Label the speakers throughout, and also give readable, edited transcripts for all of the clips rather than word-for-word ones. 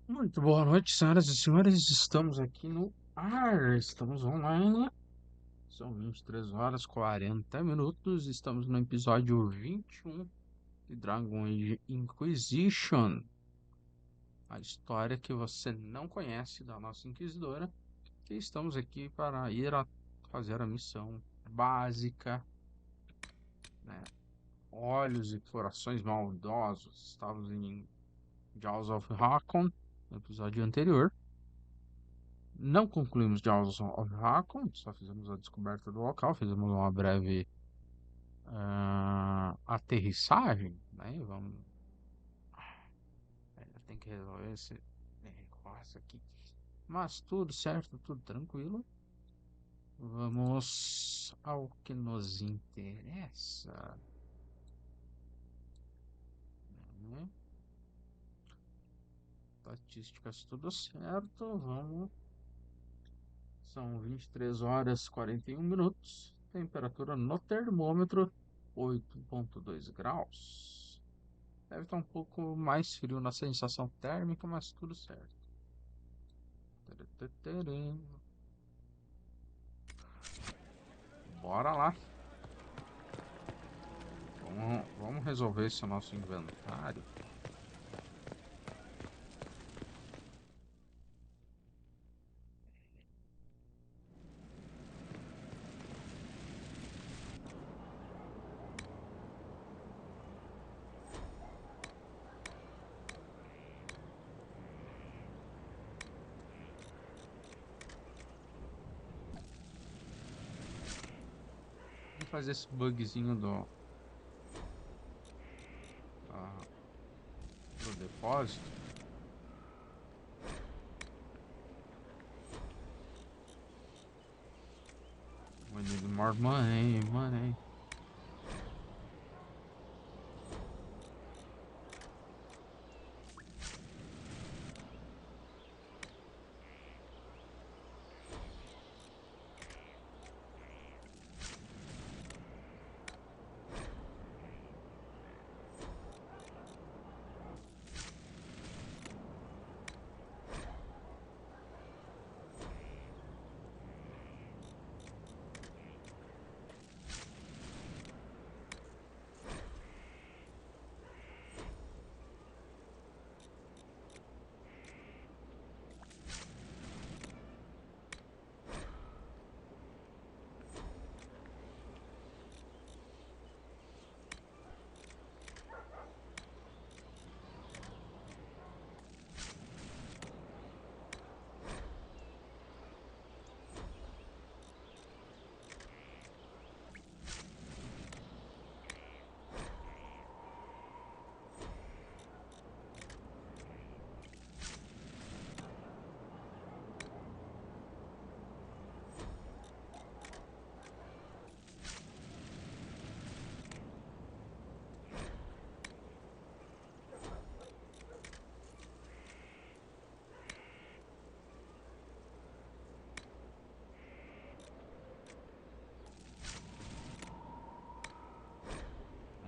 Speaker 1: Muito boa noite, senhoras e senhores. Estamos aqui no ar, estamos online. São 23 horas e 40 minutos. Estamos no episódio 21 de Dragon Age Inquisition, a história que você não conhece da nossa Inquisidora. E estamos aqui para fazer a missão básica, né? Olhos e corações maldosos. Estávamos em Jaws of Hakkon, no episódio anterior. Não concluímos de Olhos of Hakkon, só fizemos a descoberta do local, fizemos uma breve aterrissagem, né? Tem que resolver esse negócio aqui. Mas tudo certo, tudo tranquilo. Vamos ao que nos interessa, né? Estatísticas tudo certo, vamos. São 23 horas e 41 minutos. Temperatura no termômetro 8,2 graus. Deve estar um pouco mais frio na sensação térmica, mas tudo certo. Bora lá. Vamos resolver esse nosso inventário. Vamos fazer esse bugzinho do depósito. We need more money.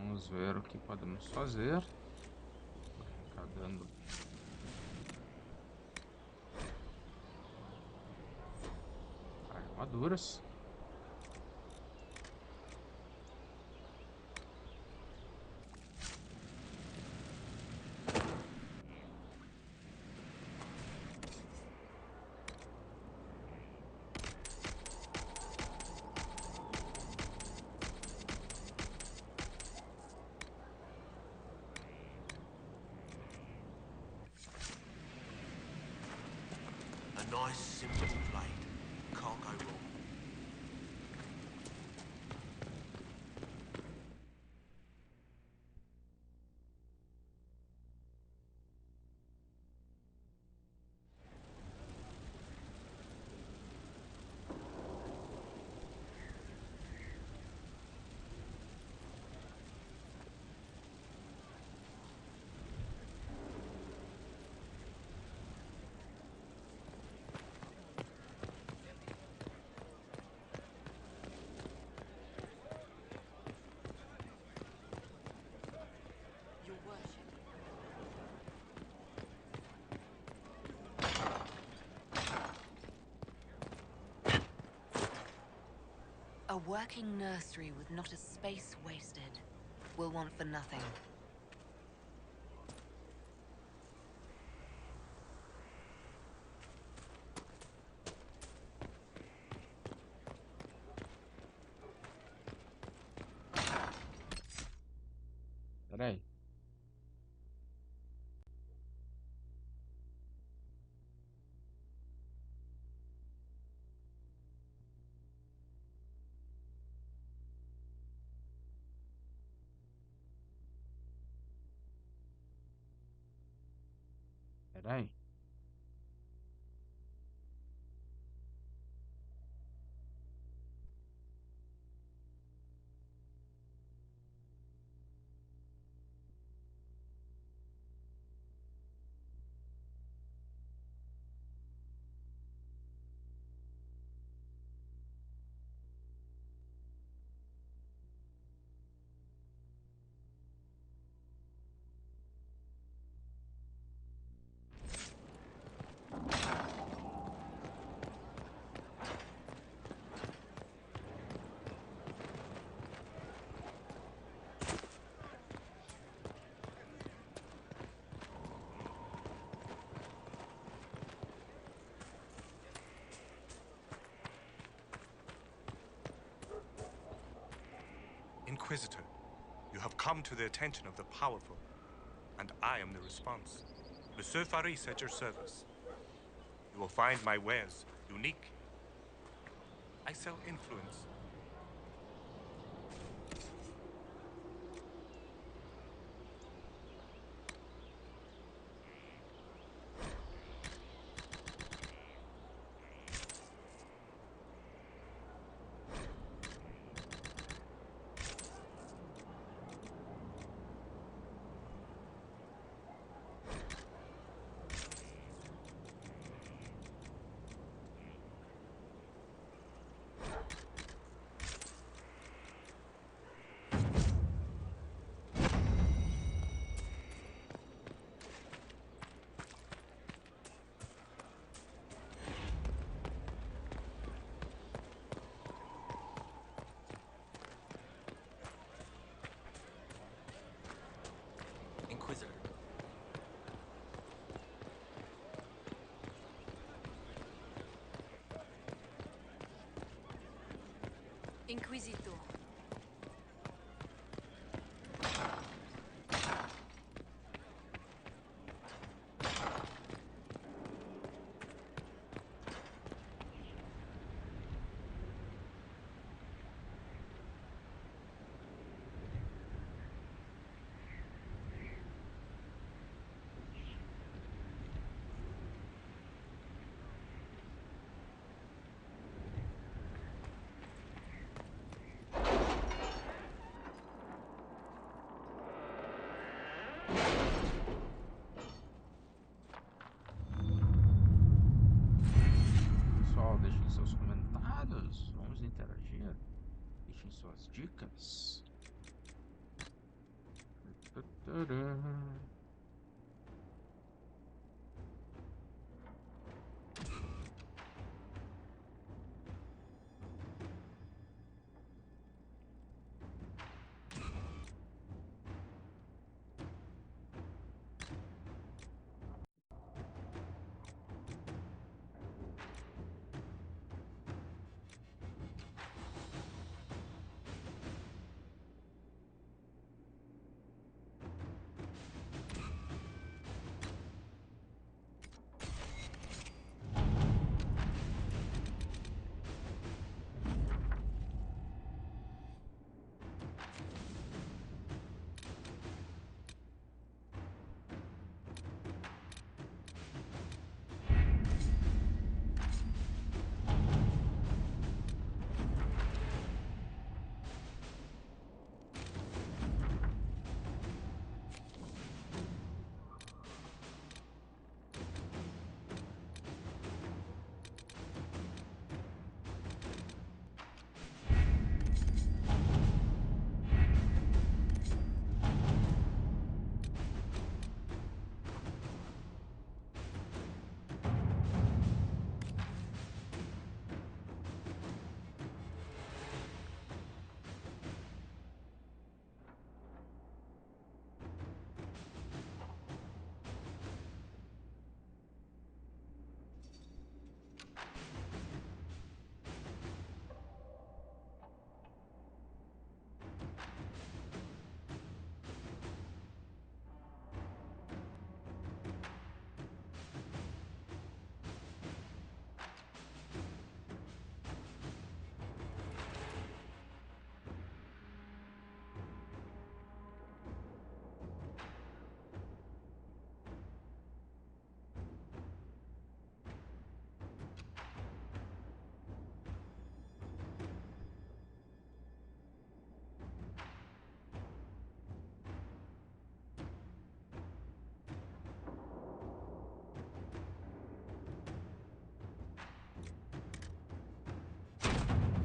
Speaker 1: Vamos ver o que podemos fazer. Arrecadando armaduras.
Speaker 2: A nice simple blade. Can't go wrong.
Speaker 3: A working nursery with not a space wasted will want for nothing.
Speaker 1: Peraí. Peraí.
Speaker 2: Inquisitor, you have come to the attention of the powerful, and I am the response. Monsieur Faris at your service. You will find my wares unique. I sell influence.
Speaker 4: Inquisitor.
Speaker 3: Inquisitor.
Speaker 1: Pessoal, deixem seus comentários. Vamos interagir. Deixem suas dicas.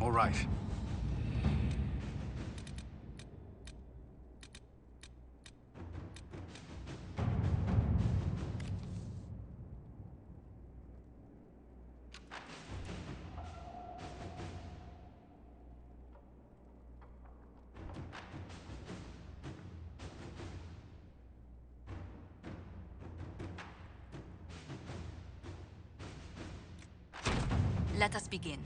Speaker 4: All right.
Speaker 3: Let us begin.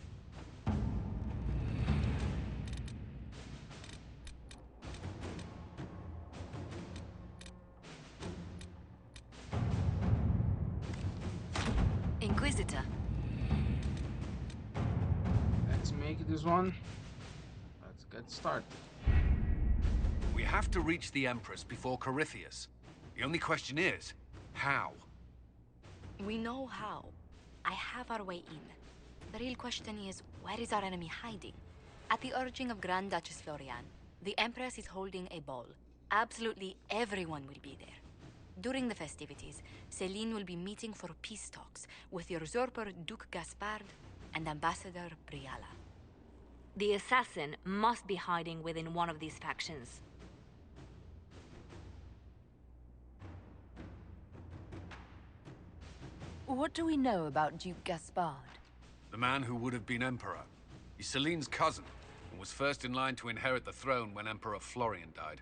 Speaker 3: Inquisitor.
Speaker 1: Let's make this one. Let's get started.
Speaker 4: We have to reach the Empress before Corypheus. The only question is, how?
Speaker 3: We know how. I have our way in. The real question is, where is our enemy hiding? At the urging of Grand Duchess Florian, the Empress is holding a ball. Absolutely everyone will be there. During the festivities, Celine will be meeting for peace talks with usurper Duke Gaspard and Ambassador Briala.
Speaker 5: The assassin must be hiding within one of these factions.
Speaker 3: What do we know about Duke Gaspard?
Speaker 4: The man who would have been Emperor. He's Celine's cousin, and was first in line to inherit the throne when Emperor Florian died.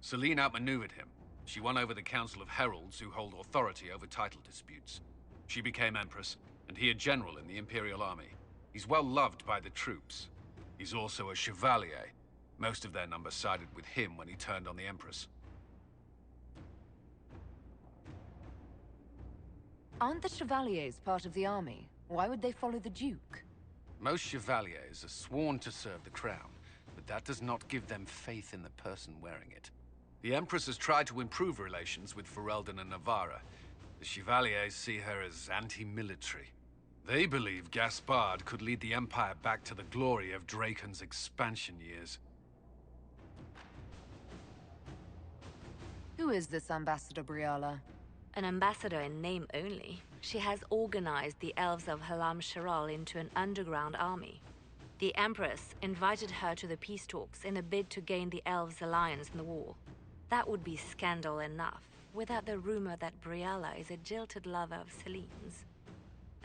Speaker 4: Celine outmaneuvered him. She won over the Council of Heralds, who hold authority over title disputes. She became Empress, and he a general in the Imperial Army. He's well loved by the troops. He's also a Chevalier. Most of their number sided with him when he turned on the Empress.
Speaker 3: Aren't the Chevaliers part of the army? Why would they follow the Duke?
Speaker 4: Most Chevaliers are sworn to serve the crown, but that does not give them faith in the person wearing it. The Empress has tried to improve relations with Ferelden and Navarra. The Chevaliers see her as anti-military. They believe Gaspard could lead the Empire back to the glory of Draken's expansion years.
Speaker 3: Who is this Ambassador Briala?
Speaker 5: An ambassador in name only. She has organized the elves of Halamshiral into an underground army. The Empress invited her to the peace talks in a bid to gain the elves' alliance in the war. That would be scandal enough, without the rumor that Briala is a jilted lover of Celine's.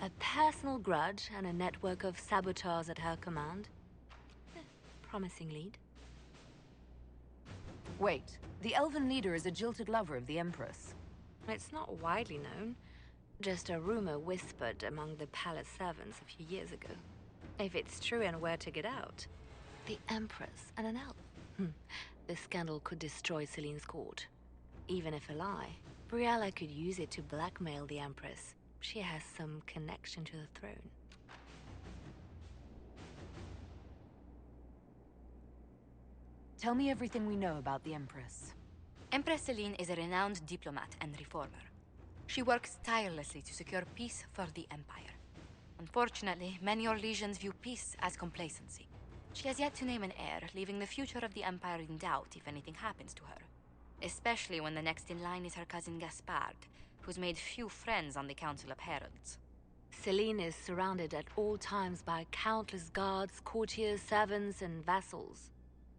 Speaker 5: A personal grudge and a network of saboteurs at her command. Promising lead.
Speaker 3: Wait, the elven leader is a jilted lover of the Empress.
Speaker 5: It's not widely known. Just a rumor whispered among the palace servants a few years ago. If it's true and were to get out, the Empress and an elf. The scandal could destroy Celine's court. Even if a lie, Briala could use it to blackmail the Empress. She has some connection to the throne.
Speaker 3: Tell me everything we know about the Empress. Empress Celine is a renowned diplomat and reformer. She works tirelessly to secure peace for the Empire. Unfortunately, many Orlesians view peace as complacency. She has yet to name an heir, leaving the future of the Empire in doubt if anything happens to her. Especially when the next in line is her cousin Gaspard, who's made few friends on the Council of Heralds.
Speaker 5: Celine is surrounded at all times by countless guards, courtiers, servants, and vassals.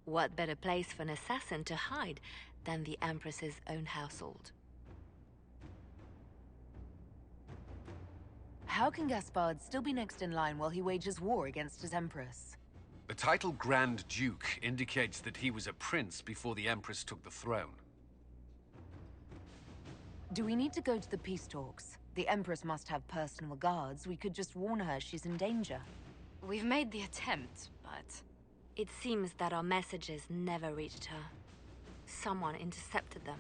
Speaker 5: What better place for an assassin to hide than the Empress's own household?
Speaker 3: How can Gaspard still be next in line while he wages war against his Empress?
Speaker 4: The title Grand Duke indicates that he was a prince before the Empress took the throne.
Speaker 3: Do we need to go to the peace talks? The Empress must have personal guards. We could just warn her she's in danger. We've made the attempt, but...
Speaker 5: It seems that our messages never reached her. Someone intercepted them.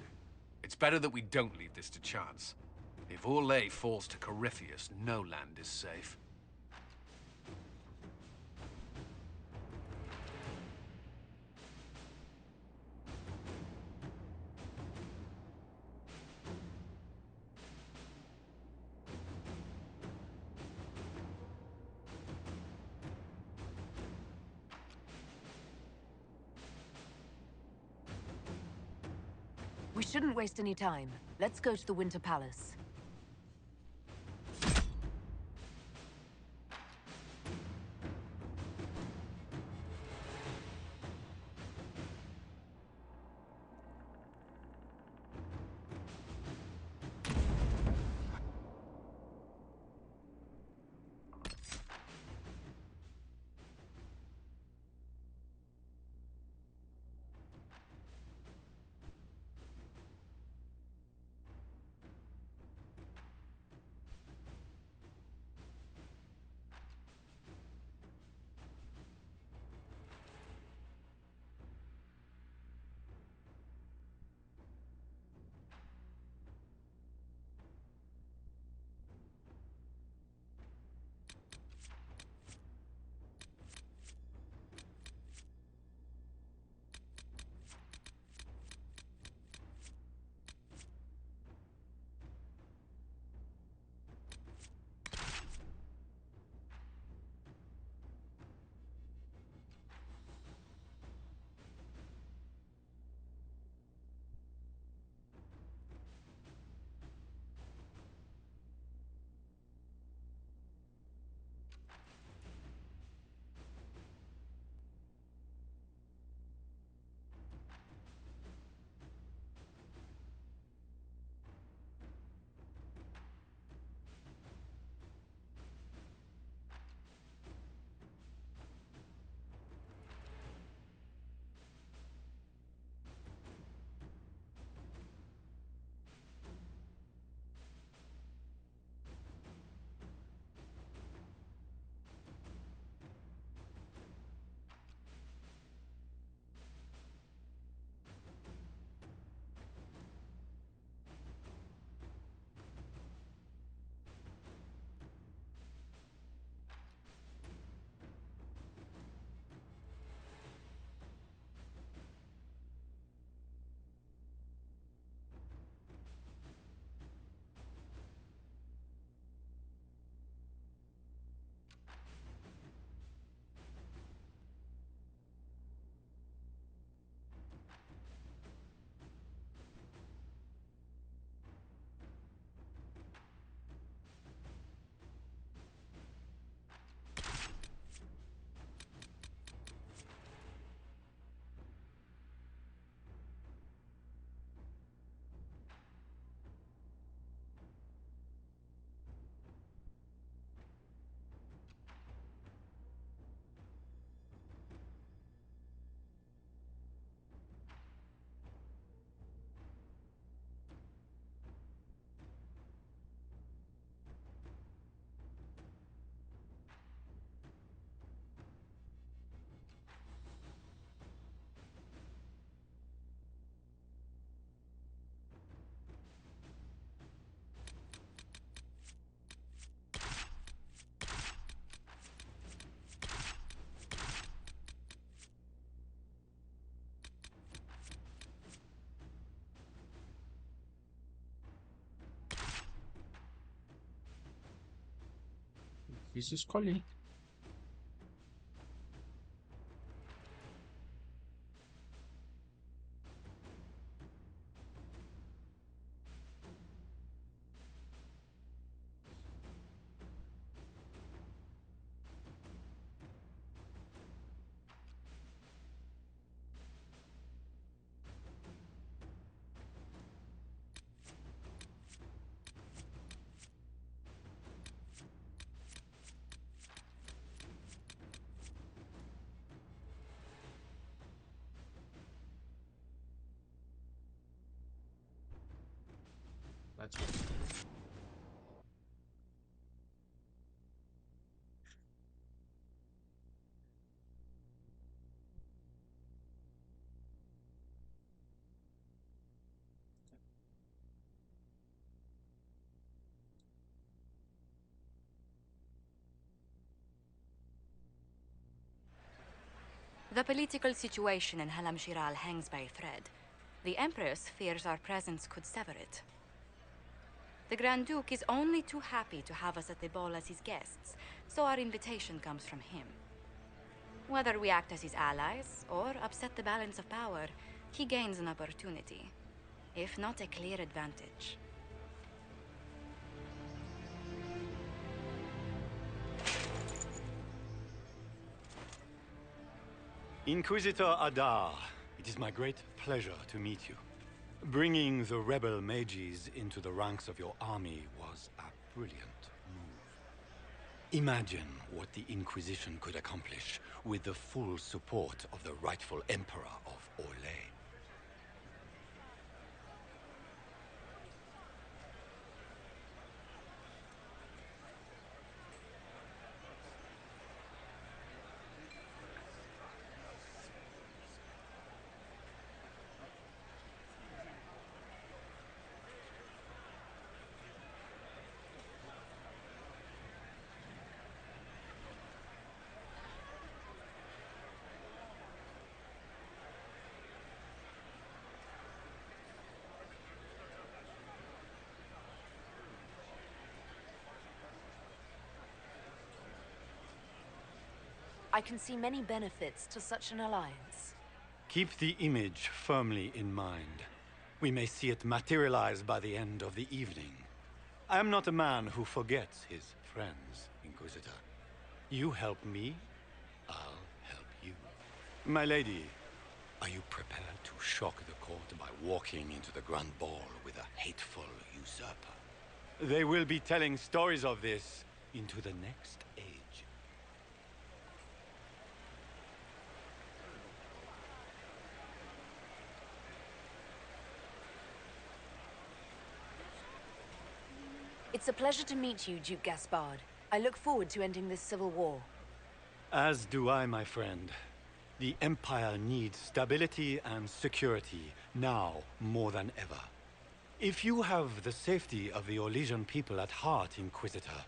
Speaker 4: It's better that we don't leave this to chance. If Orlais falls to Corypheus, no land is safe.
Speaker 3: We shouldn't waste any time. Let's go to the Winter Palace.
Speaker 1: difícil escolher. Let's go.
Speaker 3: The political situation in Halamshiral hangs by a thread. The Empress fears our presence could sever it. The Grand Duke is only too happy to have us at the ball as his guests, so our invitation comes from him. Whether we act as his allies or upset the balance of power, he gains an opportunity, if not a clear advantage.
Speaker 6: Inquisitor Adaar, it is my great pleasure to meet you. Bringing the rebel mages into the ranks of your army was a brilliant move. Imagine what the Inquisition could accomplish with the full support of the rightful Emperor of Olhais.
Speaker 5: I can see many benefits to such an alliance.
Speaker 6: Keep the image firmly in mind. We may see it materialize by the end of the evening. I am not a man who forgets his friends, Inquisitor. You help me, I'll help you. My lady, are you prepared to shock the court by walking into the Grand Ball with a hateful usurper? They will be telling stories of this into the next age.
Speaker 5: It's a pleasure to meet you, Duke Gaspard. I look forward to ending this civil war.
Speaker 6: As do I, my friend. The Empire needs stability and security, now more than ever. If you have the safety of the Orlesian people at heart, Inquisitor,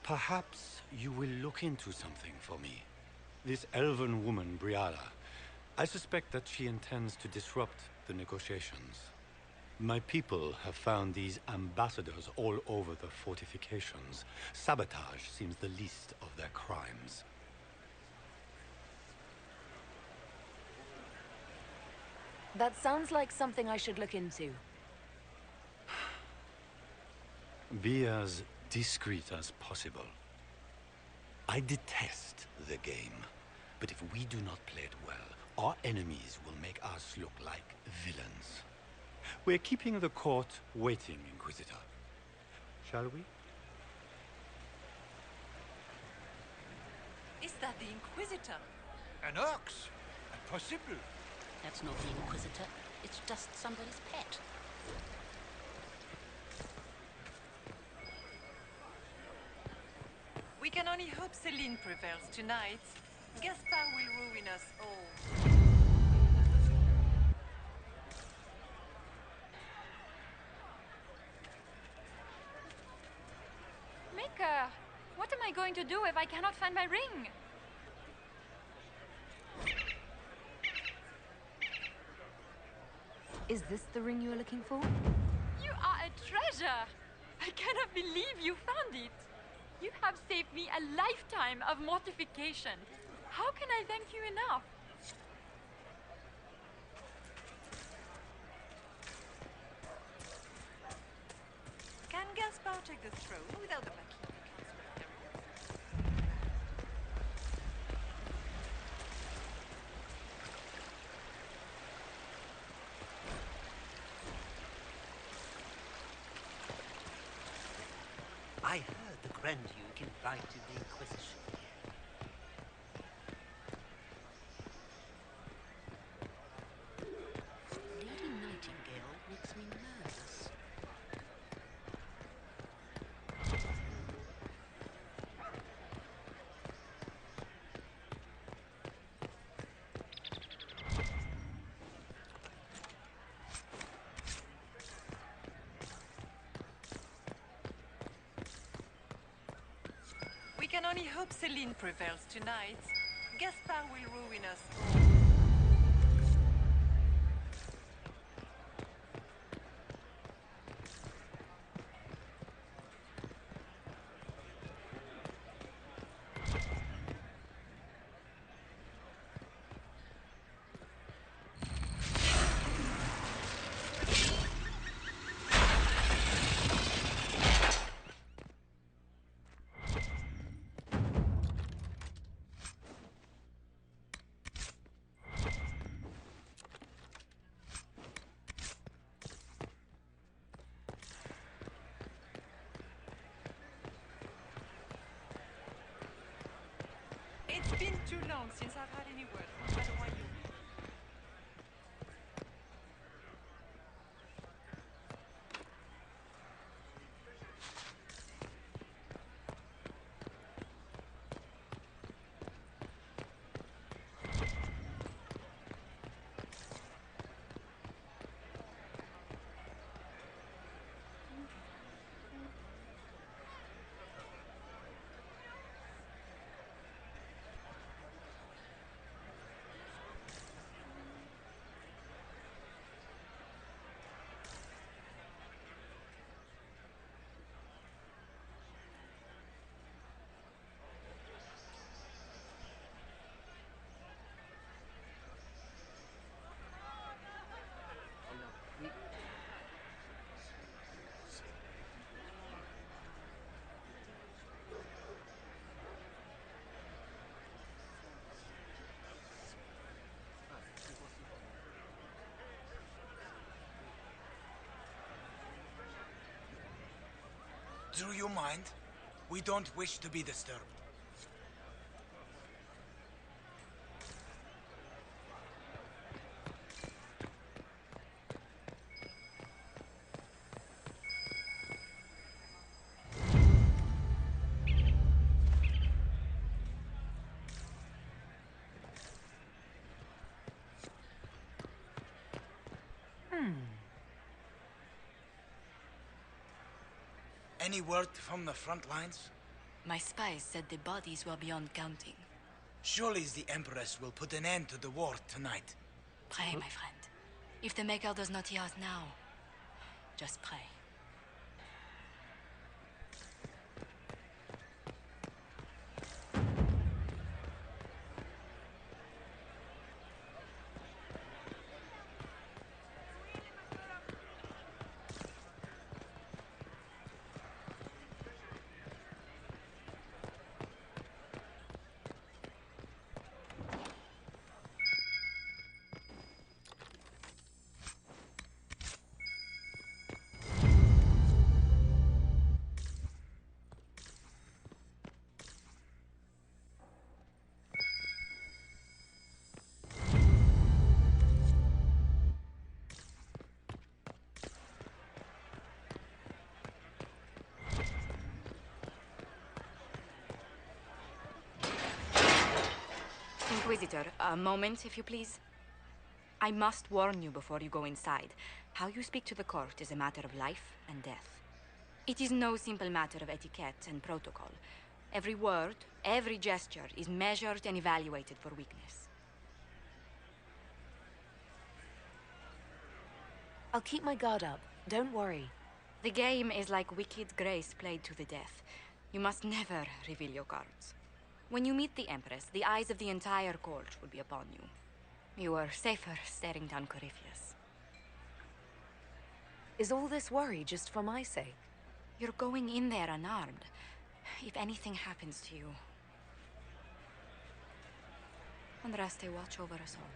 Speaker 6: perhaps you will look into something for me. This elven woman, Briala, I suspect that she intends to disrupt the negotiations. My people have found these ambassadors all over the fortifications. Sabotage seems the least of their crimes.
Speaker 5: That sounds like something I should look into.
Speaker 6: Be as discreet as possible. I detest the game, but if we do not play it well, our enemies will make us look like villains. We're keeping the court waiting, Inquisitor. Shall we?
Speaker 7: Is that the Inquisitor?
Speaker 8: An ox? Impossible.
Speaker 9: That's not the Inquisitor. It's just somebody's pet.
Speaker 7: We can only hope Celine prevails tonight. Gaspard will ruin us all.
Speaker 3: Maker, what am I going to do if I cannot find my ring?
Speaker 5: Is this the ring you were looking for?
Speaker 3: You are a treasure! I cannot believe you found it!
Speaker 10: You have saved me a lifetime of mortification. How can I thank you enough?
Speaker 7: Can Gaspar take the throne without the backing of the Council of Heralds?
Speaker 11: I heard the Grand Duke invited the Inquisition here.
Speaker 9: Lady Nightingale makes me nervous.
Speaker 7: We can only hope Celine prevails tonight. Gaspar will ruin us all. It's been too long since I've had any word from Padawan.
Speaker 8: Do you mind? We don't wish to be disturbed. Any word from the front lines?
Speaker 3: My spies said the bodies were beyond counting.
Speaker 8: Surely the Empress will put an end to the war tonight.
Speaker 3: Pray, my friend. If the Maker does not hear us now, just pray. Inquisitor, a moment, if you please. I must warn you before you go inside. How you speak to the court is a matter of life and death. It is no simple matter of etiquette and protocol. Every word, every gesture is measured and evaluated for weakness.
Speaker 5: I'll keep my guard up. Don't worry.
Speaker 3: The game is like Wicked Grace played to the death. You must never reveal your cards. When you meet the Empress, the eyes of the entire court will be upon you. You are safer staring down Corypheus.
Speaker 5: Is all this worry just for my sake?
Speaker 3: You're going in there unarmed. If anything happens to you... Andraste, watch over us all.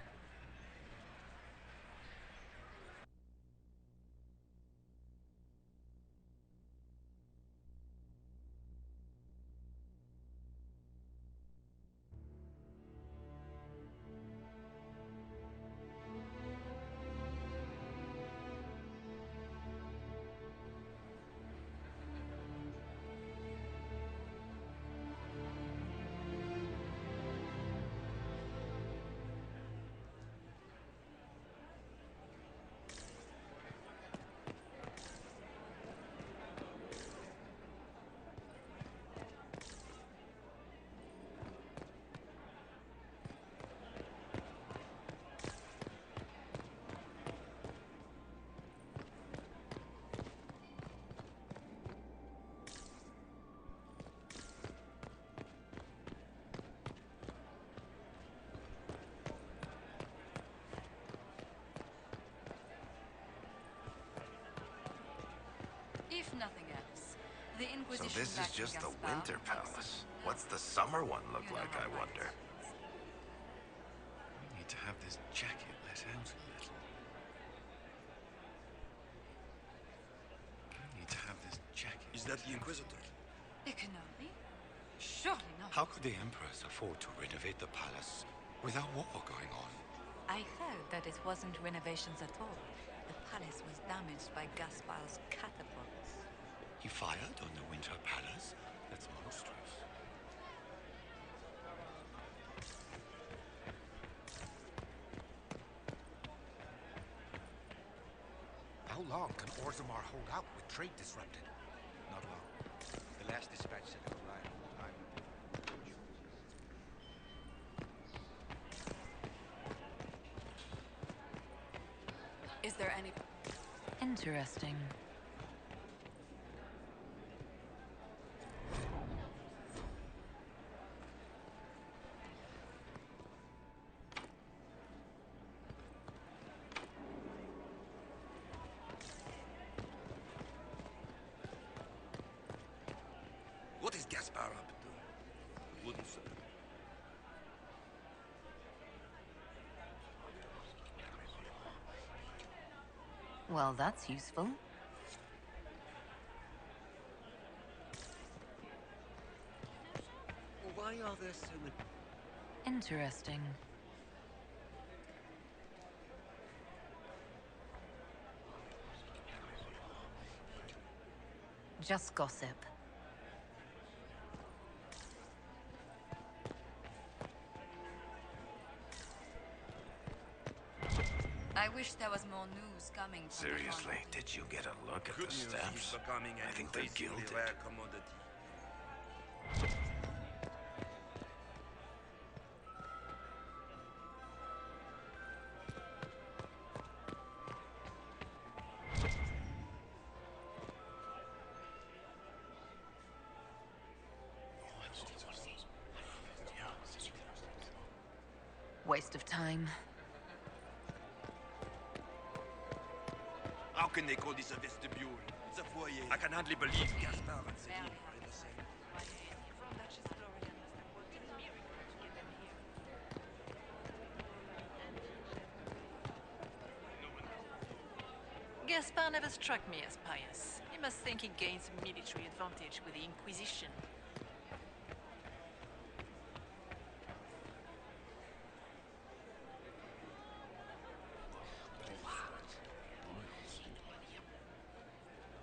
Speaker 10: If nothing else, the Inquisition.
Speaker 12: So this is just the winter palace. What's the summer one look like, I wonder?
Speaker 4: We need to have this jacket let out a little. We need to have this jacket.
Speaker 8: Is that the Inquisitor?
Speaker 10: It cannot be. Surely not.
Speaker 6: How could the Empress afford to renovate the palace without war going on?
Speaker 7: I heard that it wasn't renovations at all. The palace was damaged by Gaspar's catapults.
Speaker 6: He fired on the Winter Palace? That's monstrous.
Speaker 8: How long can Orzammar hold out with trade disrupted?
Speaker 13: Not long. The last dispatch said it would arrive on time.
Speaker 10: Is there any...
Speaker 7: Interesting.
Speaker 8: What is Gaspar up to? Wouldn't say.
Speaker 7: Well, that's useful.
Speaker 11: Why are there so many...
Speaker 7: Interesting. Just gossip.
Speaker 10: I wish there was more news coming from the
Speaker 12: Seriously,
Speaker 10: front.
Speaker 12: did you get a look at
Speaker 8: Good
Speaker 12: the
Speaker 8: news
Speaker 12: steps?
Speaker 8: is becoming
Speaker 12: I
Speaker 8: an
Speaker 12: think they
Speaker 8: increasingly
Speaker 12: gilded.
Speaker 8: rare commodity.
Speaker 7: Waste of time.
Speaker 8: How can they call this a vestibule? It's a foyer. I can hardly believe Gaspar and Celine are in the same.
Speaker 7: Gaspar never struck me as pious. He must think he gains military advantage with the Inquisition.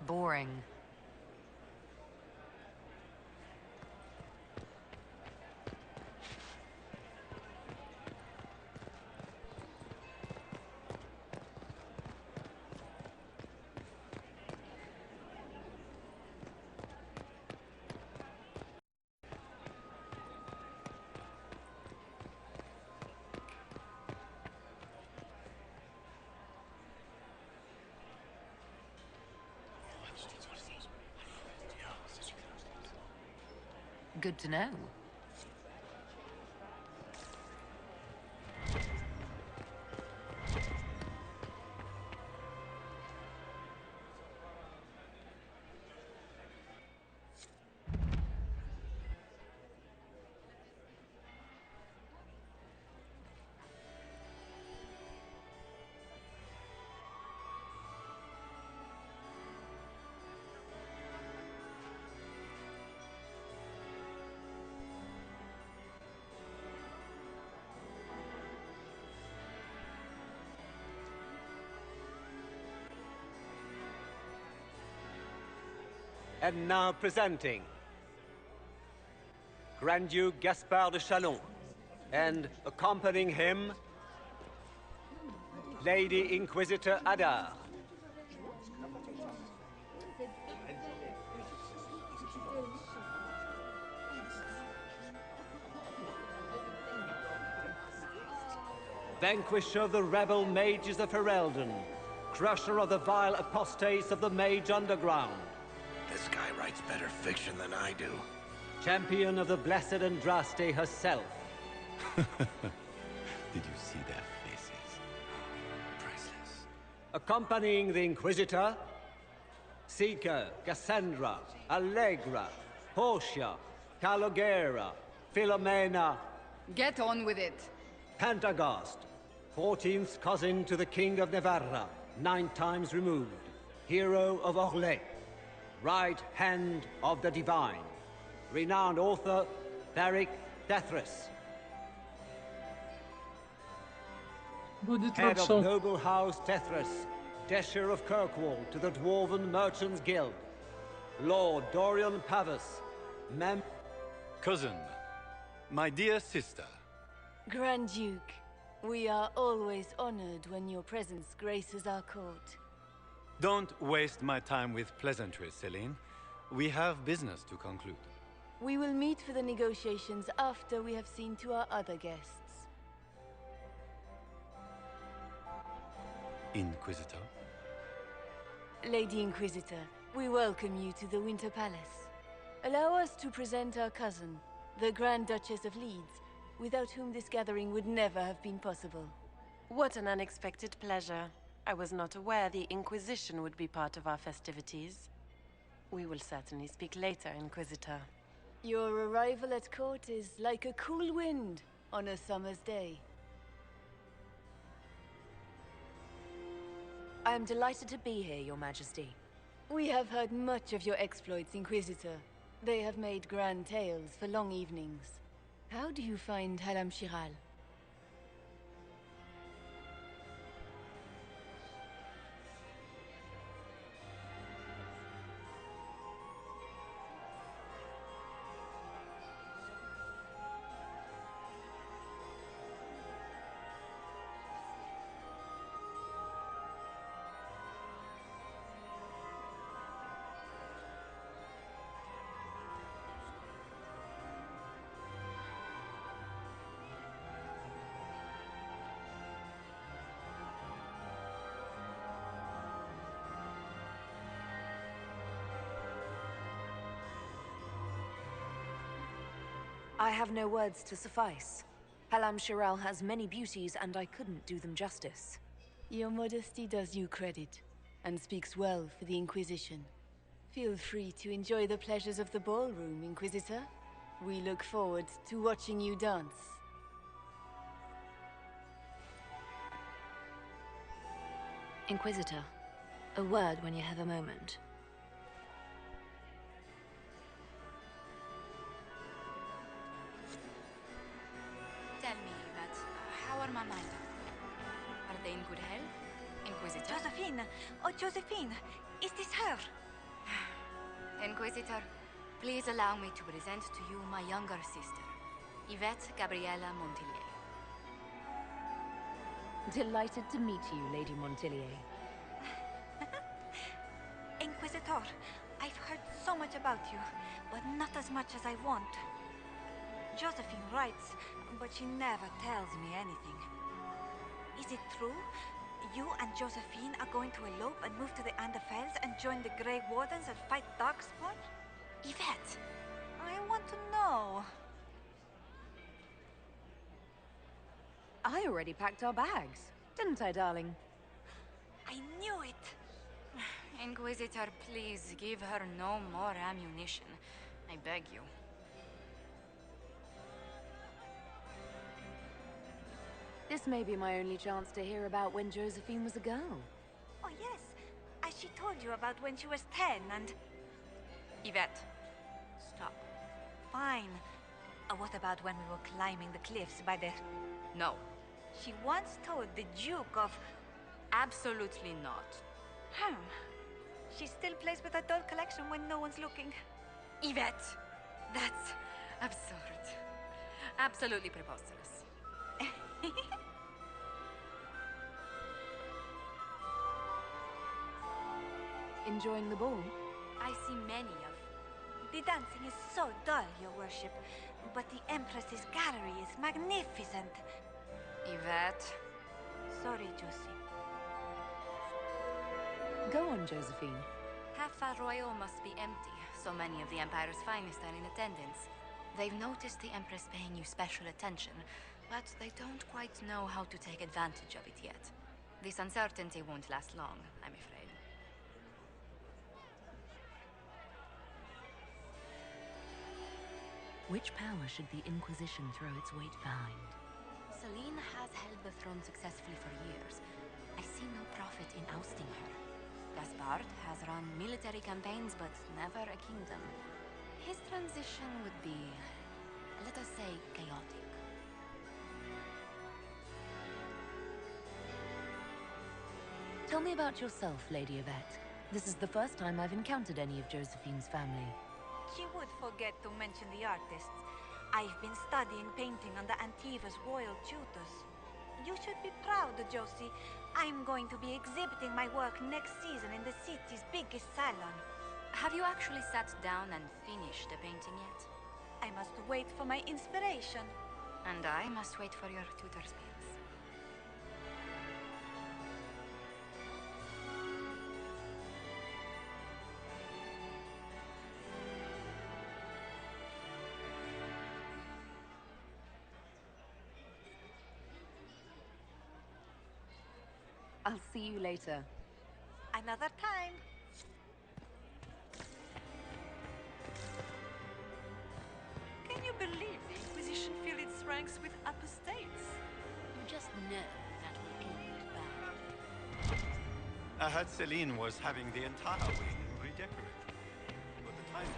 Speaker 7: Boring.
Speaker 14: Good to know.
Speaker 15: And now presenting Grand Duke Gaspard de Chalon, and accompanying him, Lady Inquisitor Adaar. Vanquisher of the rebel mages of Ferelden, crusher of the vile apostates of the Mage Underground.
Speaker 12: This guy writes better fiction than I do.
Speaker 15: Champion of the Blessed Andraste herself.
Speaker 6: Did you see their faces? Priceless.
Speaker 15: Accompanying the Inquisitor, Seeker, Cassandra, Allegra, Portia, Calogera, Philomena.
Speaker 16: Get on with it.
Speaker 15: Pantagast, 14th cousin to the King of Navarra, 9 times removed. Hero of Orlais. Right hand of the divine. Renowned author, Tharic Tethras. Head of noble house Tethras, Desher of Kirkwall to the Dwarven Merchants Guild. Lord Dorian Pavus,
Speaker 6: Cousin, my dear sister.
Speaker 17: Grand Duke, we are always honored when your presence graces our court.
Speaker 6: Don't waste my time with pleasantries, Celine. We have business to conclude.
Speaker 17: We will meet for the negotiations after we have seen to our other guests.
Speaker 6: Inquisitor?
Speaker 17: Lady Inquisitor, we welcome you to the Winter Palace. Allow us to present our cousin, the Grand Duchess of Leeds, without whom this gathering would never have been possible.
Speaker 18: What an unexpected pleasure. I was not aware the Inquisition would be part of our festivities. We will certainly speak later, Inquisitor.
Speaker 17: Your arrival at court is like a cool wind on a summer's day.
Speaker 14: I am delighted to be here, Your Majesty.
Speaker 17: We have heard much of your exploits, Inquisitor. They have made grand tales for long evenings. How do you find Halamshiral?
Speaker 14: I have no words to suffice. Halamshiral has many beauties, and I couldn't do them justice.
Speaker 17: Your modesty does you credit, and speaks well for the Inquisition. Feel free to enjoy the pleasures of the ballroom, Inquisitor. We look forward to watching you dance.
Speaker 5: Inquisitor, a word when you have a moment.
Speaker 3: Tell me, Yvette, how are my Milo? Are they in good health, Inquisitor?
Speaker 7: Josephine! Oh, Josephine! Is this her?
Speaker 3: Inquisitor, please allow me to present to you my younger sister, Yvette Gabriella Montillier.
Speaker 14: Delighted to meet you, Lady Montillier.
Speaker 7: Inquisitor, I've heard so much about you, but not as much as I want. Josephine writes, but she never tells me anything. Is it true? You and Josephine are going to elope and move to the Anderfells and join the Grey Wardens and fight Darkspawn?
Speaker 3: Yvette!
Speaker 7: I want to know.
Speaker 14: I already packed our bags, didn't I, darling?
Speaker 7: I knew it!
Speaker 3: Inquisitor, please give her no more ammunition. I beg you.
Speaker 14: This may be my only chance to hear about when Josephine was a girl.
Speaker 7: Oh, yes. As she told you about when she was 10 and...
Speaker 3: Yvette, stop.
Speaker 7: Fine. What about when we were climbing the cliffs by the...
Speaker 3: No.
Speaker 7: She once told the Duke of...
Speaker 3: Absolutely not.
Speaker 7: She still plays with her doll collection when no one's looking.
Speaker 3: Yvette, that's absurd. Absolutely preposterous.
Speaker 14: Enjoying the ball?
Speaker 3: I see many of...
Speaker 7: The dancing is so dull, Your Worship. But the Empress's gallery is magnificent.
Speaker 3: Yvette.
Speaker 7: Sorry, Josie.
Speaker 14: Go on, Josephine.
Speaker 3: Half Fat Royal must be empty. So many of the Empire's finest are in attendance. They've noticed the Empress paying you special attention, but they don't quite know how to take advantage of it yet. This uncertainty won't last long, I'm afraid.
Speaker 14: Which power should the Inquisition throw its weight behind?
Speaker 3: Celine has held the throne successfully for years. I see no profit in ousting her. Gaspard has run military campaigns, but never a kingdom. His transition would be, let us say, chaotic.
Speaker 14: Tell me about yourself, Lady Yvette. This is the first time I've encountered any of Josephine's family.
Speaker 7: She would forget to mention the artists. I've been studying painting under Antiva's royal tutors. You should be proud, Josie. I'm going to be exhibiting my work next season in the city's biggest salon.
Speaker 3: Have you actually sat down and finished the painting yet?
Speaker 7: I must wait for my inspiration.
Speaker 3: And I must wait for your tutor's bills.
Speaker 14: I'll see you later.
Speaker 7: Another time.
Speaker 16: Can you believe the Inquisition filled its ranks with apostates?
Speaker 9: You just know that will end badly.
Speaker 6: I heard Celine was having the entire wing redecorated. For the time.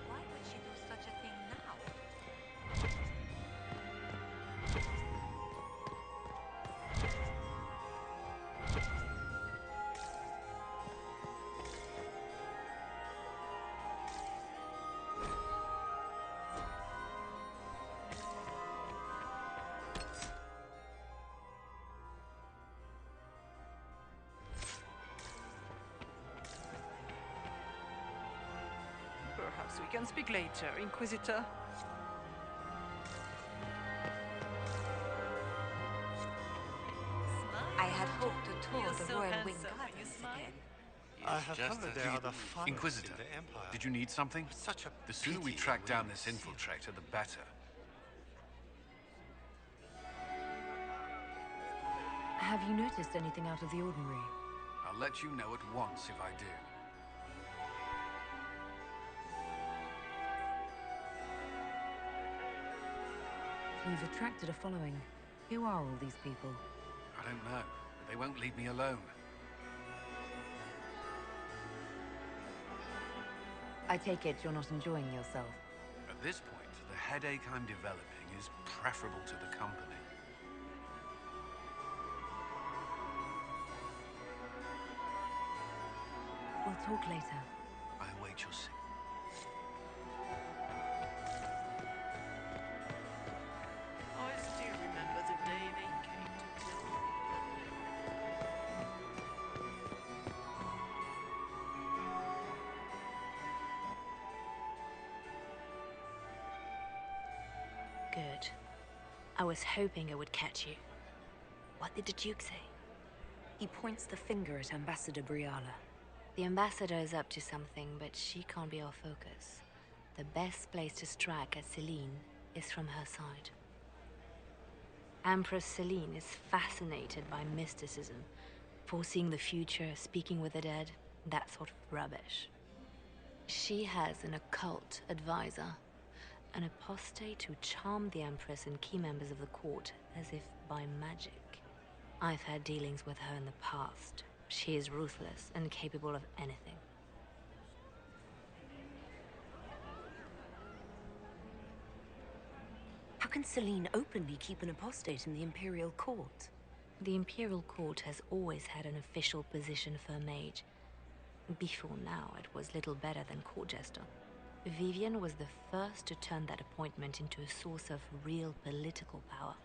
Speaker 7: Why would she do such a thing now?
Speaker 16: Perhaps we can speak later, Inquisitor.
Speaker 7: I had hoped to tour the
Speaker 16: so
Speaker 7: Royal Wing
Speaker 16: handsome when you
Speaker 7: Gardens
Speaker 16: smile.
Speaker 7: again.
Speaker 6: I have heard there are the finest
Speaker 4: Inquisitor,
Speaker 6: in the Empire.
Speaker 4: did you need something?
Speaker 6: Such a
Speaker 4: The sooner we
Speaker 6: pity
Speaker 4: track
Speaker 6: it
Speaker 4: down
Speaker 6: wouldn't
Speaker 4: this
Speaker 6: seem-
Speaker 4: infiltrator, the better.
Speaker 14: Have you noticed anything out of the ordinary?
Speaker 4: I'll let you know at once if I do.
Speaker 14: You've attracted a following. Who are all these people?
Speaker 4: I don't know, but they won't leave me alone.
Speaker 14: I take it you're not enjoying yourself.
Speaker 4: At this point, the headache I'm developing is preferable to the company.
Speaker 14: We'll talk later.
Speaker 4: I await your signal.
Speaker 16: I still remember the day they came to kill me.
Speaker 5: Good. I was hoping I would catch you. What did the Duke say?
Speaker 14: He points the finger at Ambassador Briala.
Speaker 5: The ambassador is up to something, but she can't be our focus. The best place to strike at Celine is from her side. Empress Celine is fascinated by mysticism, foreseeing the future, speaking with the dead, that sort of rubbish. She has an occult advisor, an apostate who charmed the Empress and key members of the court as if by magic. I've had dealings with her in the past. She is ruthless and capable of anything.
Speaker 14: How can Celine openly keep an apostate in the Imperial Court?
Speaker 5: The Imperial Court has always had an official position for a mage. Before now, it was little better than court jester. Vivian was the first to turn that appointment into a source of real political power.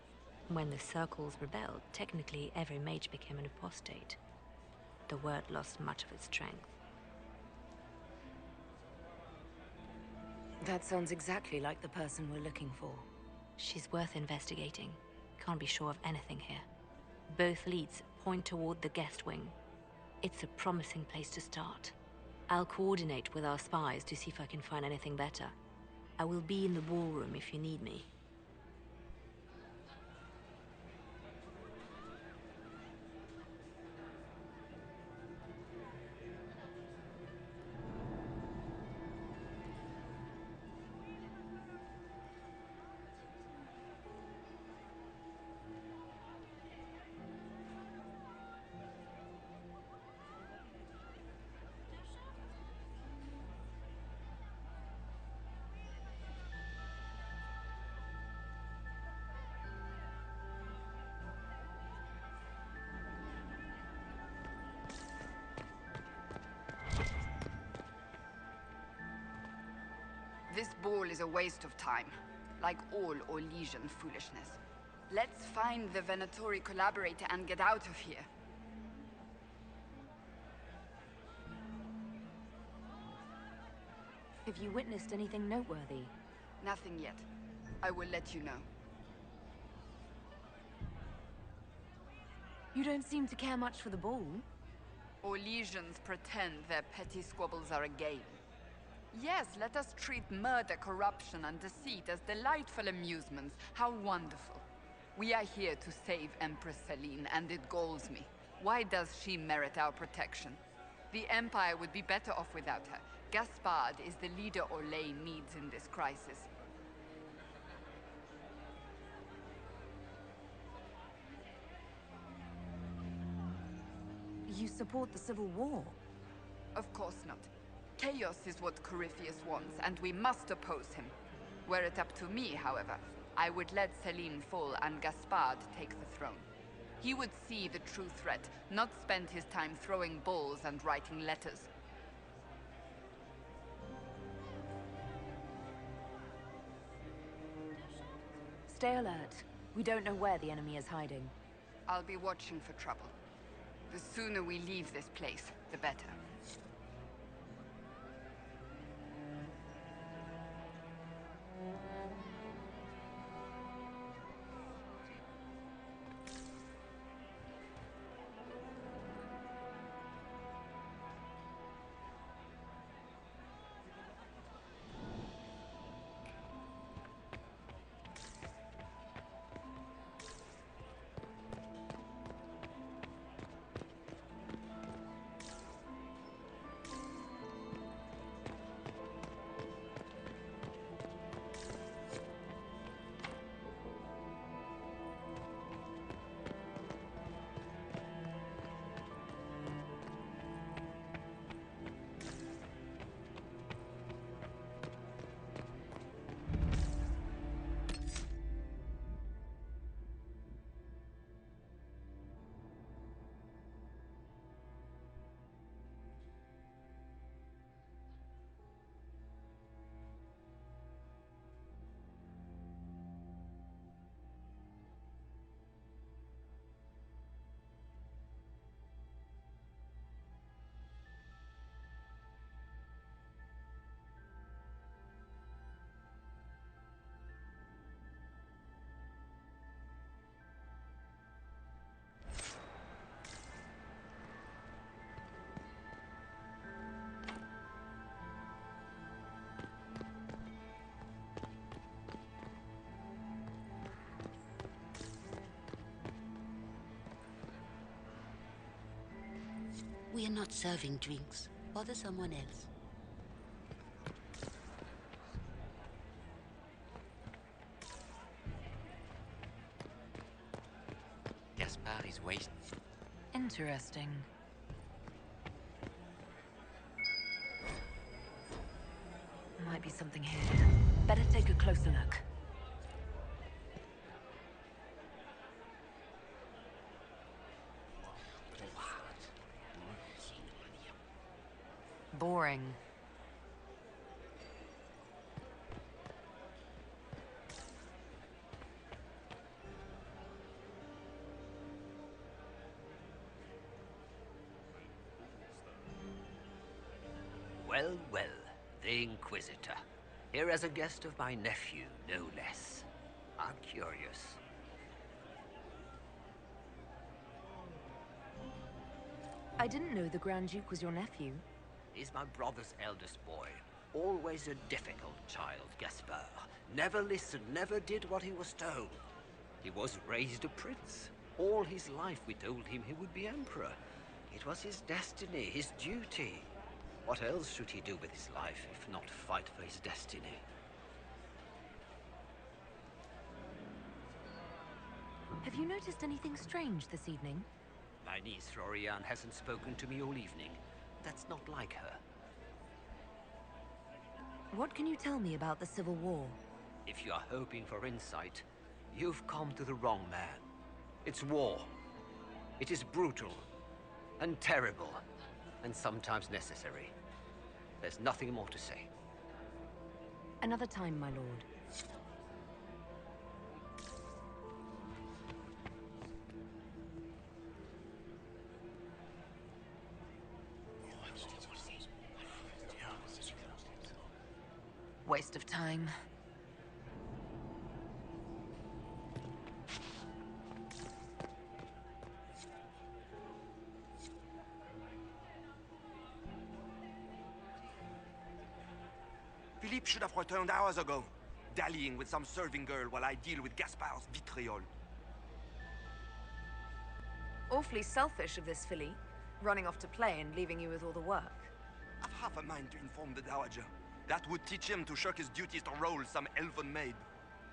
Speaker 5: When the circles rebelled, technically every mage became an apostate. The word lost much of its strength.
Speaker 14: That sounds exactly like the person we're looking for.
Speaker 5: She's worth investigating. Can't be sure of anything here. Both leads point toward the guest wing. It's a promising place to start. I'll coordinate with our spies to see if I can find anything better. I will be in the ballroom if you need me.
Speaker 19: This ball is a waste of time, like all Orlesian foolishness. Let's find the Venatori collaborator and get out of here.
Speaker 14: Have you witnessed anything noteworthy?
Speaker 19: Nothing yet. I will let you know.
Speaker 14: You don't seem to care much for the ball.
Speaker 19: Orlesians pretend their petty squabbles are a game. Yes, let us treat murder, corruption, and deceit as delightful amusements. How wonderful. We are here to save Empress Celine, and it galls me. Why does she merit our protection? The Empire would be better off without her. Gaspard is the leader Orlais needs in this crisis.
Speaker 14: You support the Civil War?
Speaker 19: Of course not. Chaos is what Corypheus wants, and we must oppose him. Were it up to me, however, I would let Celine fall and Gaspard take the throne. He would see the true threat, not spend his time throwing balls and writing letters.
Speaker 14: Stay alert. We don't know where the enemy is hiding.
Speaker 19: I'll be watching for trouble. The sooner we leave this place, the better.
Speaker 9: We are not serving drinks. Bother someone else.
Speaker 20: Gaspard is wasted.
Speaker 14: Interesting. Might be something here. Better take a closer look. Boring.
Speaker 11: Well, well, the Inquisitor. Here as a guest of my nephew, no less. I'm curious.
Speaker 14: I didn't know the Grand Duke was your nephew.
Speaker 11: He's my brother's eldest boy. Always a difficult child, Gaspard. Never listened, never did what he was told. He was raised a prince. All his life we told him he would be emperor. It was his destiny, his duty. What else should he do with his life, if not fight for his destiny?
Speaker 14: Have you noticed anything strange this evening?
Speaker 11: My niece Florian hasn't spoken to me all evening. That's not like her.
Speaker 14: What can you tell me about the Civil War?
Speaker 11: If you are hoping for insight, you've come to the wrong man. It's war. It is brutal, and terrible, and sometimes necessary. There's nothing more to say.
Speaker 14: Another time, my lord. Waste of time.
Speaker 13: Philippe should have returned hours ago, dallying with some serving girl while I deal with Gaspard's vitriol.
Speaker 14: Awfully selfish of this filly, running off to play and leaving you with all the work.
Speaker 13: I've half a mind to inform the Dowager. That would teach him to shirk his duties to roll some elven maid.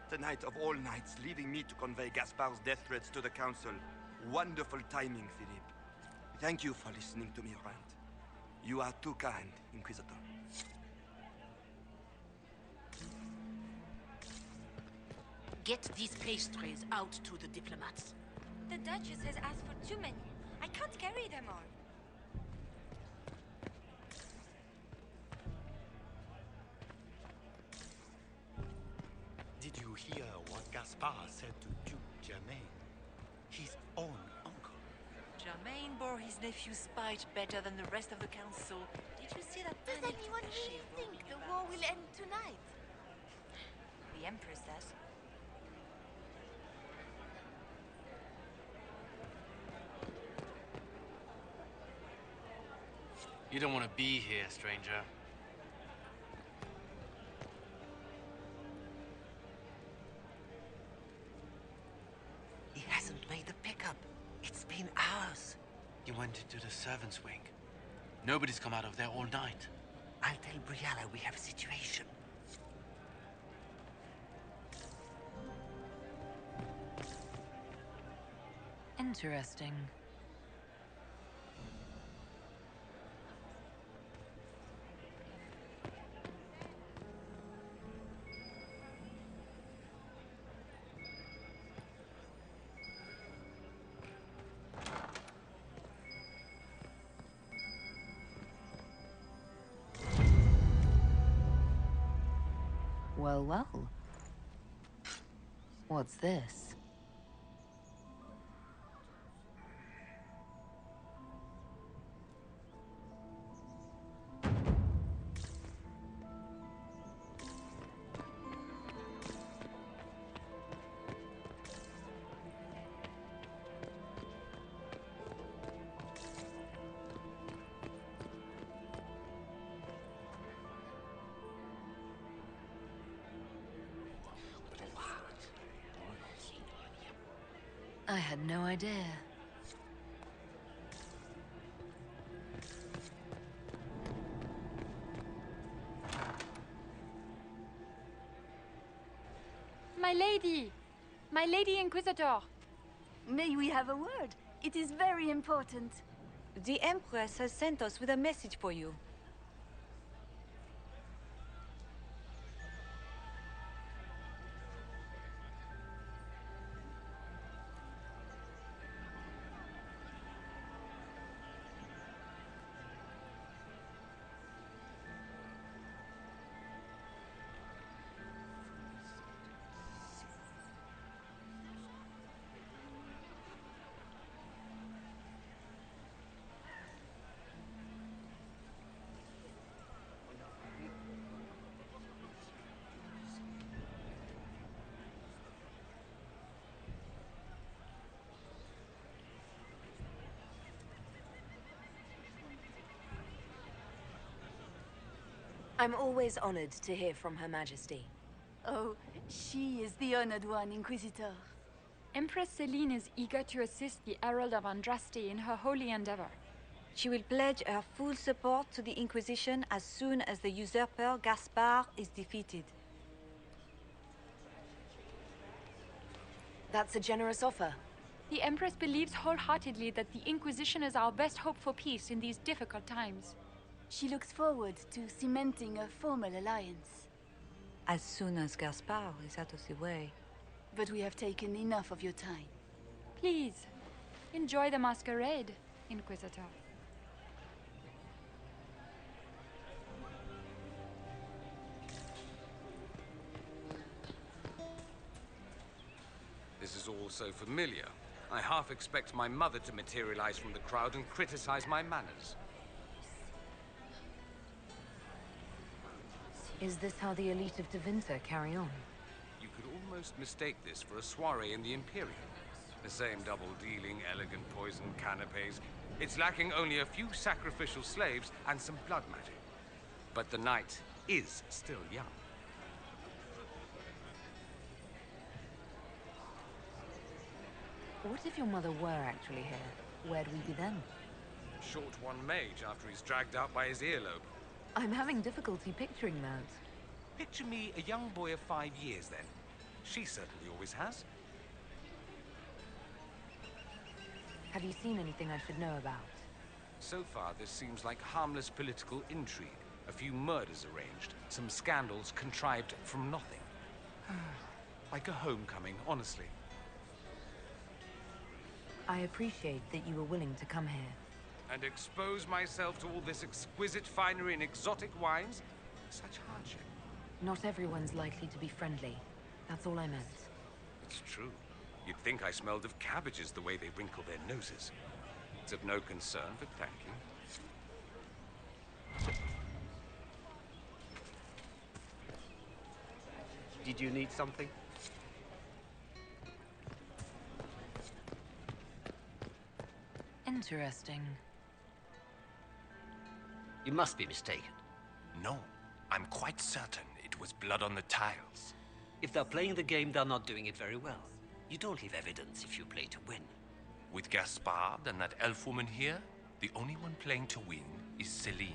Speaker 13: Tonight of all nights, leaving me to convey Gaspard's death threats to the Council. Wonderful timing, Philippe. Thank you for listening to me rant. You are too kind, Inquisitor.
Speaker 9: Get these pastries out to the diplomats.
Speaker 7: The Duchess has asked for too many. I can't carry them all.
Speaker 6: Did you hear what Gaspard said to Duke Germain? His own uncle.
Speaker 16: Germain bore his nephew's spite better than the rest of the council. Did you see that?
Speaker 7: Does anyone really think the war will end tonight?
Speaker 16: The Empress does.
Speaker 20: You don't want to be here, stranger.
Speaker 11: He hasn't made the pickup. It's been hours.
Speaker 20: You went into the servants' wing. Nobody's come out of there all night.
Speaker 11: I'll tell Briala we have a situation.
Speaker 14: Interesting. Well, well. What's this? I had no idea.
Speaker 10: my lady! My lady Inquisitor!
Speaker 17: May we have a word? It is very important.
Speaker 7: The Empress has sent us with a message for you.
Speaker 14: I'm always honored to hear from Her Majesty.
Speaker 17: Oh, she is the honored one, Inquisitor.
Speaker 10: Empress Celine is eager to assist the Herald of Andraste in her holy endeavor.
Speaker 7: She will pledge her full support to the Inquisition as soon as the usurper Gaspard is defeated.
Speaker 14: That's a generous offer.
Speaker 10: The Empress believes wholeheartedly that the Inquisition is our best hope for peace in these difficult times.
Speaker 17: She looks forward to cementing a formal alliance.
Speaker 7: As soon as Gaspard is out of the way.
Speaker 17: But we have taken enough of your time.
Speaker 10: Please, enjoy the masquerade, Inquisitor.
Speaker 21: This is all so familiar. I half expect my mother to materialize from the crowd and criticize my manners.
Speaker 14: Is this how the elite of Tevinter carry on?
Speaker 21: You could almost mistake this for a soiree in the Imperium. The same double-dealing, elegant poison canapes. It's lacking only a few sacrificial slaves and some blood magic. But the night is still young.
Speaker 14: What if your mother were actually here? Where'd we be then?
Speaker 21: Short one mage after he's dragged out by his earlobe.
Speaker 14: I'm having difficulty picturing that.
Speaker 21: Picture me a young boy of 5 years, then. She certainly always has.
Speaker 14: Have you seen anything I should know about?
Speaker 21: So far, this seems like harmless political intrigue. A few murders arranged, some scandals contrived from nothing. Like a homecoming, honestly.
Speaker 14: I appreciate that you were willing to come here.
Speaker 21: And expose myself to all this exquisite finery and exotic wines? Such hardship.
Speaker 14: Not everyone's likely to be friendly. That's all I meant.
Speaker 21: It's true. You'd think I smelled of cabbages the way they wrinkle their noses. It's of no concern, but thank you.
Speaker 11: Did you need something?
Speaker 14: Interesting.
Speaker 11: You must be mistaken.
Speaker 12: No, I'm quite certain it was blood on the tiles.
Speaker 11: If they're playing the game, they're not doing it very well. You don't leave evidence if you play to win.
Speaker 12: With Gaspard and that elf woman here, the only one playing to win is Celine.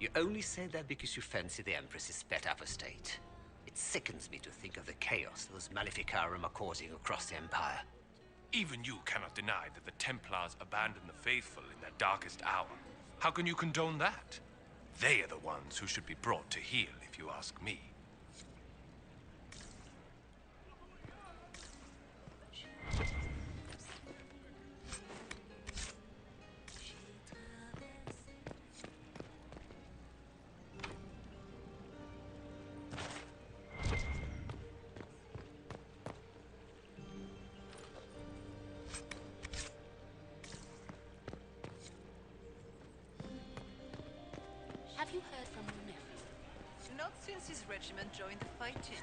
Speaker 11: You only say that because you fancy the Empress's pet apostate. It sickens me to think of the chaos those Maleficarum are causing across the Empire.
Speaker 12: Even you cannot deny that the Templars abandoned the faithful in their darkest hour. How can you condone that? They are the ones who should be brought to heel, if you ask me.
Speaker 9: Have you heard from your nephew?
Speaker 16: Not since his regiment joined the fighting.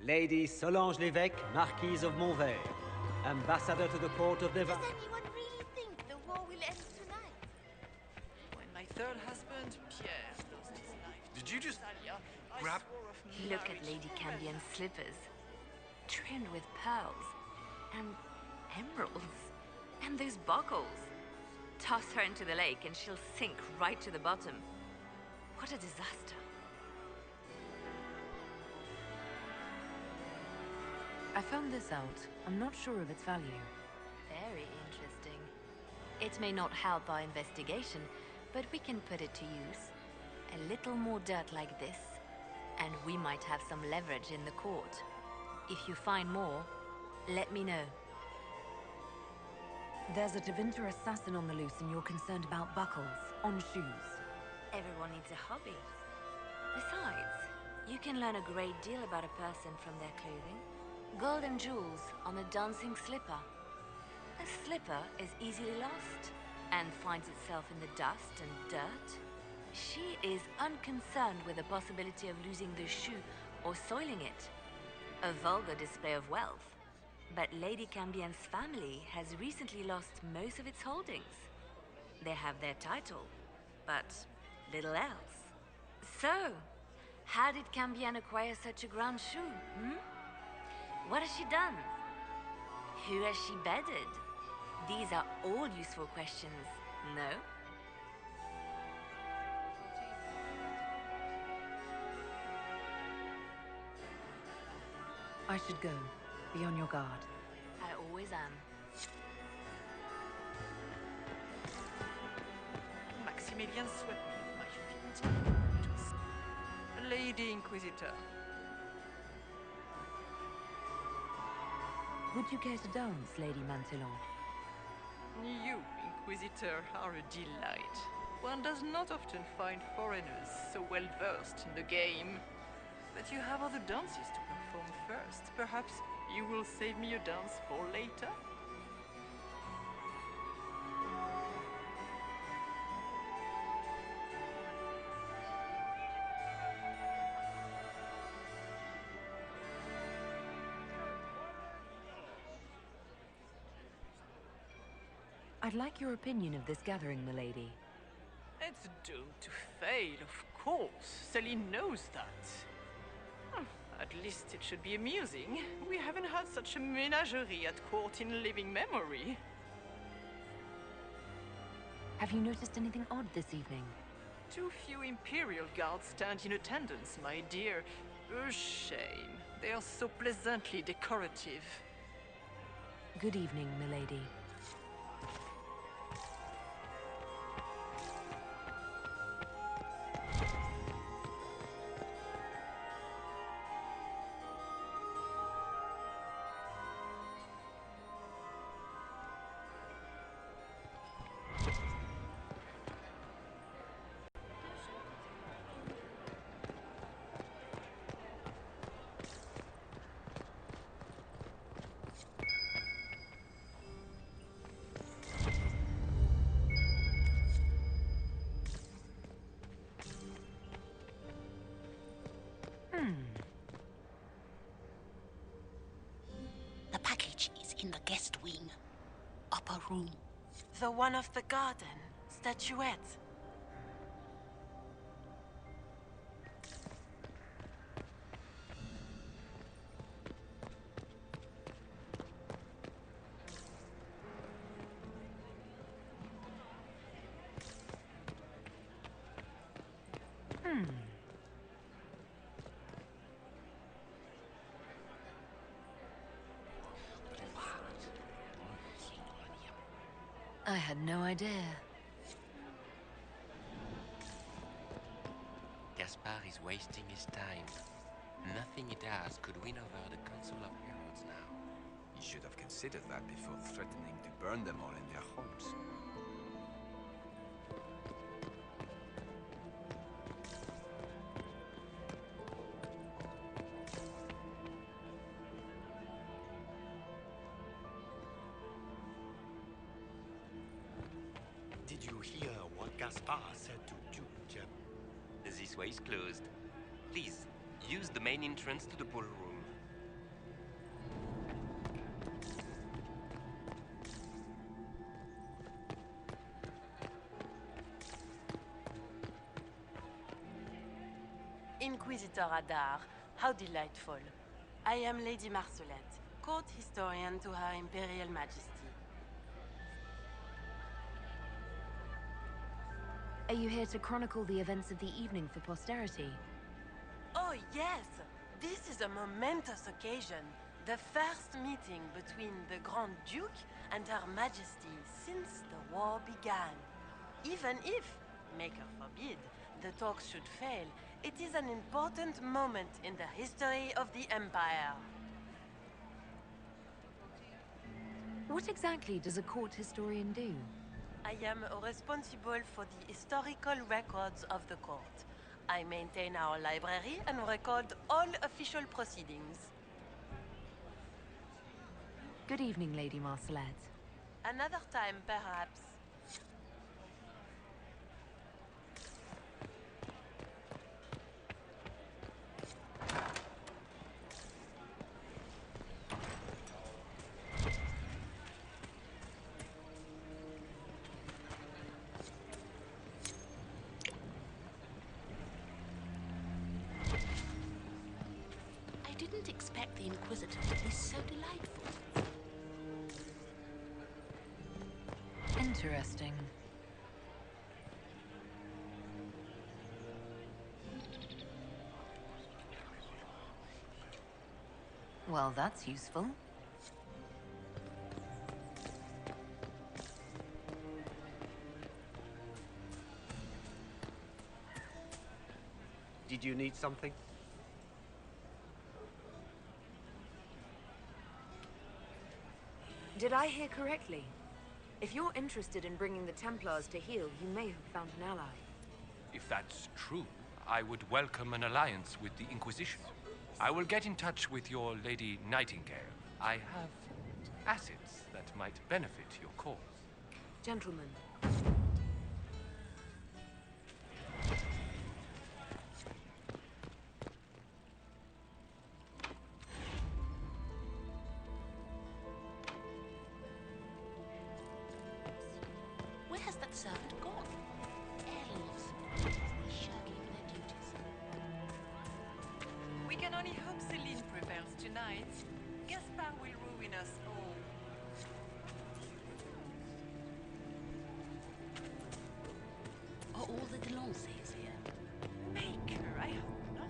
Speaker 15: Lady Solange l'Évêque, Marquise of Montvert, ambassador to the court of Navarre.
Speaker 7: Does anyone really think the war will end tonight?
Speaker 16: When my third husband, Pierre, lost his life.
Speaker 12: Did you just
Speaker 16: I
Speaker 12: grab?
Speaker 16: swore of
Speaker 5: Look at
Speaker 16: marriage
Speaker 5: Lady
Speaker 16: forever.
Speaker 5: Cambian's slippers. Trimmed with pearls. And emeralds. And those buckles. Toss her into the lake and she'll sink right to the bottom. What a disaster.
Speaker 14: I found this out. I'm not sure of its value.
Speaker 5: Very interesting. It may not help our investigation, but we can put it to use. A little more dirt like this, and we might have some leverage in the court. If you find more, let me know.
Speaker 14: There's a Tevinter assassin on the loose and you're concerned about buckles on shoes.
Speaker 5: Everyone needs a hobby. Besides, you can learn a great deal about a person from their clothing. Gold and jewels on a dancing slipper. A slipper is easily lost and finds itself in the dust and dirt. She is unconcerned with the possibility of losing the shoe or soiling it. A vulgar display of wealth. But Lady Cambian's family has recently lost most of its holdings. They have their title, but little else. So, how did Cambian acquire such a grand shoe, What has she done? Who has she bedded? These are all useful questions, no?
Speaker 14: I should go. Be on your guard.
Speaker 5: I always am.
Speaker 16: Maximilian swept me off my feet. It was Lady Inquisitor.
Speaker 14: Would you care to dance, Lady Mantillon?
Speaker 16: You, Inquisitor, are a delight. One does not often find foreigners so well versed in the game. But you have other dances to perform first. Perhaps you will save me a dance for later?
Speaker 14: I'd like your opinion of this gathering, milady.
Speaker 16: It's doomed to fail, of course. Celine knows that. At least it should be amusing. We haven't had such a menagerie at court in living memory.
Speaker 14: Have you noticed anything odd this evening?
Speaker 16: Too few Imperial guards stand in attendance, my dear. A shame. They are so pleasantly decorative.
Speaker 14: Good evening, milady.
Speaker 9: The package is in the guest wing. Upper room.
Speaker 18: The one of the garden. Statuette.
Speaker 14: I had no idea.
Speaker 2: Gaspard is wasting his time. Nothing he does could win over the Council of Heralds now.
Speaker 22: He should have considered that before threatening to burn them all in their homes.
Speaker 6: Did you hear what Gaspard said to Duke Jem?
Speaker 2: This way is closed. Please, use the main entrance to the ballroom.
Speaker 18: Inquisitor Adaar. How delightful. I am Lady Marcelette, court historian to Her Imperial Majesty.
Speaker 14: Are you here to chronicle the events of the evening for posterity?
Speaker 18: Oh yes! This is a momentous occasion. The first meeting between the Grand Duke and Her Majesty since the war began. Even if, Maker forbid, the talks should fail, it is an important moment in the history of the Empire.
Speaker 14: What exactly does a court historian do?
Speaker 18: I am responsible for the historical records of the court. I maintain our library and record all official proceedings.
Speaker 14: Good evening, Lady Marcelette.
Speaker 18: Another time, perhaps.
Speaker 9: I didn't expect the Inquisitor to be so delightful.
Speaker 14: Interesting. Well, that's useful.
Speaker 15: Did you need something?
Speaker 14: Did I hear correctly? If you're interested in bringing the Templars to heel, you may have found an ally.
Speaker 12: If that's true, I would welcome an alliance with the Inquisition. I will get in touch with your Lady Nightingale. I have assets that might benefit your cause.
Speaker 14: Gentlemen.
Speaker 9: Where has that servant gone? Elves. Shirking their duties.
Speaker 16: We can only hope Celine prevails tonight. Gaspard will ruin us all.
Speaker 9: Are all the Delancés here?
Speaker 16: Maker, I hope not.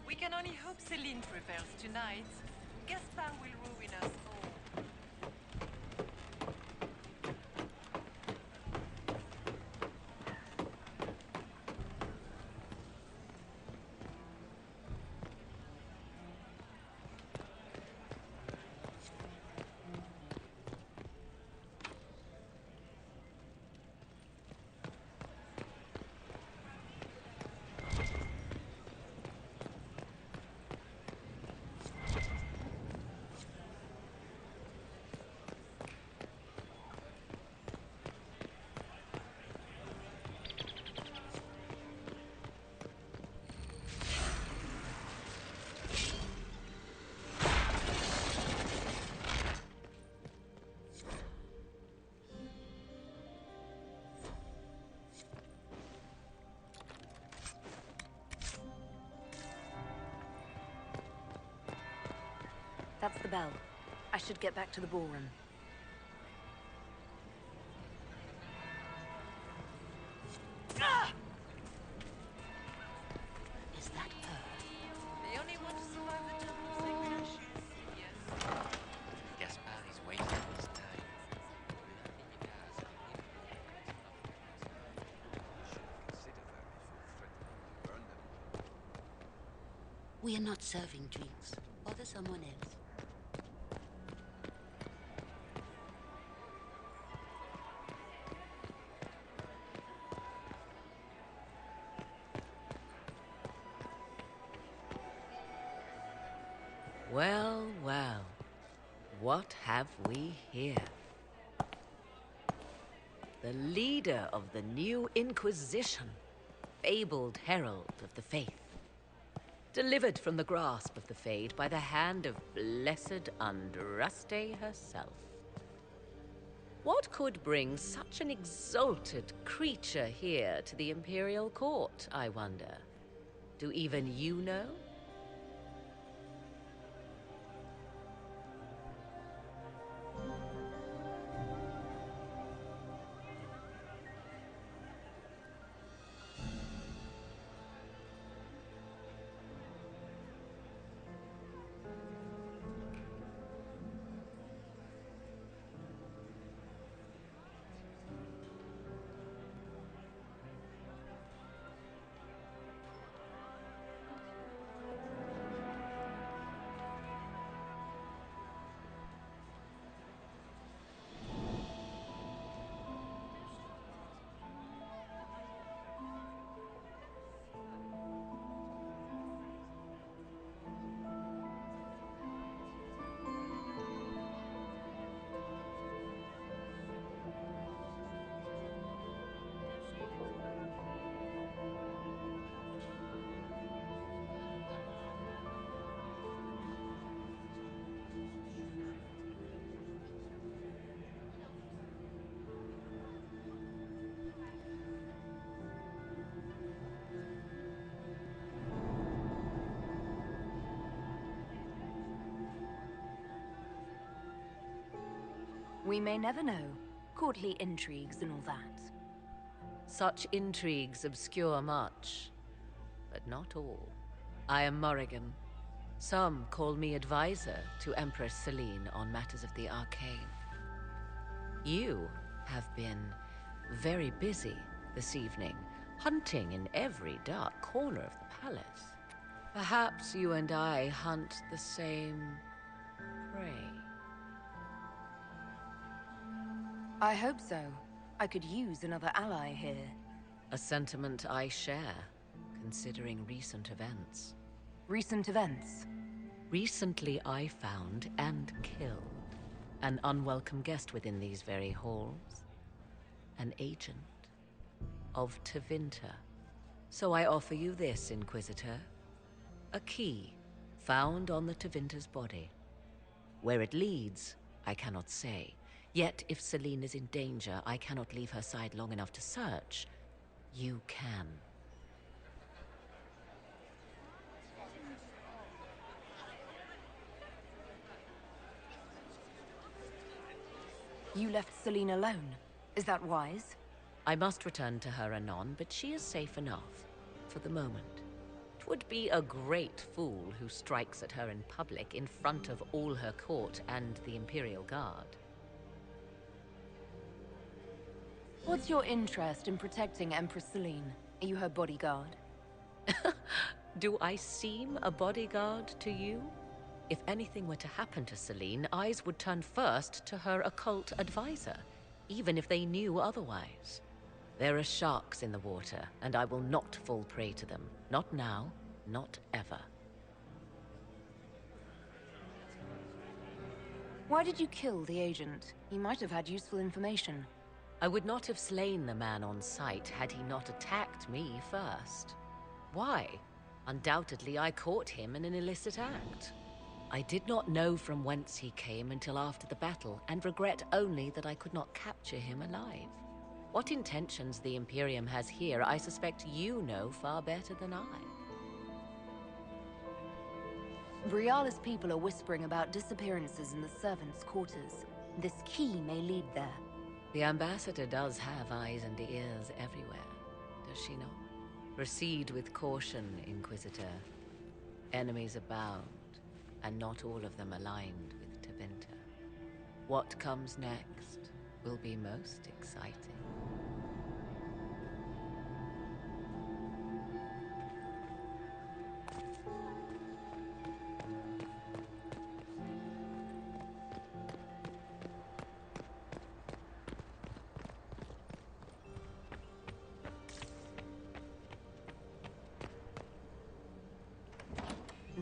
Speaker 16: We can only hope Celine prevails tonight. Gaspard will ruin us all.
Speaker 14: That's the bell. I should get back to the ballroom.
Speaker 9: Is that her?
Speaker 16: The only one to survive the Temple of Sacred Ashes. Yes.
Speaker 2: Gaspard is wasting his time. Nothing he does could win over the council of heralds now.
Speaker 13: Consider that before threatening to burn them.
Speaker 9: We are not serving drinks. Bother someone else.
Speaker 1: Well, well. What have we here? The leader of the new Inquisition, fabled herald of the faith. Delivered from the grasp of the Fade by the hand of blessed Andraste herself. What could bring such an exalted creature here to the Imperial Court, I wonder? Do even you know?
Speaker 14: We may never know. Courtly intrigues and all that.
Speaker 1: Such intrigues obscure much, but not all. I am Morrigan. Some call me advisor to Empress Celine on matters of the arcane. You have been very busy this evening, hunting in every dark corner of the palace. Perhaps you and I hunt the same prey.
Speaker 14: I hope so. I could use another ally here.
Speaker 1: A sentiment I share, considering recent events.
Speaker 14: Recent events?
Speaker 1: Recently I found and killed an unwelcome guest within these very halls. An agent of Tevinter. So I offer you this, Inquisitor. A key found on the Tevinter's body. Where it leads, I cannot say. Yet, if Celine is in danger, I cannot leave her side long enough to search. You can.
Speaker 14: You left Celine alone. Is that wise?
Speaker 1: I must return to her anon, but she is safe enough. For the moment. It would be a great fool who strikes at her in public in front of all her court and the Imperial Guard.
Speaker 14: What's your interest in protecting Empress Celine? Are you her bodyguard?
Speaker 1: Do I seem a bodyguard to you? If anything were to happen to Celine, eyes would turn first to her occult advisor, even if they knew otherwise. There are sharks in the water, and I will not fall prey to them. Not now, not ever.
Speaker 14: Why did you kill the agent? He might have had useful information.
Speaker 1: I would not have slain the man on sight had he not attacked me first. Why? Undoubtedly, I caught him in an illicit act. I did not know from whence he came until after the battle, and regret only that I could not capture him alive. What intentions the Imperium has here, I suspect you know far better than I.
Speaker 14: Briala's people are whispering about disappearances in the servants' quarters. This key may lead there.
Speaker 1: The ambassador does have eyes and ears everywhere, does she not? Proceed with caution, Inquisitor. Enemies abound, and not all of them aligned with Tevinter. What comes next will be most exciting.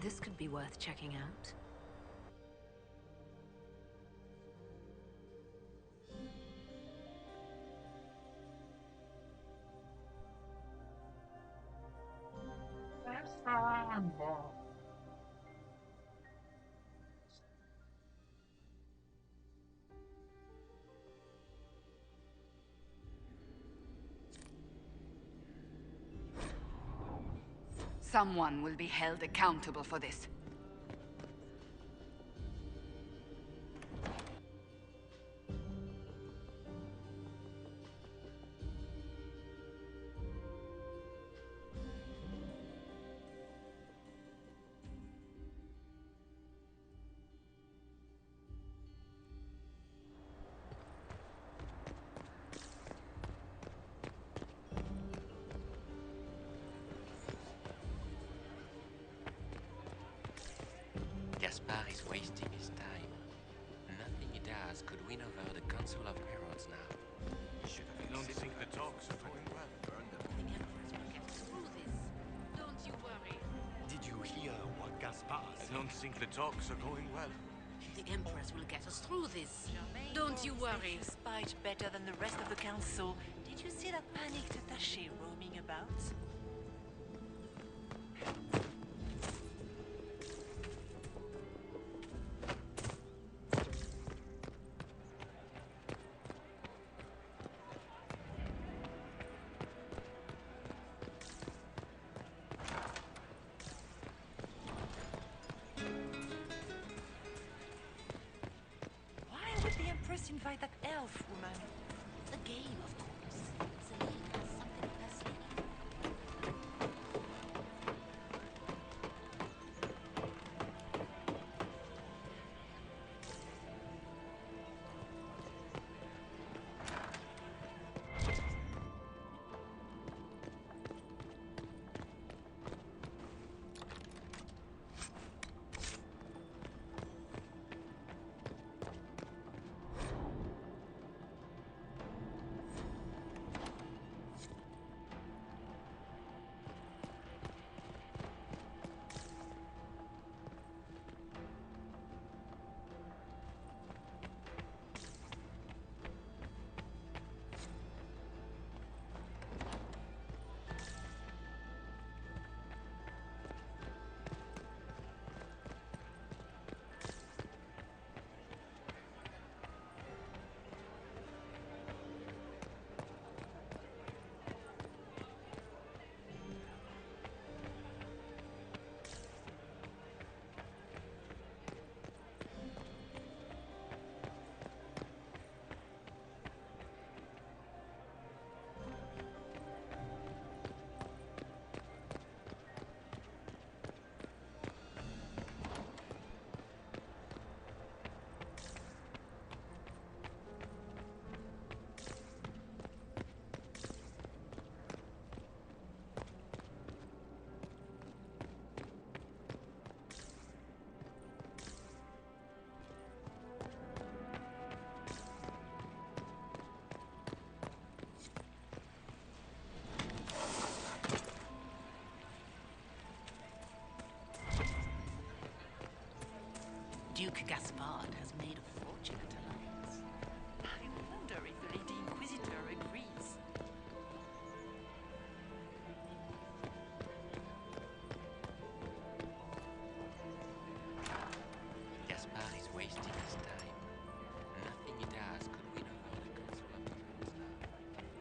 Speaker 14: This could be worth checking out.
Speaker 19: Someone will be held accountable for this.
Speaker 2: Gaspar is wasting his time. Nothing he does could win over the Council of Heralds now.
Speaker 20: You should have don't think the talks are going well. Burn them.
Speaker 9: The Empress will get through this. Don't you worry.
Speaker 6: Did you hear what Gaspar said?
Speaker 20: I don't think the talks are going well.
Speaker 9: The Empress will get us through this. Don't you worry.
Speaker 3: You spied better than the rest of the council. Did you see that panicked attaché roaming about? Invite that elf woman.
Speaker 9: The game, of course. Celine has something fascinating. Duke Gaspard has made a fortune at Alliance.
Speaker 3: I wonder if the Lady Inquisitor agrees.
Speaker 2: Gaspar is wasting his time. Nothing he does could win over the Council of Heralds now.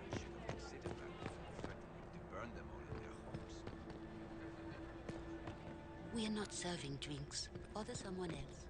Speaker 20: You should have considered that before threatening to burn them all in their homes.
Speaker 9: We are not serving drinks. Bother someone else.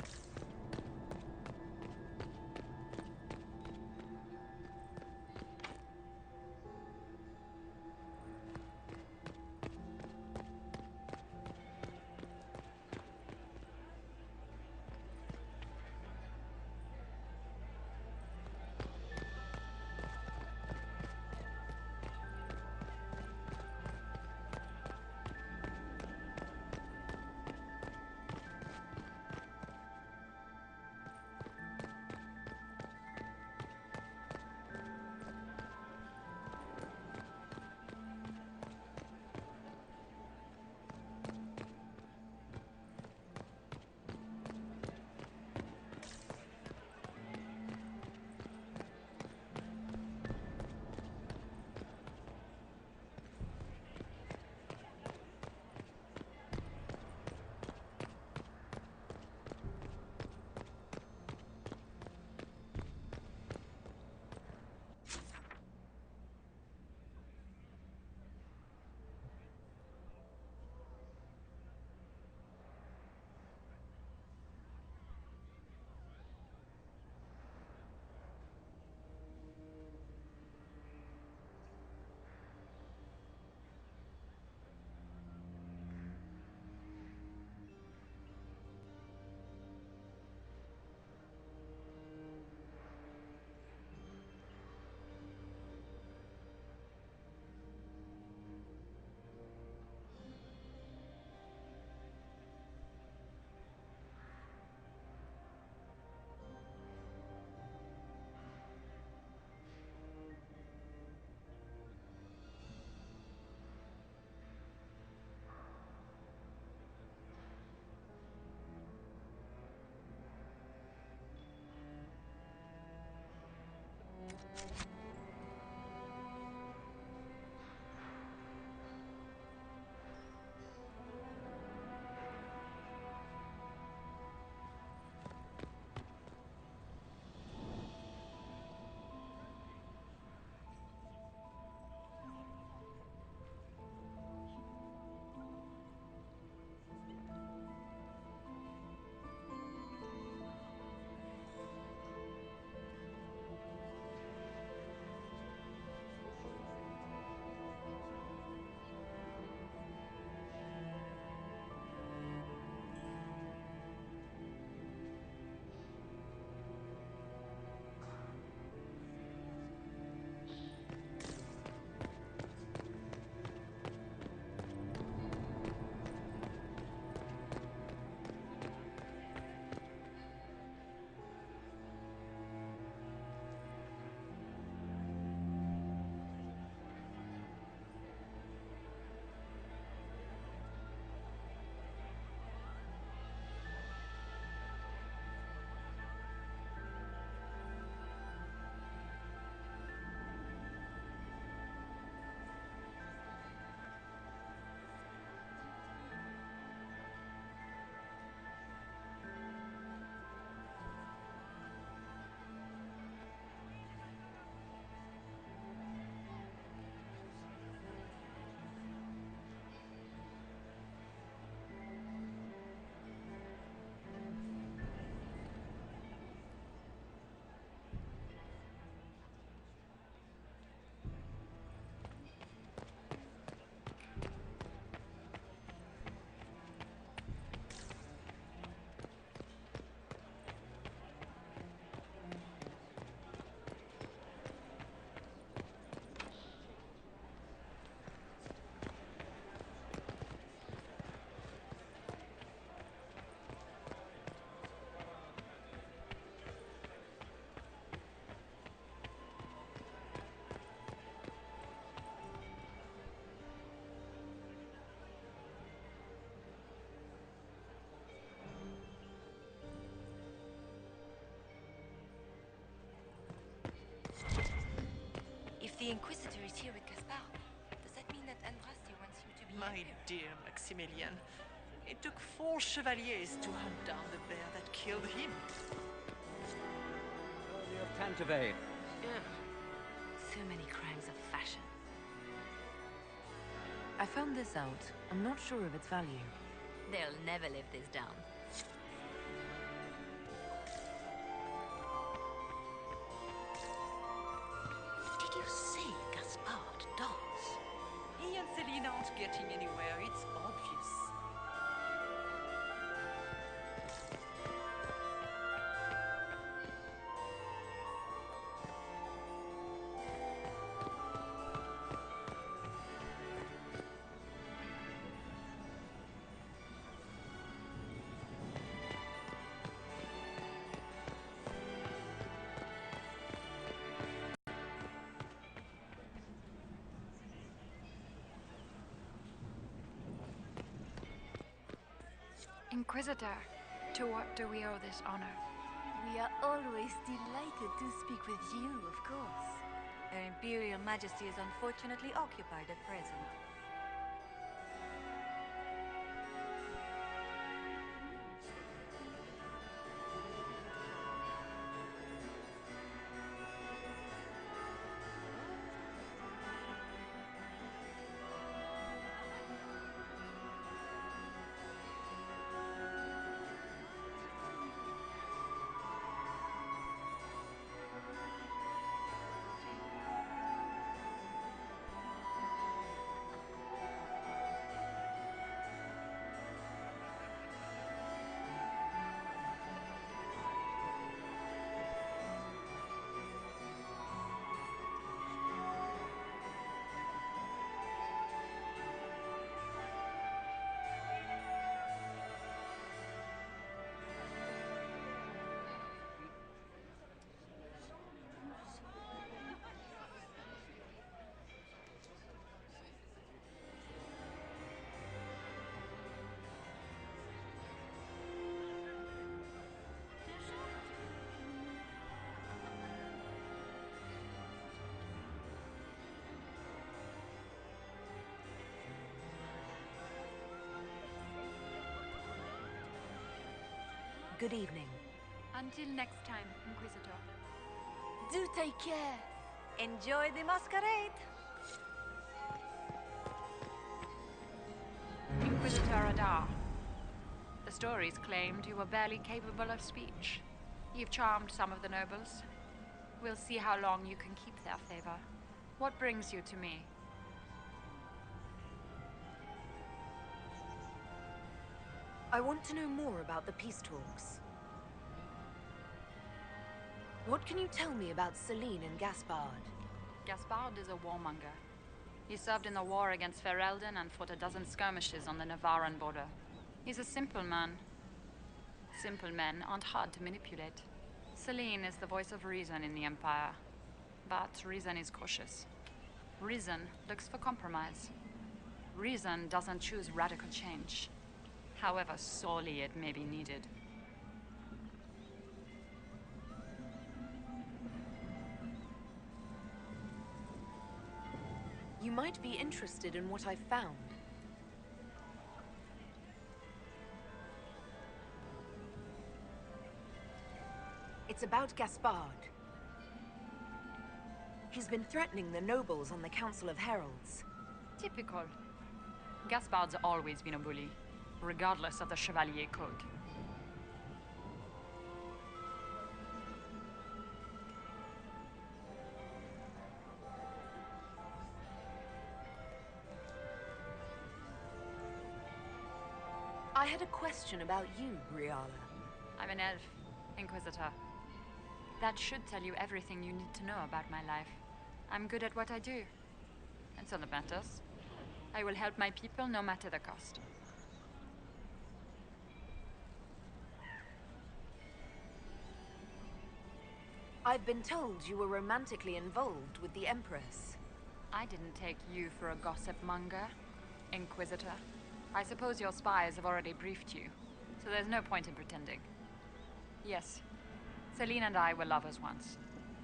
Speaker 7: The Inquisitor is here with Gaspard. Does that mean that Andraste wants him to be
Speaker 16: My dear Maximilian, it took 4 chevaliers to hunt down the bear that killed him.
Speaker 15: Early of Tantavane.
Speaker 14: So many crimes of fashion. I found this out. I'm not sure of its value.
Speaker 5: They'll never live this down.
Speaker 9: Did you see Gaspard dance?
Speaker 16: He and Celine aren't getting anywhere, it's obvious.
Speaker 10: Inquisitor, to what do we owe this honor?
Speaker 7: We are always delighted to speak with you, of course. Her Imperial Majesty is unfortunately occupied at present.
Speaker 14: Good evening.
Speaker 10: Until next time, Inquisitor.
Speaker 7: Do take care. Enjoy the masquerade.
Speaker 10: Inquisitor Adaar. The stories claimed you were barely capable of speech. You've charmed some of the nobles. We'll see how long you can keep their favor. What brings you to me?
Speaker 14: I want to know more about the peace talks. What can you tell me about Celine and Gaspard?
Speaker 10: Gaspard is a warmonger. He served in the war against Ferelden and fought a dozen skirmishes on the Navarran border. He's a simple man. Simple men aren't hard to manipulate. Celine is the voice of reason in the Empire. But reason is cautious. Reason looks for compromise. Reason doesn't choose radical change, however sorely it may be needed.
Speaker 14: You might be interested in what I've found. It's about Gaspard. He's been threatening the nobles on the Council of Heralds.
Speaker 10: Typical. Gaspard's always been a bully, regardless of the Chevalier Code.
Speaker 14: I had a question about you, Briala.
Speaker 10: I'm an elf, Inquisitor. That should tell you everything you need to know about my life. I'm good at what I do. And so that matters. I will help my people no matter the cost.
Speaker 14: I've been told you were romantically involved with the Empress.
Speaker 10: I didn't take you for a gossip monger, Inquisitor. I suppose your spies have already briefed you, so there's no point in pretending. Yes, Celine and I were lovers once,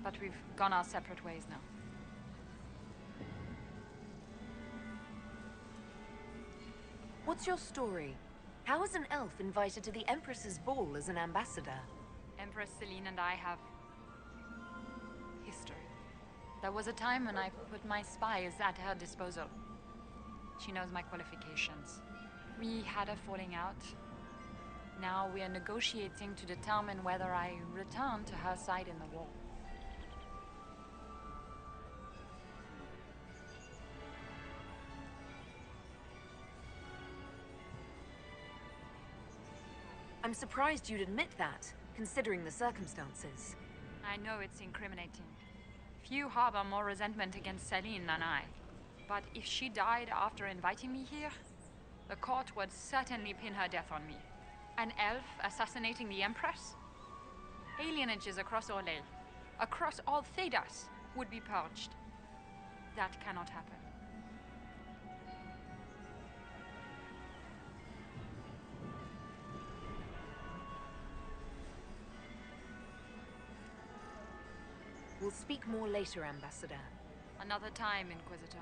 Speaker 10: but we've gone our separate ways now.
Speaker 14: What's your story? How is an elf invited to the Empress's ball as an ambassador?
Speaker 10: Empress Celine and I have history. There was a time when I put my spies at her disposal. She knows my qualifications. We had a falling out. Now we are negotiating to determine whether I return to her side in the war.
Speaker 14: I'm surprised you'd admit that, considering the circumstances.
Speaker 10: I know it's incriminating. Few harbor more resentment against Celine than I. But if she died after inviting me here, the court would certainly pin her death on me. An elf assassinating the Empress? Alienages across Orlais, across all Thedas, would be purged. That cannot happen.
Speaker 14: We'll speak more later, Ambassador.
Speaker 10: Another time, Inquisitor.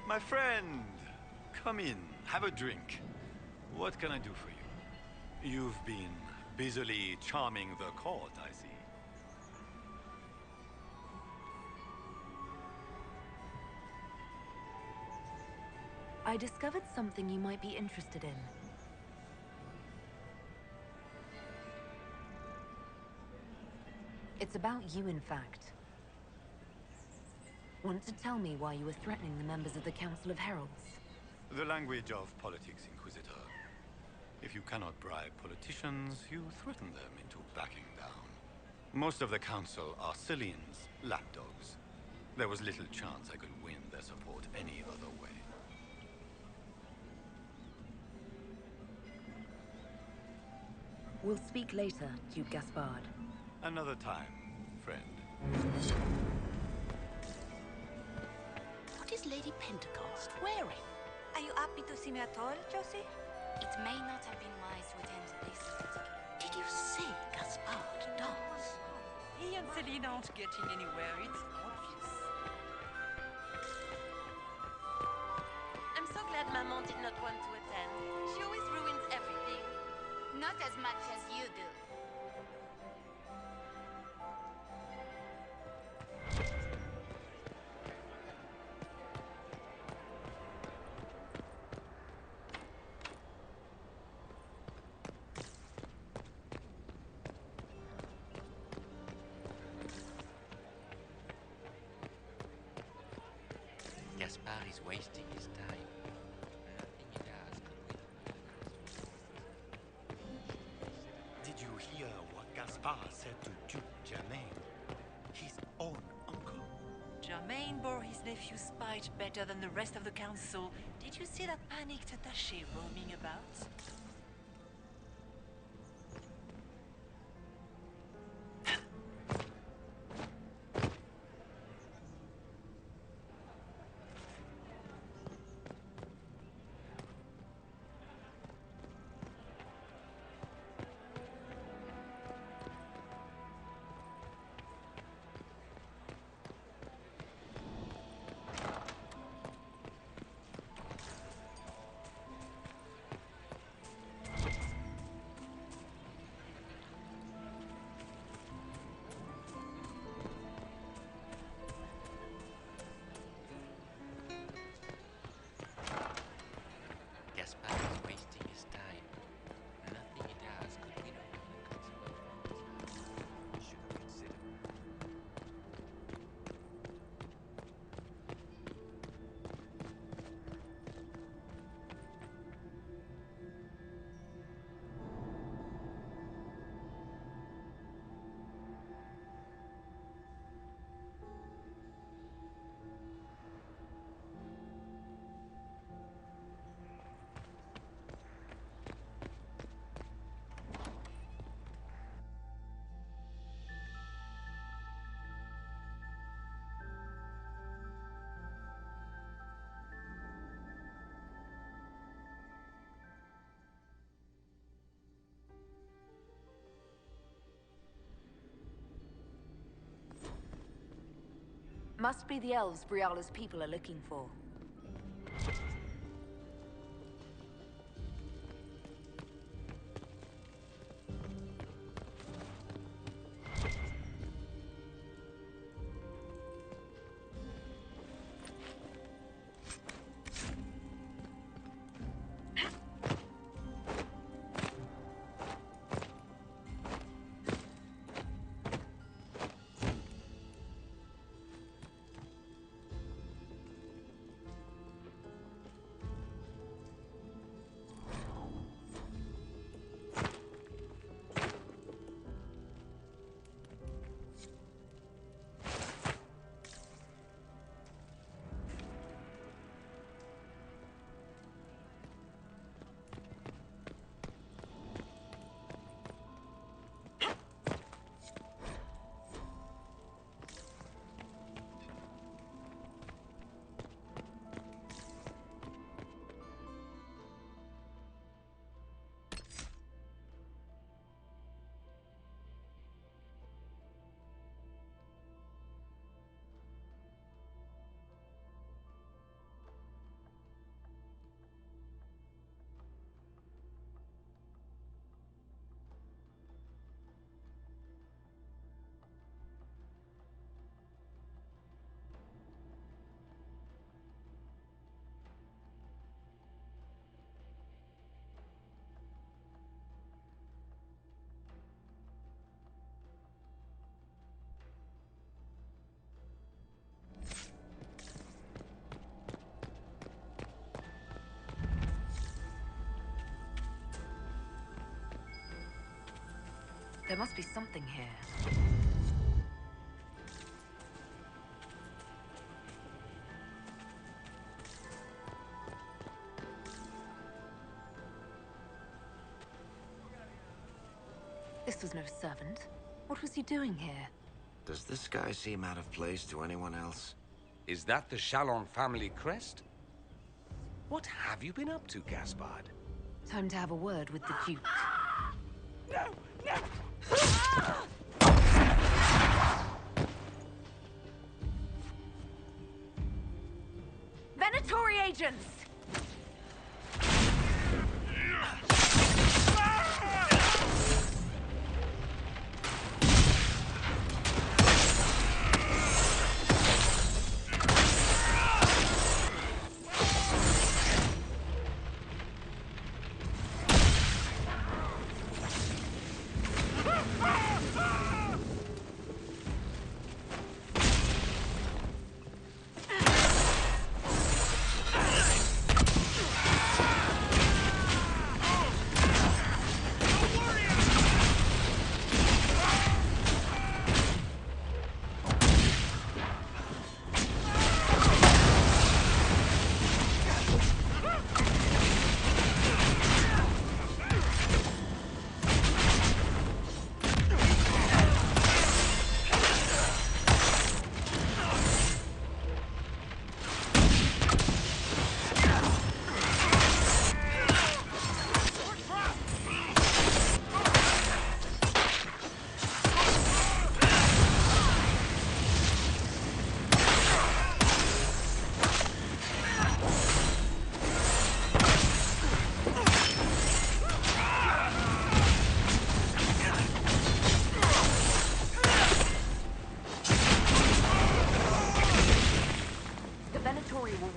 Speaker 6: My friend, come in, have a drink. What can I do for you? You've been busily charming the court, I see.
Speaker 14: I discovered something you might be interested in. It's about you, in fact. Want to tell me why you were threatening the members of the Council of Heralds?
Speaker 6: The language of politics, Inquisitor. If you cannot bribe politicians, you threaten them into backing down. Most of the Council are Celine's lapdogs. There was little chance I could win their support any other way.
Speaker 14: We'll speak later, Duke Gaspard.
Speaker 6: Another time, friend.
Speaker 9: What is Lady Pentecost wearing?
Speaker 7: Are you happy to see me at all, Josie?
Speaker 9: It may not have been wise to attend this particular... Did you say Gaspard does?
Speaker 3: He and Celine aren't getting anywhere, it's obvious.
Speaker 18: I'm so glad Maman did not want to attend. She always ruins everything.
Speaker 9: Not as much as you do.
Speaker 2: Gaspard is wasting his time. Nothing he does could win.
Speaker 6: Did you hear what Gaspard said to Duke Germain? His own uncle.
Speaker 3: Germain bore his nephew's spite better than the rest of the council. Did you see that panicked attaché roaming about?
Speaker 14: Must be the elves Briala's people are looking for. There must be something here. This was no servant. What was he doing here?
Speaker 4: Does this guy seem out of place to anyone else?
Speaker 8: Is that the Chalon family crest? What have you been up to, Gaspard?
Speaker 14: Time to have a word with the Duke.
Speaker 16: No! No!
Speaker 14: Venatori agents!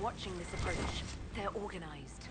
Speaker 14: Watching this approach. They're organized.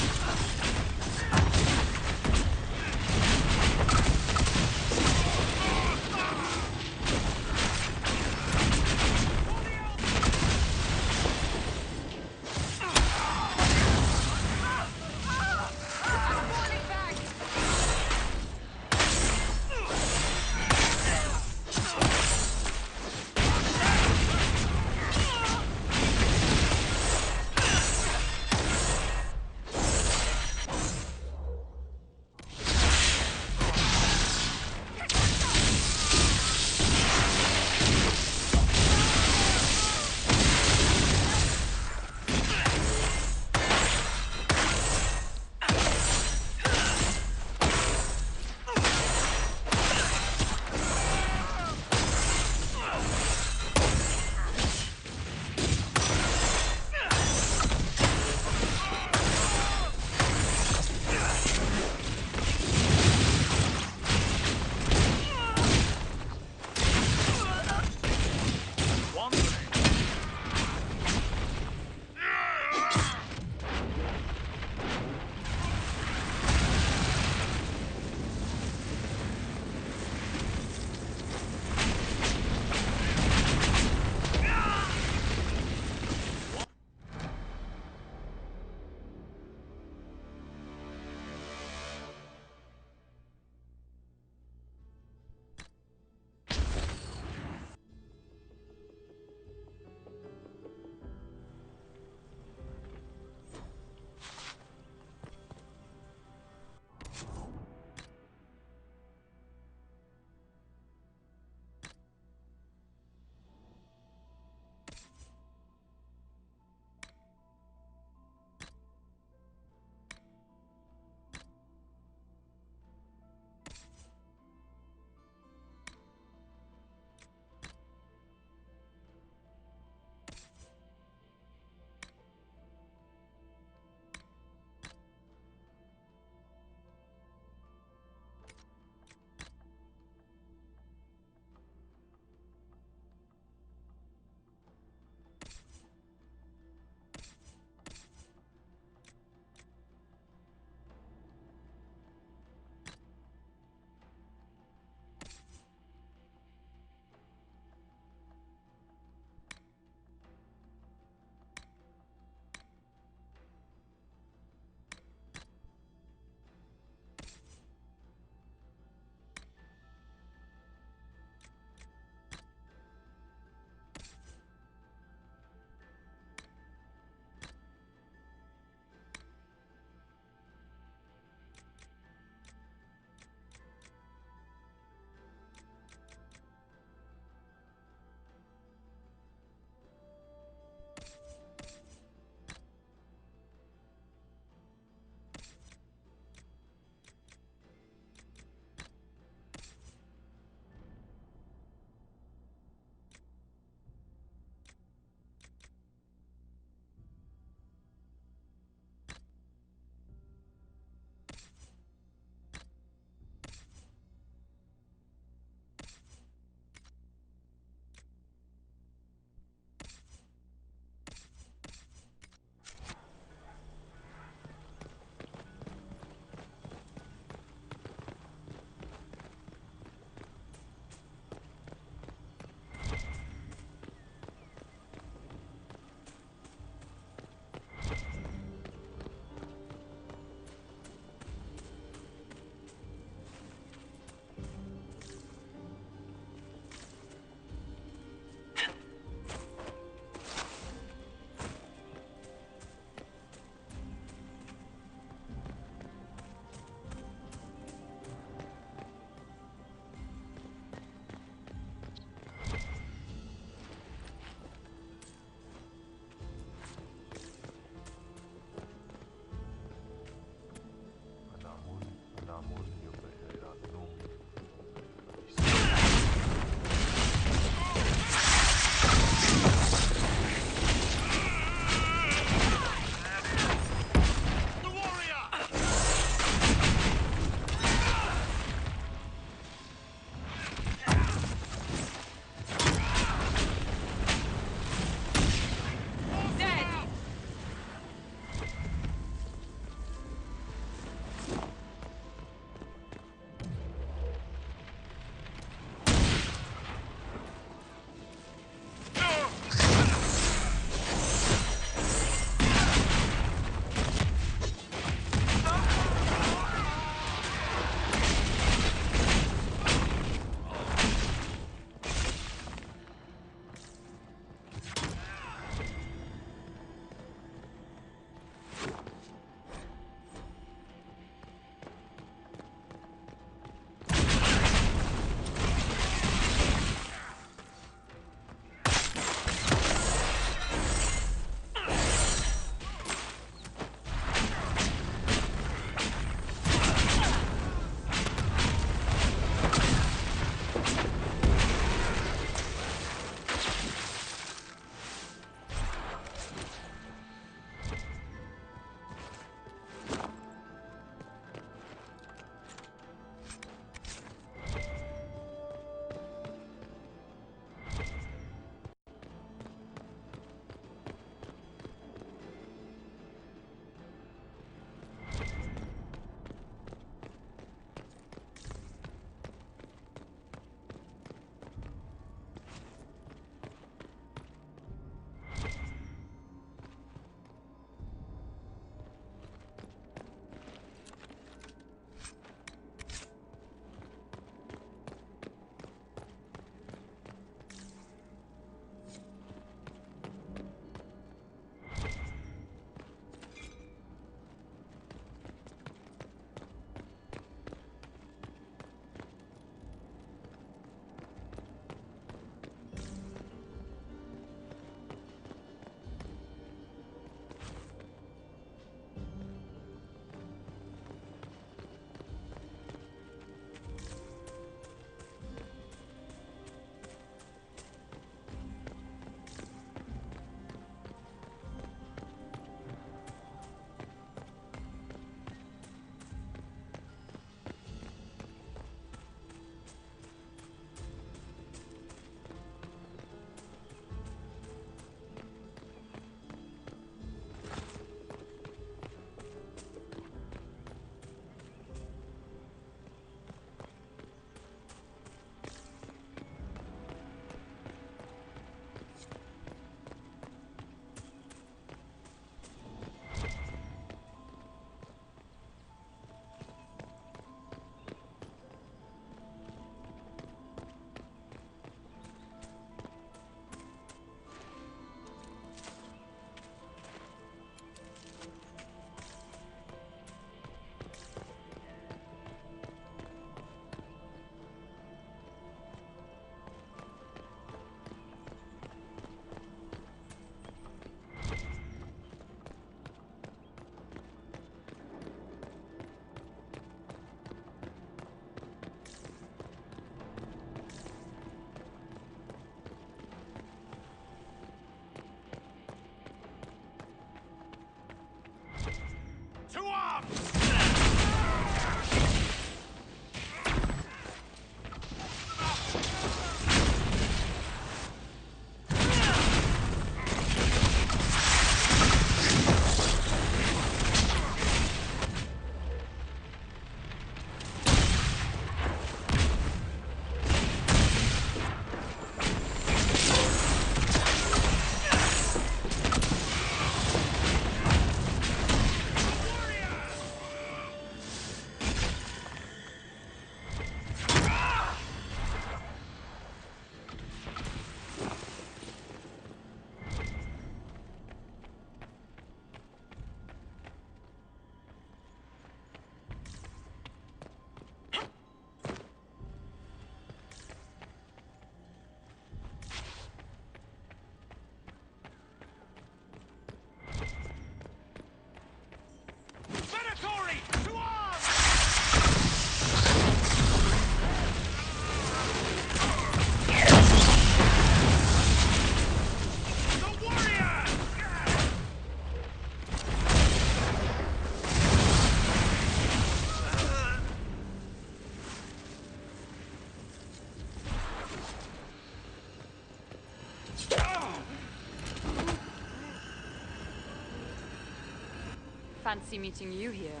Speaker 10: fancy meeting you here.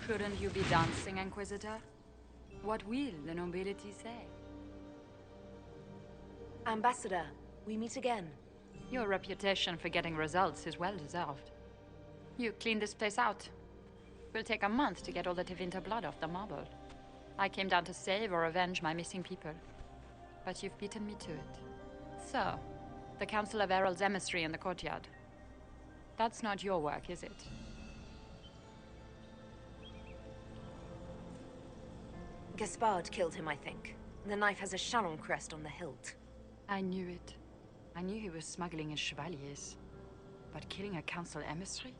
Speaker 10: Shouldn't you be dancing, Inquisitor? What will the nobility say?
Speaker 14: Ambassador, we meet again.
Speaker 10: Your reputation for getting results is well deserved. You cleaned this place out. Will take a month to get all the Tevinter blood off the marble. I came down to save or avenge my missing people. But you've beaten me to it. So, the Council of Herald's emissary in the courtyard. That's not your work, is it?
Speaker 14: Gaspard killed him, I think. The knife has a Chalon crest on the hilt.
Speaker 10: I knew it. I knew he was smuggling in chevaliers. But killing a council emissary?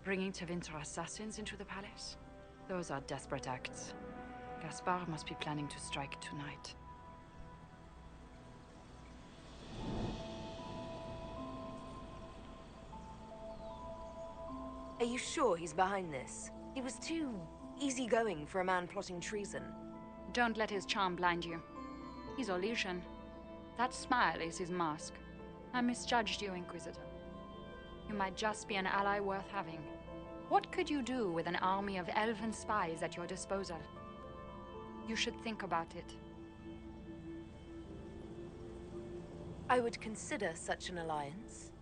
Speaker 10: Bringing Tevinter assassins into the palace? Those are desperate acts. Gaspard must be planning to strike tonight.
Speaker 14: Are you sure he's behind this? He was too easygoing for a man plotting treason.
Speaker 10: Don't let his charm blind you. He's Olesian. That smile is his mask. I misjudged you, Inquisitor. You might just be an ally worth having. What could you do with an army of elven spies at your disposal? You should think about it.
Speaker 14: I would consider such an alliance.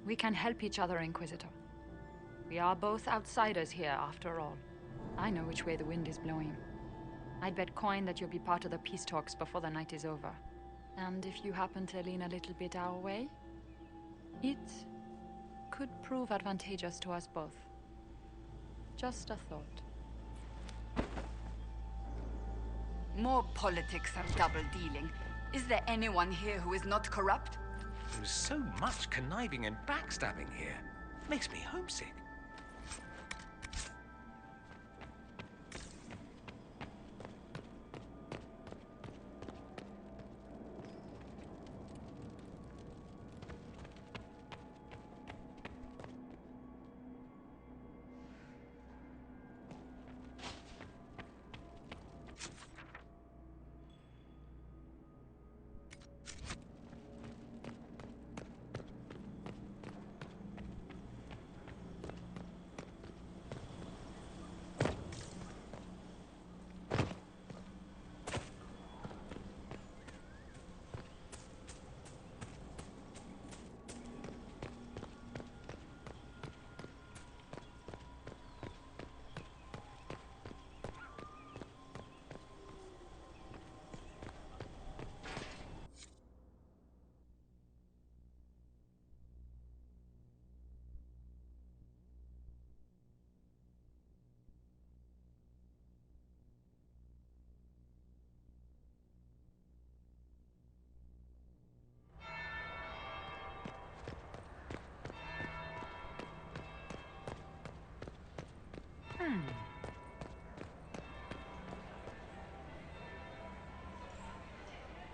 Speaker 10: We can help each other, Inquisitor. We are both outsiders here, after all. I know which way the wind is blowing. I'd bet coin that you'll be part of the peace talks before the night is over. And if you happen to lean a little bit our way, it could prove advantageous to us both. Just a thought.
Speaker 19: More politics and double-dealing. Is there anyone here who is not corrupt?
Speaker 8: There's so much conniving and backstabbing here. Makes me homesick.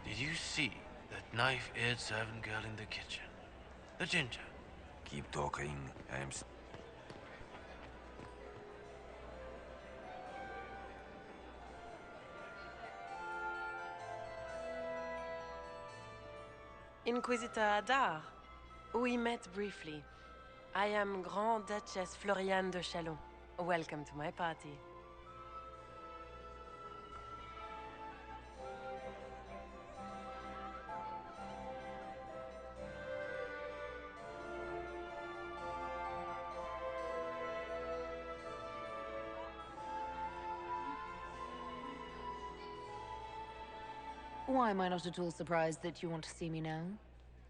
Speaker 20: Did you see that knife-eared servant girl in the kitchen? The ginger.
Speaker 22: Keep talking.
Speaker 18: Inquisitor Adaar. We met briefly. I am Grand Duchess Floriane de Chalon. Welcome to my party.
Speaker 14: Why am I not at all surprised that you want to see me now?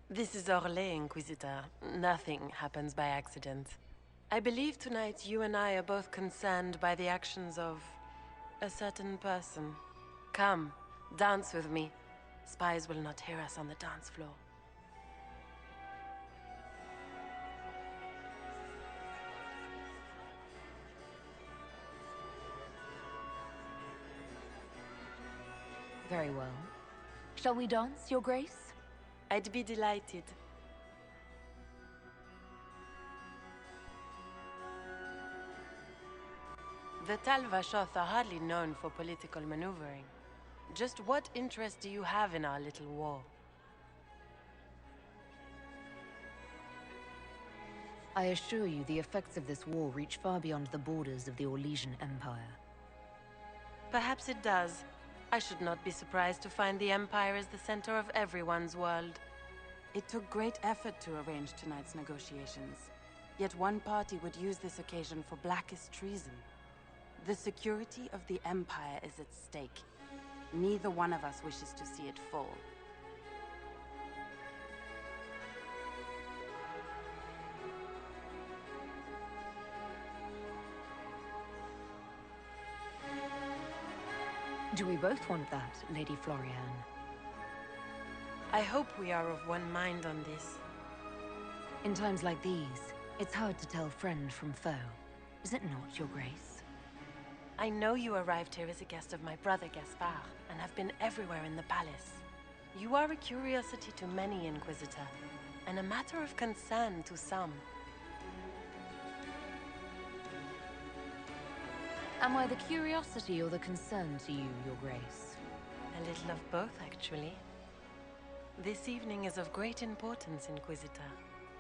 Speaker 18: This is Orlais, Inquisitor. Nothing happens by accident. I believe tonight you and I are both concerned by the actions of a certain person. Come, dance with me. Spies will not hear us on the dance floor.
Speaker 14: Very well. Shall we dance, Your Grace?
Speaker 18: I'd be delighted. The Tal-Vashoth are hardly known for political maneuvering. Just what interest do you have in our little war?
Speaker 14: I assure you the effects of this war reach far beyond the borders of the Orlesian Empire.
Speaker 18: Perhaps it does. I should not be surprised to find the Empire is the center of everyone's world.
Speaker 17: It took great effort to arrange tonight's negotiations. Yet one party would use this occasion for blackest treason. The security of the Empire is at stake. Neither one of us wishes to see it fall.
Speaker 14: Do we both want that, Lady Florian?
Speaker 18: I hope we are of one mind on this.
Speaker 14: In times like these, it's hard to tell friend from foe. Is it not, Your Grace?
Speaker 18: I know you arrived here as a guest of my brother Gaspard, and have been everywhere in the palace. You are a curiosity to many, Inquisitor, and a matter of concern to some.
Speaker 14: Am I the curiosity or the concern to you, Your Grace?
Speaker 18: A little of both, actually. This evening is of great importance, Inquisitor.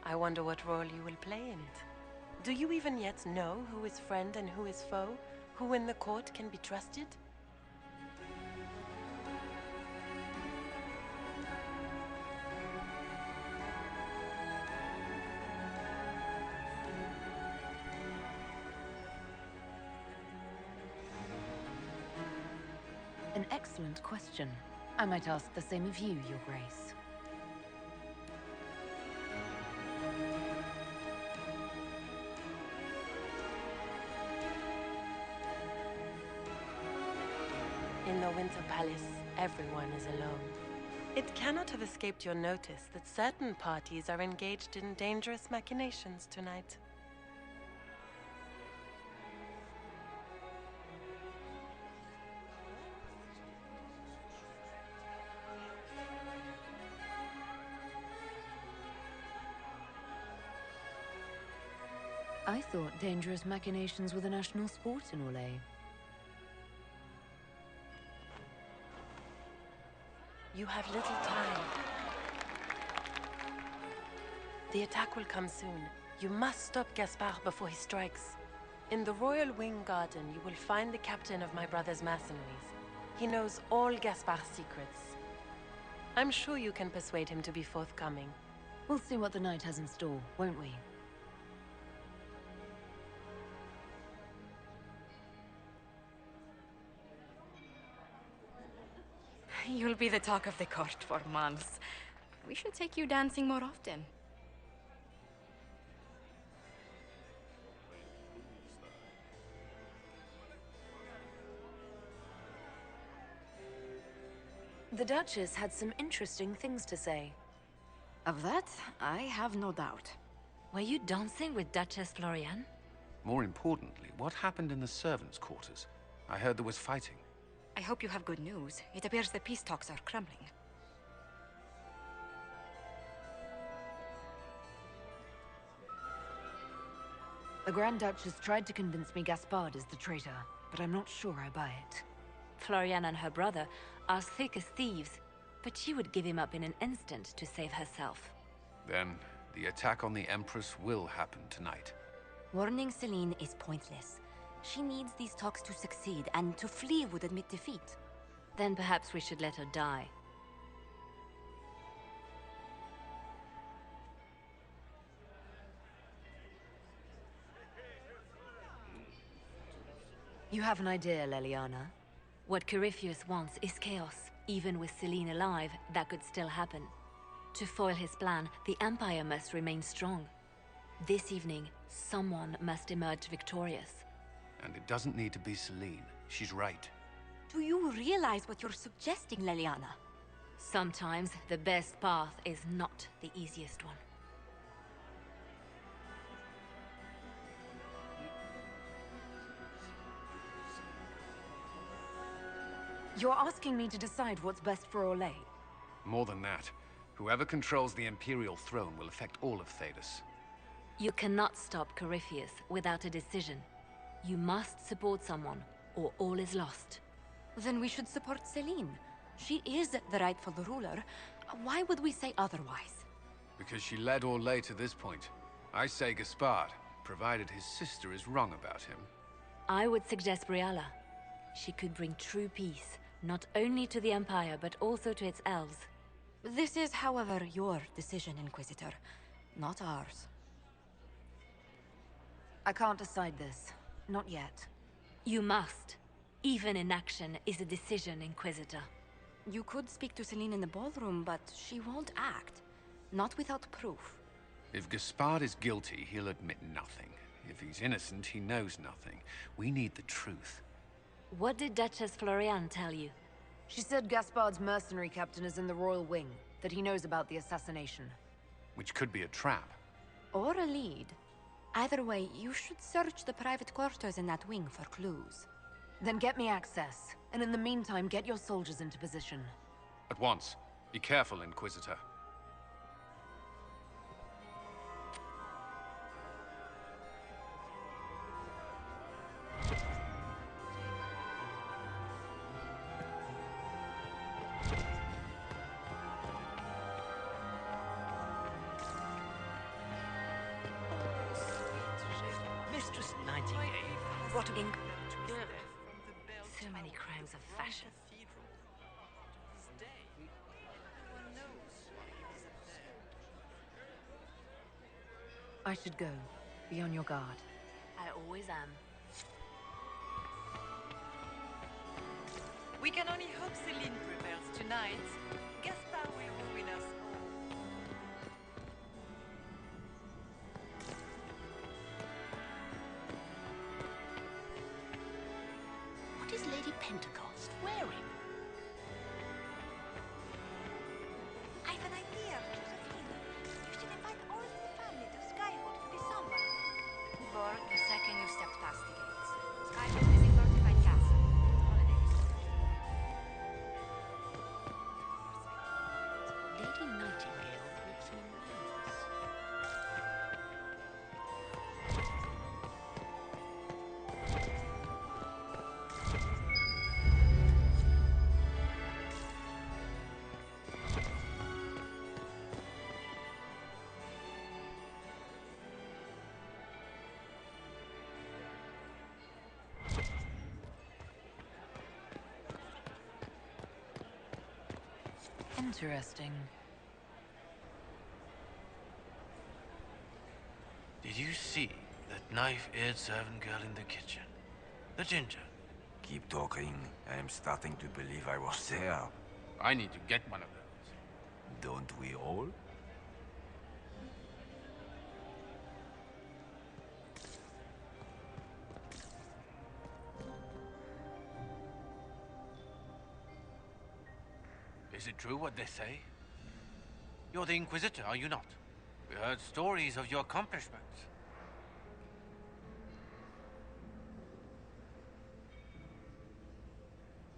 Speaker 18: I wonder what role you will play in it. Do you even yet know who is friend and who is foe? Who in the court can be trusted?
Speaker 14: An excellent question. I might ask the same of you, Your Grace.
Speaker 18: In the Winter Palace, everyone is alone. It cannot have escaped your notice that certain parties are engaged in dangerous machinations tonight.
Speaker 14: I thought dangerous machinations were the national sport in Orlais.
Speaker 18: You have little time. The attack will come soon. You must stop Gaspard before he strikes. In the Royal Wing Garden, you will find the captain of my brother's mercenaries. He knows all Gaspard's secrets. I'm sure you can persuade him to be forthcoming.
Speaker 14: We'll see what the night has in store, won't we?
Speaker 21: You'll be the talk of the court for months. We should take you dancing more often.
Speaker 14: The Duchess had some interesting things to say.
Speaker 21: Of that, I have no doubt.
Speaker 5: Were you dancing with Duchess Florian?
Speaker 8: More importantly, what happened in the servants' quarters? I heard there was fighting.
Speaker 21: I hope you have good news. It appears the peace talks are crumbling.
Speaker 14: The Grand Duchess tried to convince me Gaspard is the traitor, but I'm not sure I buy it.
Speaker 5: Florian and her brother are thick as thieves, but she would give him up in an instant to save herself.
Speaker 8: Then, the attack on the Empress will happen tonight.
Speaker 21: Warning Celine is pointless. She needs these talks to succeed, and to flee would admit defeat.
Speaker 5: Then perhaps we should let her die.
Speaker 14: You have an idea, Leliana?
Speaker 5: What Corypheus wants is chaos. Even with Celine alive, that could still happen. To foil his plan, the Empire must remain strong. This evening, someone must emerge victorious.
Speaker 8: And it doesn't need to be Celine. She's right.
Speaker 21: Do you realize what you're suggesting, Leliana?
Speaker 5: Sometimes the best path is not the easiest one.
Speaker 14: You're asking me to decide what's best for Orlais?
Speaker 8: More than that, whoever controls the Imperial throne will affect all of Thedas.
Speaker 5: You cannot stop Corypheus without a decision. You must support someone, or all is lost.
Speaker 21: Then we should support Celine. She is the rightful ruler. Why would we say otherwise?
Speaker 8: Because she led Orlais to this point.
Speaker 22: I say Gaspard, provided his sister is wrong about him.
Speaker 5: I would suggest Briala. She could bring true peace, not only to the Empire, but also to its elves.
Speaker 21: This is, however, your decision, Inquisitor, not ours.
Speaker 14: I can't decide this. Not yet.
Speaker 5: You must. Even inaction is a decision, Inquisitor.
Speaker 21: You could speak to Celine in the ballroom, but she won't act. Not without proof.
Speaker 22: If Gaspard is guilty, he'll admit nothing. If he's innocent, he knows nothing. We need the truth.
Speaker 5: What did Duchess Florian tell you?
Speaker 14: She said Gaspard's mercenary captain is in the Royal Wing, that he knows about the assassination.
Speaker 22: Which could be a trap.
Speaker 21: Or a lead. Either way, you should search the private quarters in that wing for clues.
Speaker 14: Then get me access, and in the meantime, get your soldiers into position.
Speaker 22: At once. Be careful, Inquisitor.
Speaker 1: Mistress Nightingale, what a...
Speaker 5: So many crimes of fashion.
Speaker 14: I should go. Be on your guard.
Speaker 5: I always am.
Speaker 3: We can only hope Celine prevails tonight. Gaspard will ruin us all.
Speaker 9: What is Lady Pentecost wearing?
Speaker 7: I have an idea, Josephine. You should invite all of the family to Skyhold for the summer.
Speaker 21: Or the second you stepped past the gates. Skyhold is a fortified castle. Holidays.
Speaker 9: Lady Nightingale makes me nervous.
Speaker 14: Interesting.
Speaker 20: Did you see that knife-eared servant girl in the kitchen? The ginger.
Speaker 22: Keep talking. I am starting to believe I was there. I need to get one of those. Don't we all?
Speaker 20: Is it true what they say? You're the Inquisitor, are you not? We heard stories of your accomplishments.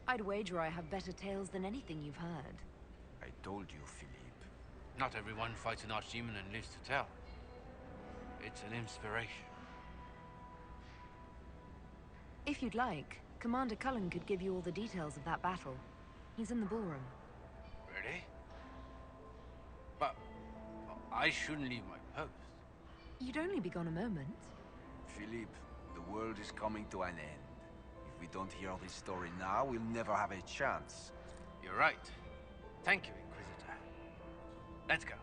Speaker 14: I'd wager I have better tales than anything you've heard.
Speaker 22: I told you, Philippe.
Speaker 20: Not everyone fights an archdemon and lives to tell. It's an inspiration.
Speaker 14: If you'd like, Commander Cullen could give you all the details of that battle. He's in the ballroom.
Speaker 20: Really? But I shouldn't leave my post.
Speaker 14: You'd only be gone a moment.
Speaker 22: Philippe, the world is coming to an end. If we don't hear this story now, we'll never have a chance.
Speaker 20: You're right. Thank you, Inquisitor. Let's go.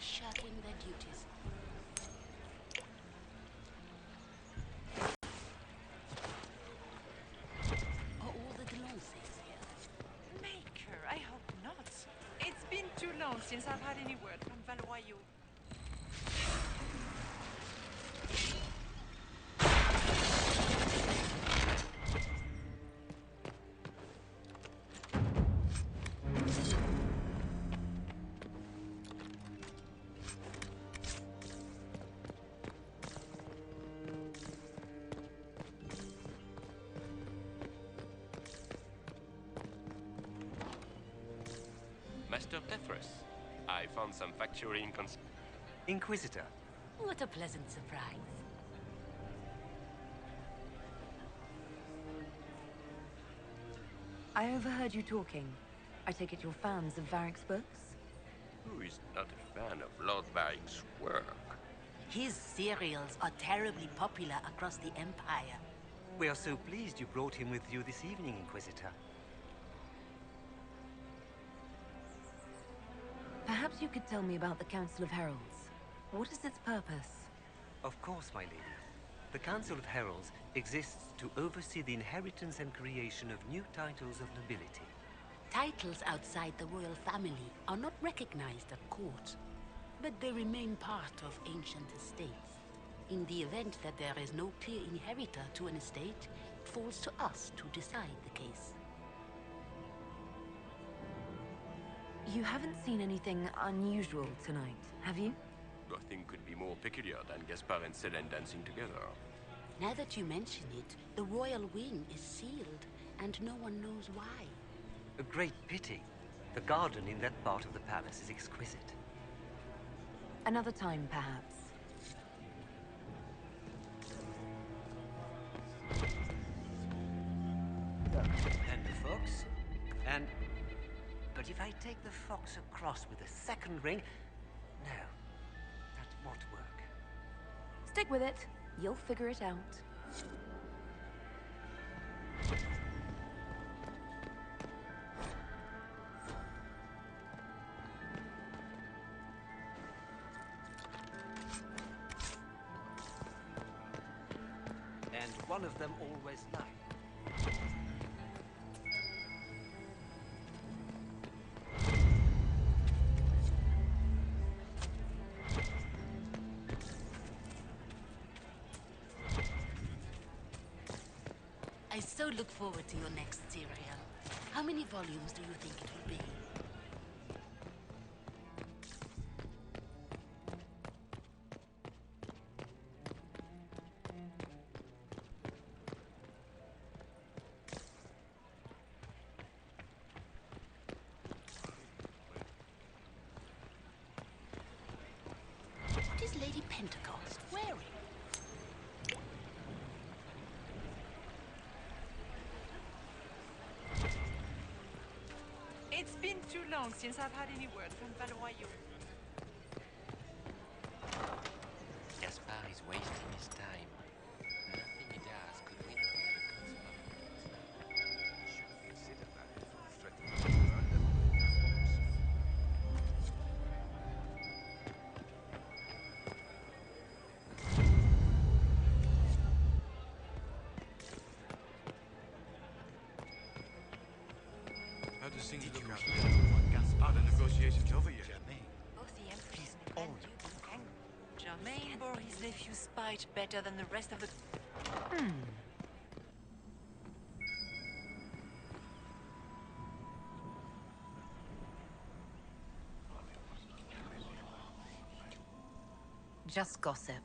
Speaker 9: shirking their duties. Are all the Glances here?
Speaker 3: Maker, I hope not. It's been too long since I've had any word from Valois.
Speaker 2: Master Tethras, I found some factual
Speaker 11: Inquisitor.
Speaker 21: What a pleasant surprise.
Speaker 14: I overheard you talking. I take it you're fans of Varric's books?
Speaker 2: Who is not a fan of Lord Varric's work?
Speaker 21: His serials are terribly popular across the Empire.
Speaker 11: We are so pleased you brought him with you this evening, Inquisitor.
Speaker 14: Perhaps you could tell me about the Council of Heralds. What is its purpose?
Speaker 11: Of course, my lady. The Council of Heralds exists to oversee the inheritance and creation of new titles of nobility.
Speaker 21: Titles outside the royal family are not recognized at court, but they remain part of ancient estates. In the event that there is no clear inheritor to an estate, it falls to us to decide the case.
Speaker 14: You haven't seen anything unusual tonight, have you?
Speaker 2: Nothing could be more peculiar than Gaspard and Selene dancing together.
Speaker 21: Now that you mention it, the royal wing is sealed, and no one knows why.
Speaker 11: A great pity. The garden in that part of the palace is exquisite.
Speaker 14: Another time, perhaps.
Speaker 11: And the fox. And... But if I take the fox across with a second ring... No, that won't work.
Speaker 14: Stick with it. You'll figure it out.
Speaker 11: And one of them always lied.
Speaker 21: I so look forward to your next serial. How many volumes do you think it will be? What is Lady Pentecost wearing?
Speaker 3: It's been too long since I've had any word from Valois.
Speaker 2: Gaspard is wasting his time. Nothing he does could win over the Council of Heroes now.
Speaker 22: Should consider that before threatening to murder the
Speaker 12: How does things look out there? Are the negotiations over yet?
Speaker 3: Both the Empress and Duke of Kang. Germain bore his nephew's spite better than the rest of the...
Speaker 14: Just gossip.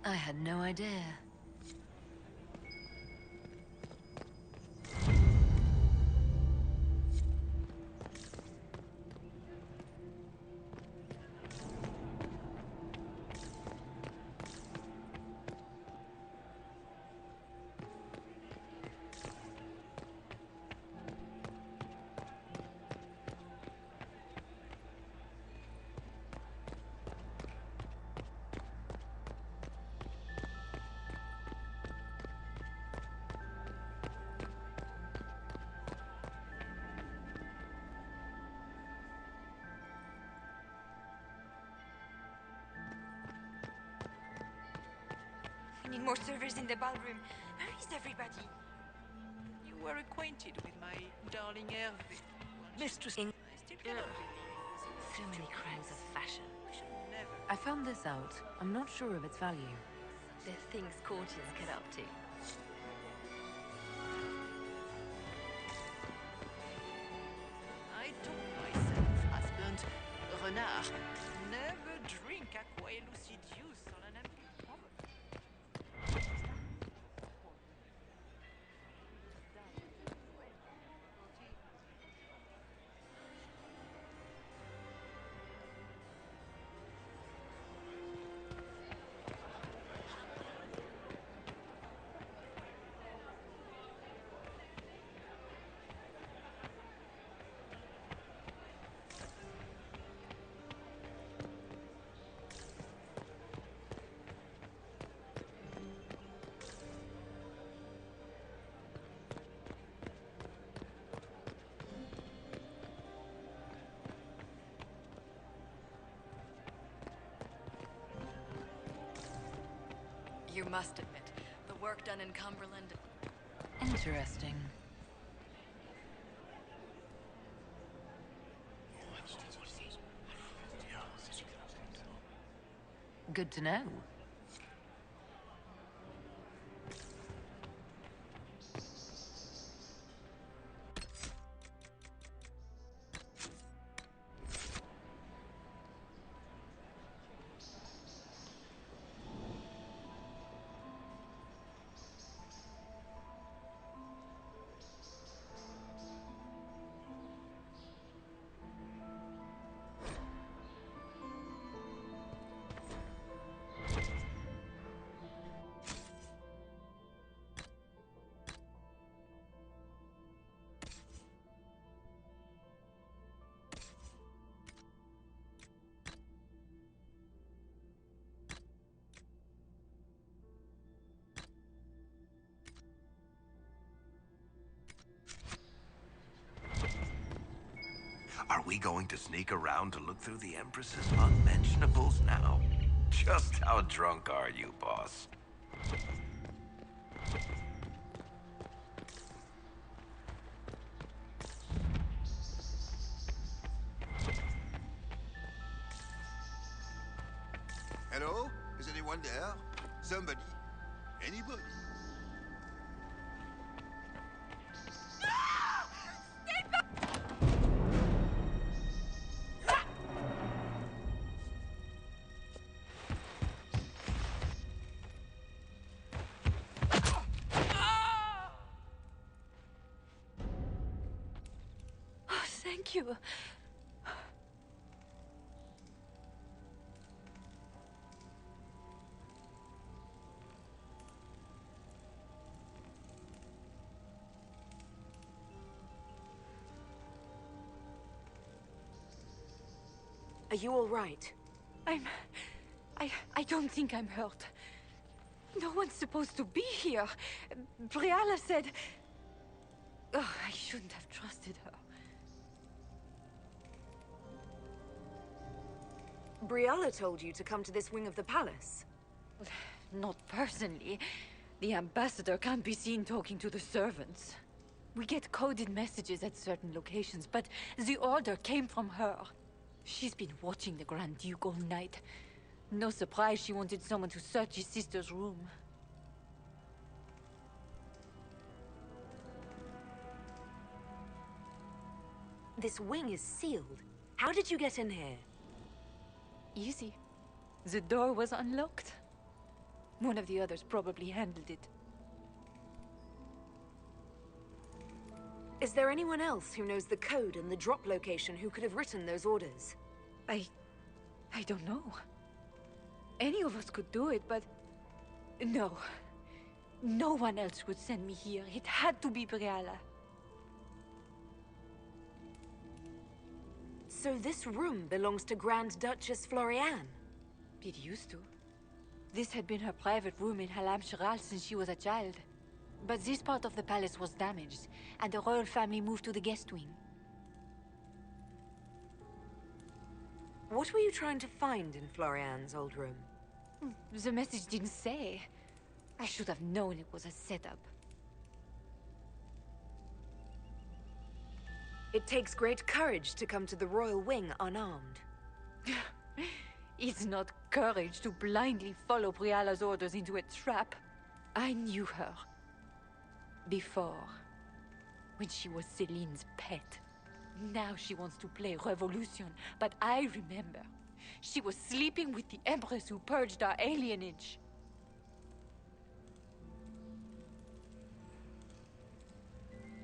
Speaker 14: I had no idea.
Speaker 7: need more servers in the ballroom. Where is everybody?
Speaker 16: You were acquainted with my darling Hervé.
Speaker 14: Mistress.
Speaker 16: I still cannot believe
Speaker 14: So many crimes of fashion.
Speaker 16: never.
Speaker 14: I found this out. I'm not sure of its value.
Speaker 5: The things courtiers get up to.
Speaker 16: I told myself, husband, renard, never drink aqua lucidius on an empty stomach.
Speaker 13: You must admit, the work done in Cumberland...
Speaker 14: Interesting. Good to know.
Speaker 4: Are we going to sneak around to look through the Empress's unmentionables now? Just how drunk are you, boss?
Speaker 15: Hello? Is anyone there? Somebody? Anybody?
Speaker 7: Thank you.
Speaker 14: Are you all right?
Speaker 7: I don't think I'm hurt. No one's supposed to be here. Briala said... Oh, I shouldn't have trusted her.
Speaker 14: Briala told you to come to this wing of the palace?
Speaker 7: Not personally. The ambassador can't be seen talking to the servants. We get coded messages at certain locations, but the order came from her. She's been watching the Grand Duke all night. No surprise she wanted someone to search his sister's room.
Speaker 14: This wing is sealed. How did you get in here?
Speaker 7: Easy. The door was unlocked. One of the others probably handled it.
Speaker 14: Is there anyone else who knows the code and the drop location who could have written those orders?
Speaker 7: I don't know. Any of us could do it, but... No. No one else would send me here. It had to be Briala.
Speaker 14: So this room belongs to Grand Duchess Floriane?
Speaker 7: It used to. This had been her private room in Halamshiral since she was a child. But this part of the palace was damaged, and the royal family moved to the guest wing.
Speaker 14: What were you trying to find in Floriane's old room?
Speaker 7: The message didn't say. I should have known it was a setup.
Speaker 14: It takes great courage to come to the Royal Wing unarmed.
Speaker 7: It's not courage to blindly follow Briala's orders into a trap. I knew her. Before. When she was Celine's pet. Now she wants to play revolution, but I remember. She was sleeping with the Empress who purged our alienage.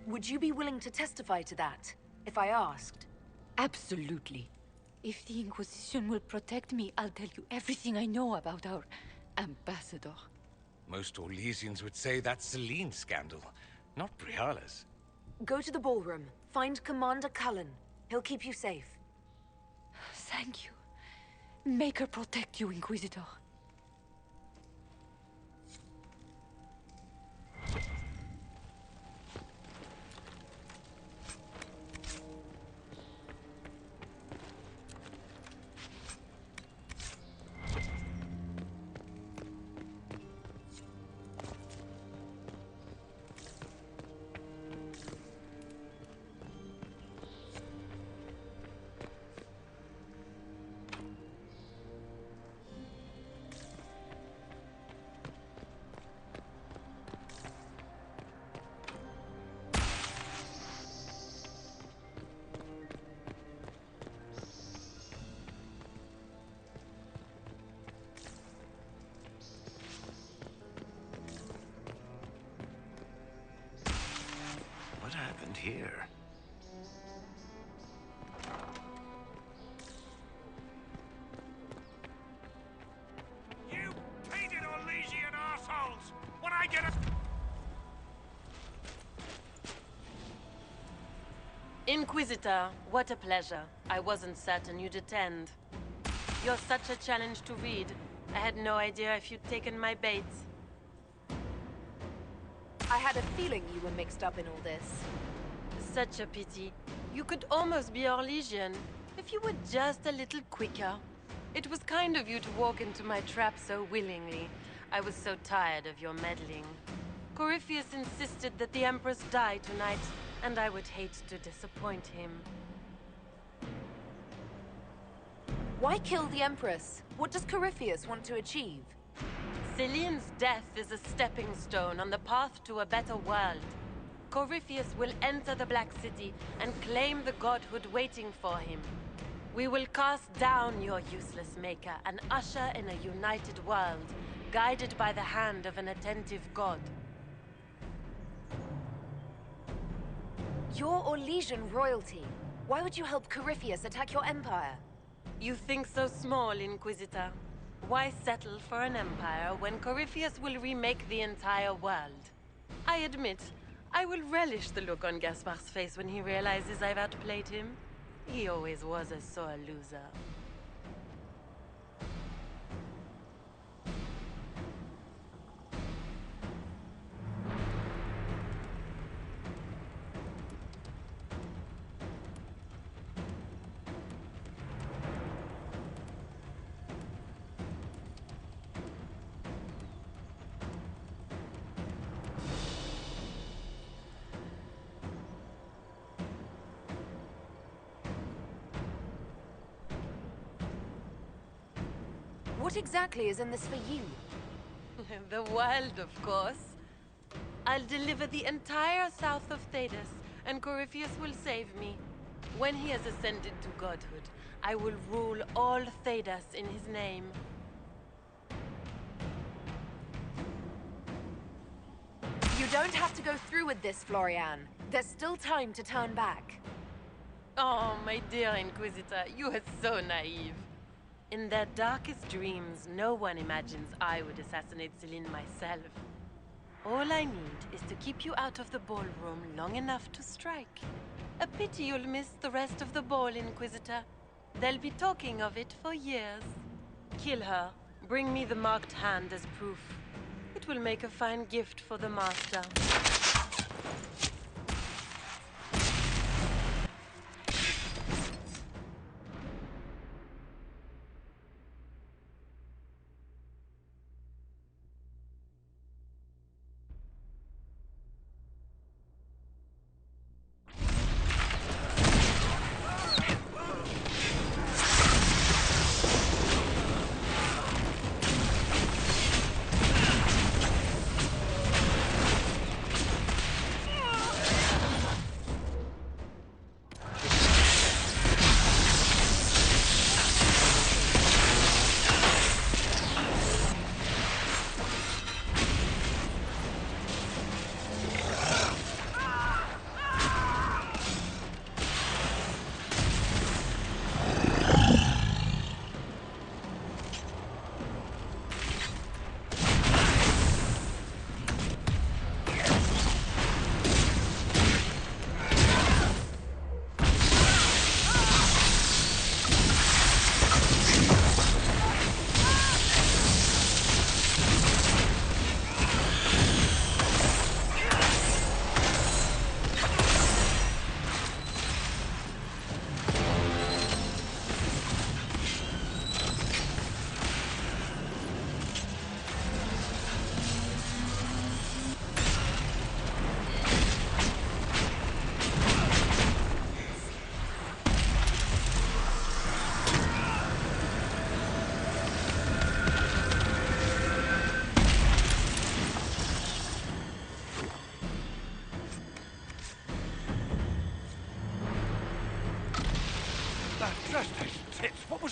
Speaker 14: Would you be willing to testify to that, if I asked?
Speaker 7: Absolutely. If the Inquisition will protect me, I'll tell you everything I know about our ambassador.
Speaker 8: Most Orlesians would say that's Celine's scandal, not Briala's.
Speaker 14: Go to the ballroom. Find Commander Cullen. He'll keep you safe.
Speaker 7: Thank you. Make her protect you, Inquisitor.
Speaker 4: What happened here?
Speaker 6: You painted Orlesian assholes! When I get a...
Speaker 18: Inquisitor, what a pleasure. I wasn't certain you'd attend. You're such a challenge to read. I had no idea if you'd taken my bait.
Speaker 14: I had a feeling you were mixed up in all this.
Speaker 18: Such a pity. You could almost be Orlesian, if you were just a little quicker. It was kind of you to walk into my trap so willingly. I was so tired of your meddling. Corypheus insisted that the Empress die tonight, and I would hate to disappoint him.
Speaker 14: Why kill the Empress? What does Corypheus want to achieve?
Speaker 18: Celine's death is a stepping stone on the path to a better world. Corypheus will enter the Black City and claim the godhood waiting for him. We will cast down your useless maker and usher in a united world, guided by the hand of an attentive god.
Speaker 14: You're Orlesian royalty. Why would you help Corypheus attack your empire?
Speaker 18: You think so small, Inquisitor. Why settle for an empire when Corypheus will remake the entire world? I admit, I will relish the look on Gaspar's face when he realizes I've outplayed him. He always was a sore loser.
Speaker 14: What exactly is in this for you?
Speaker 18: The world, of course. I'll deliver the entire south of Thedas, and Corypheus will save me. When he has ascended to godhood, I will rule all Thedas in his name.
Speaker 14: You don't have to go through with this, Florian. There's still time to turn back.
Speaker 18: Oh, my dear Inquisitor, you are so naive. In their darkest dreams, no one imagines I would assassinate Celine myself. All I need is to keep you out of the ballroom long enough to strike. A pity you'll miss the rest of the ball, Inquisitor. They'll be talking of it for years. Kill her. Bring me the marked hand as proof. It will make a fine gift for the Master.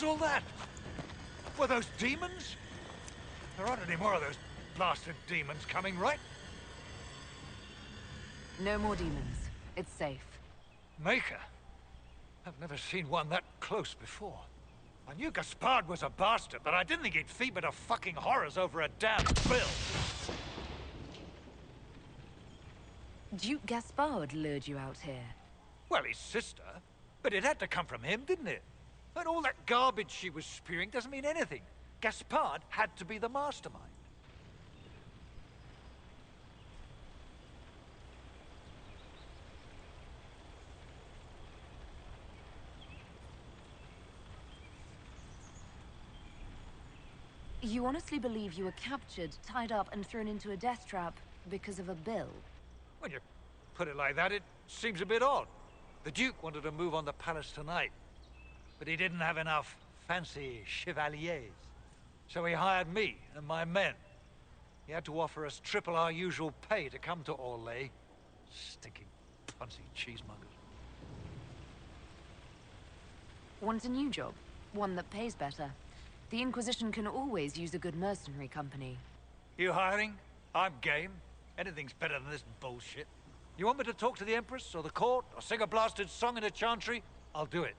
Speaker 6: all that? Were those demons? There aren't any more of those blasted demons coming, right?
Speaker 14: No more demons. It's safe.
Speaker 6: Maker? I've never seen one that close before. I knew Gaspard was a bastard, but I didn't think he'd feed me to fucking horrors over a damn bill.
Speaker 14: Duke Gaspard lured you out here.
Speaker 6: Well, his sister. But it had to come from him, didn't it? And all that garbage she was spewing doesn't mean anything. Gaspard had to be the mastermind.
Speaker 14: You honestly believe you were captured, tied up, and thrown into a death trap because of a bill?
Speaker 6: When you put it like that, it seems a bit odd. The Duke wanted to move on the palace tonight, but he didn't have enough fancy chevaliers. So he hired me and my men. He had to offer us triple our usual pay to come to Orlais. Stinking, punsy cheesemongers.
Speaker 14: Want a new job? One that pays better? The Inquisition can always use a good mercenary company.
Speaker 6: You hiring? I'm game. Anything's better than this bullshit. You want me to talk to the Empress or the court or sing a blasted song in a chantry? I'll do it.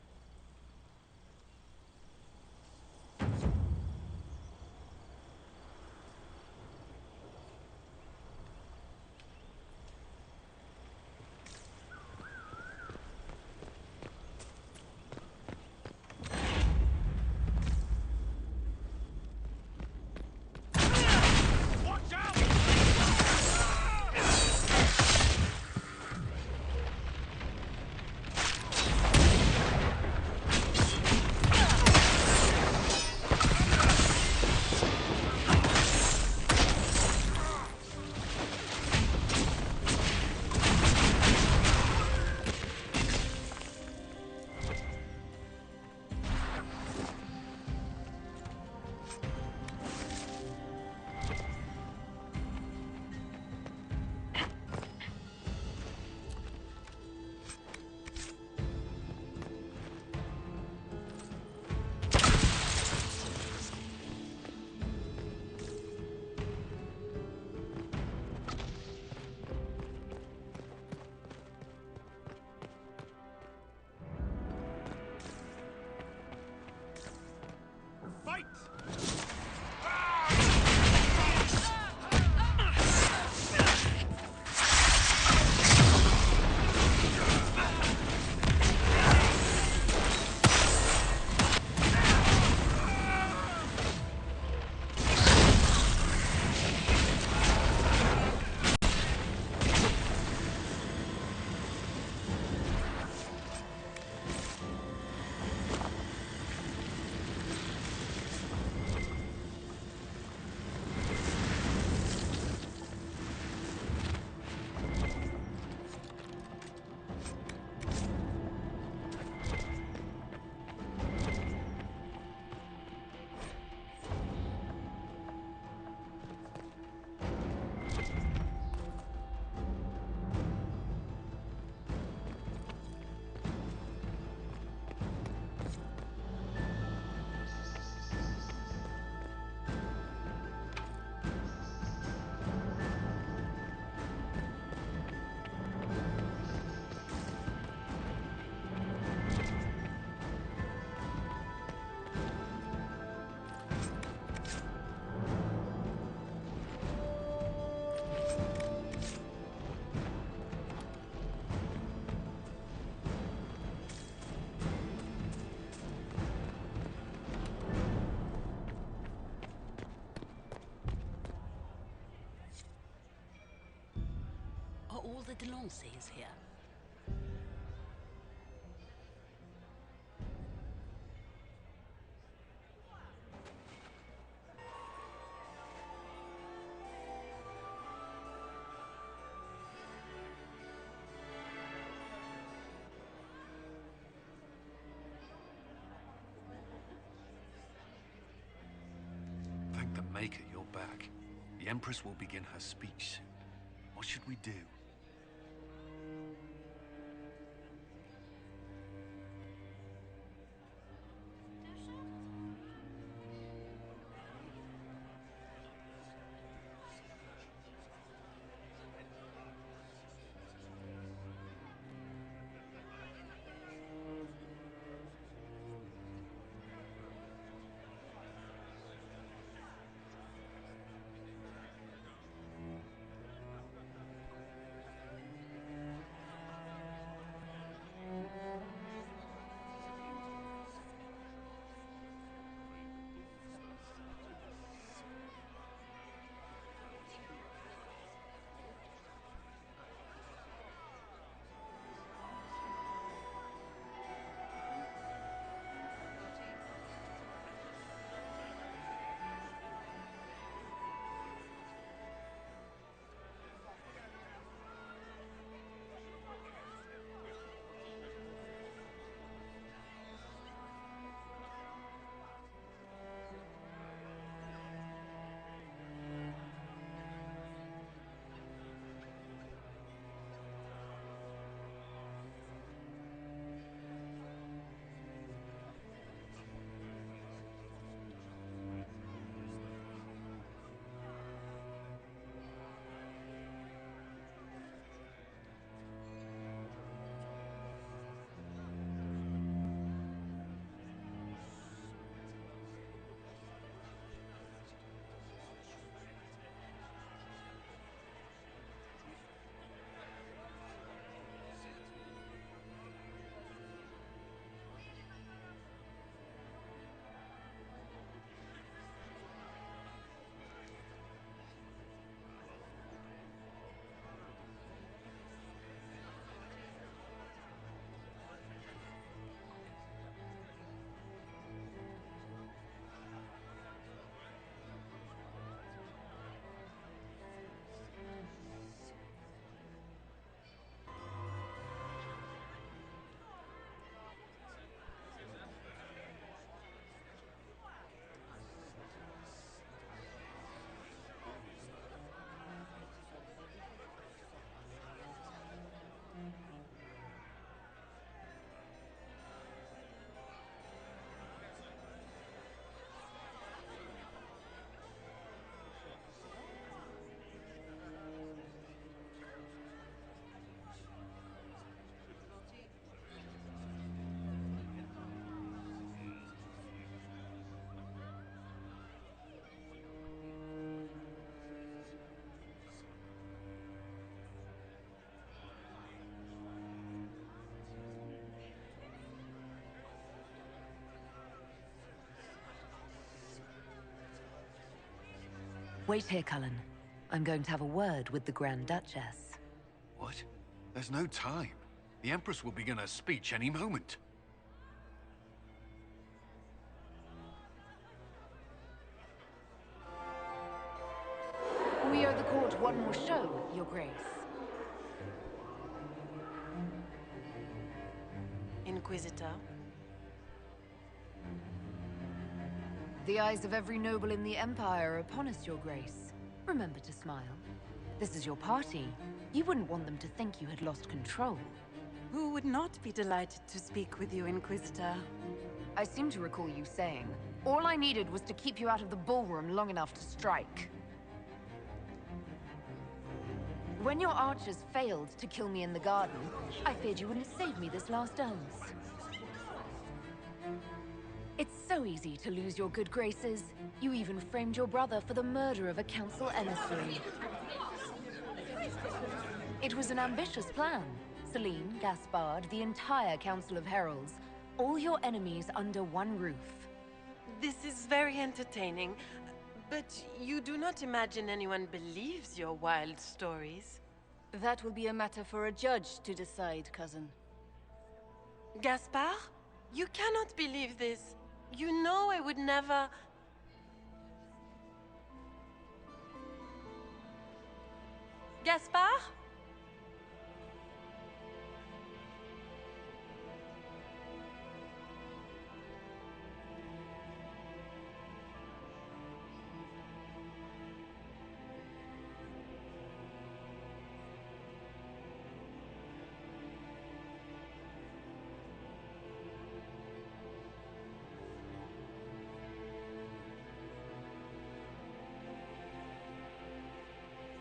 Speaker 21: All the Delancey's here.
Speaker 10: Thank the Maker you're back. The Empress will begin her speech soon. What should we do?
Speaker 14: Wait here, Cullen. I'm going to have a word with the Grand Duchess.
Speaker 10: What? There's no time. The Empress will begin her speech any moment.
Speaker 14: We owe the court one more show, Your Grace.
Speaker 18: Inquisitor?
Speaker 14: The eyes of every noble in the Empire are upon us, Your Grace. Remember to smile. This is your party. You wouldn't want them to think you had lost control.
Speaker 18: Who would not be delighted to speak with you, Inquisitor?
Speaker 14: I seem to recall you saying, all I needed was to keep you out of the ballroom long enough to strike. When your archers failed to kill me in the garden, I feared you wouldn't save me this last dance. It's so easy to lose your good graces. You even framed your brother for the murder of a council emissary. It was an ambitious plan. Celine, Gaspard, the entire Council of Heralds, all your enemies under one roof.
Speaker 18: This is very entertaining, but you do not imagine anyone believes your wild stories?
Speaker 17: That will be a matter for a judge to decide, cousin.
Speaker 18: Gaspard? You cannot believe this. You know I would never... Gaspard?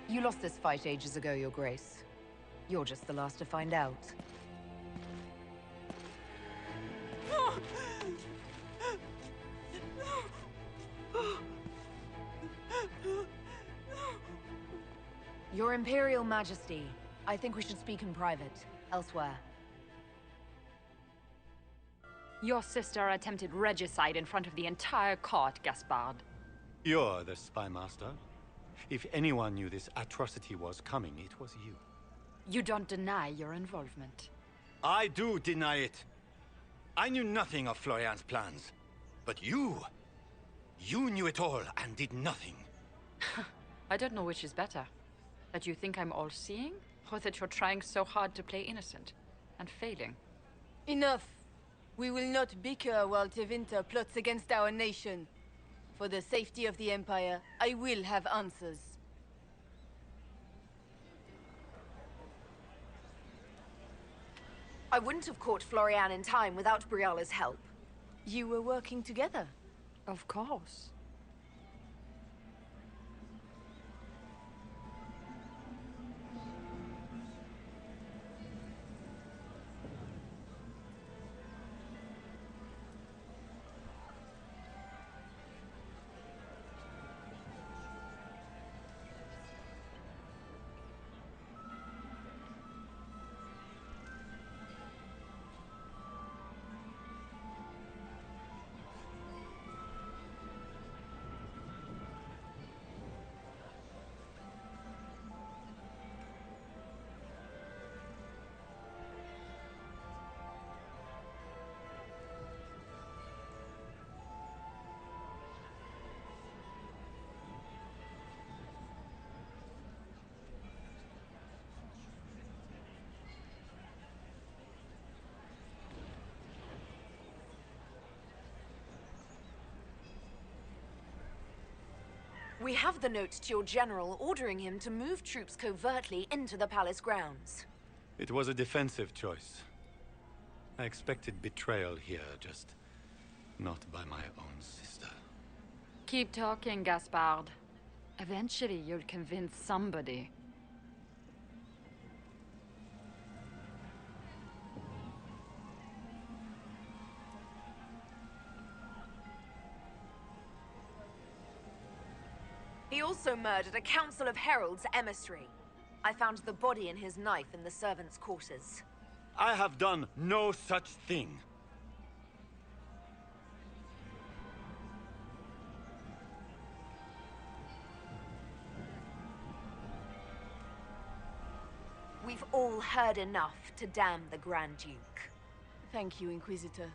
Speaker 14: You lost this fight ages ago, Your Grace. You're just the last to find out. Your Imperial Majesty, I think we should speak in private, elsewhere.
Speaker 19: Your sister attempted regicide in front of the entire court, Gaspard.
Speaker 23: You're the spy master. If anyone knew this atrocity was coming, it was you.
Speaker 19: You don't deny your involvement.
Speaker 23: I do deny it. I knew nothing of Florian's plans. But you knew it all and did nothing.
Speaker 19: I don't know which is better. That you think I'm all-seeing, or that you're trying so hard to play innocent and failing.
Speaker 17: Enough. We will not bicker while Tevinter plots against our nation. For the safety of the Empire, I will have answers.
Speaker 14: I wouldn't have caught Florian in time without Briala's help.
Speaker 17: You were working together.
Speaker 19: Of course.
Speaker 14: We have the note to your general ordering him to move troops covertly into the palace grounds.
Speaker 23: It was a defensive choice. I expected betrayal here, just not by my own sister.
Speaker 19: Keep talking, Gaspard. Eventually, you'll convince somebody.
Speaker 14: He also murdered a Council of Heralds emissary. I found the body and his knife in the servants' quarters.
Speaker 23: I have done no such thing.
Speaker 1: we've all heard enough to damn the Grand Duke.
Speaker 17: Thank you, Inquisitor.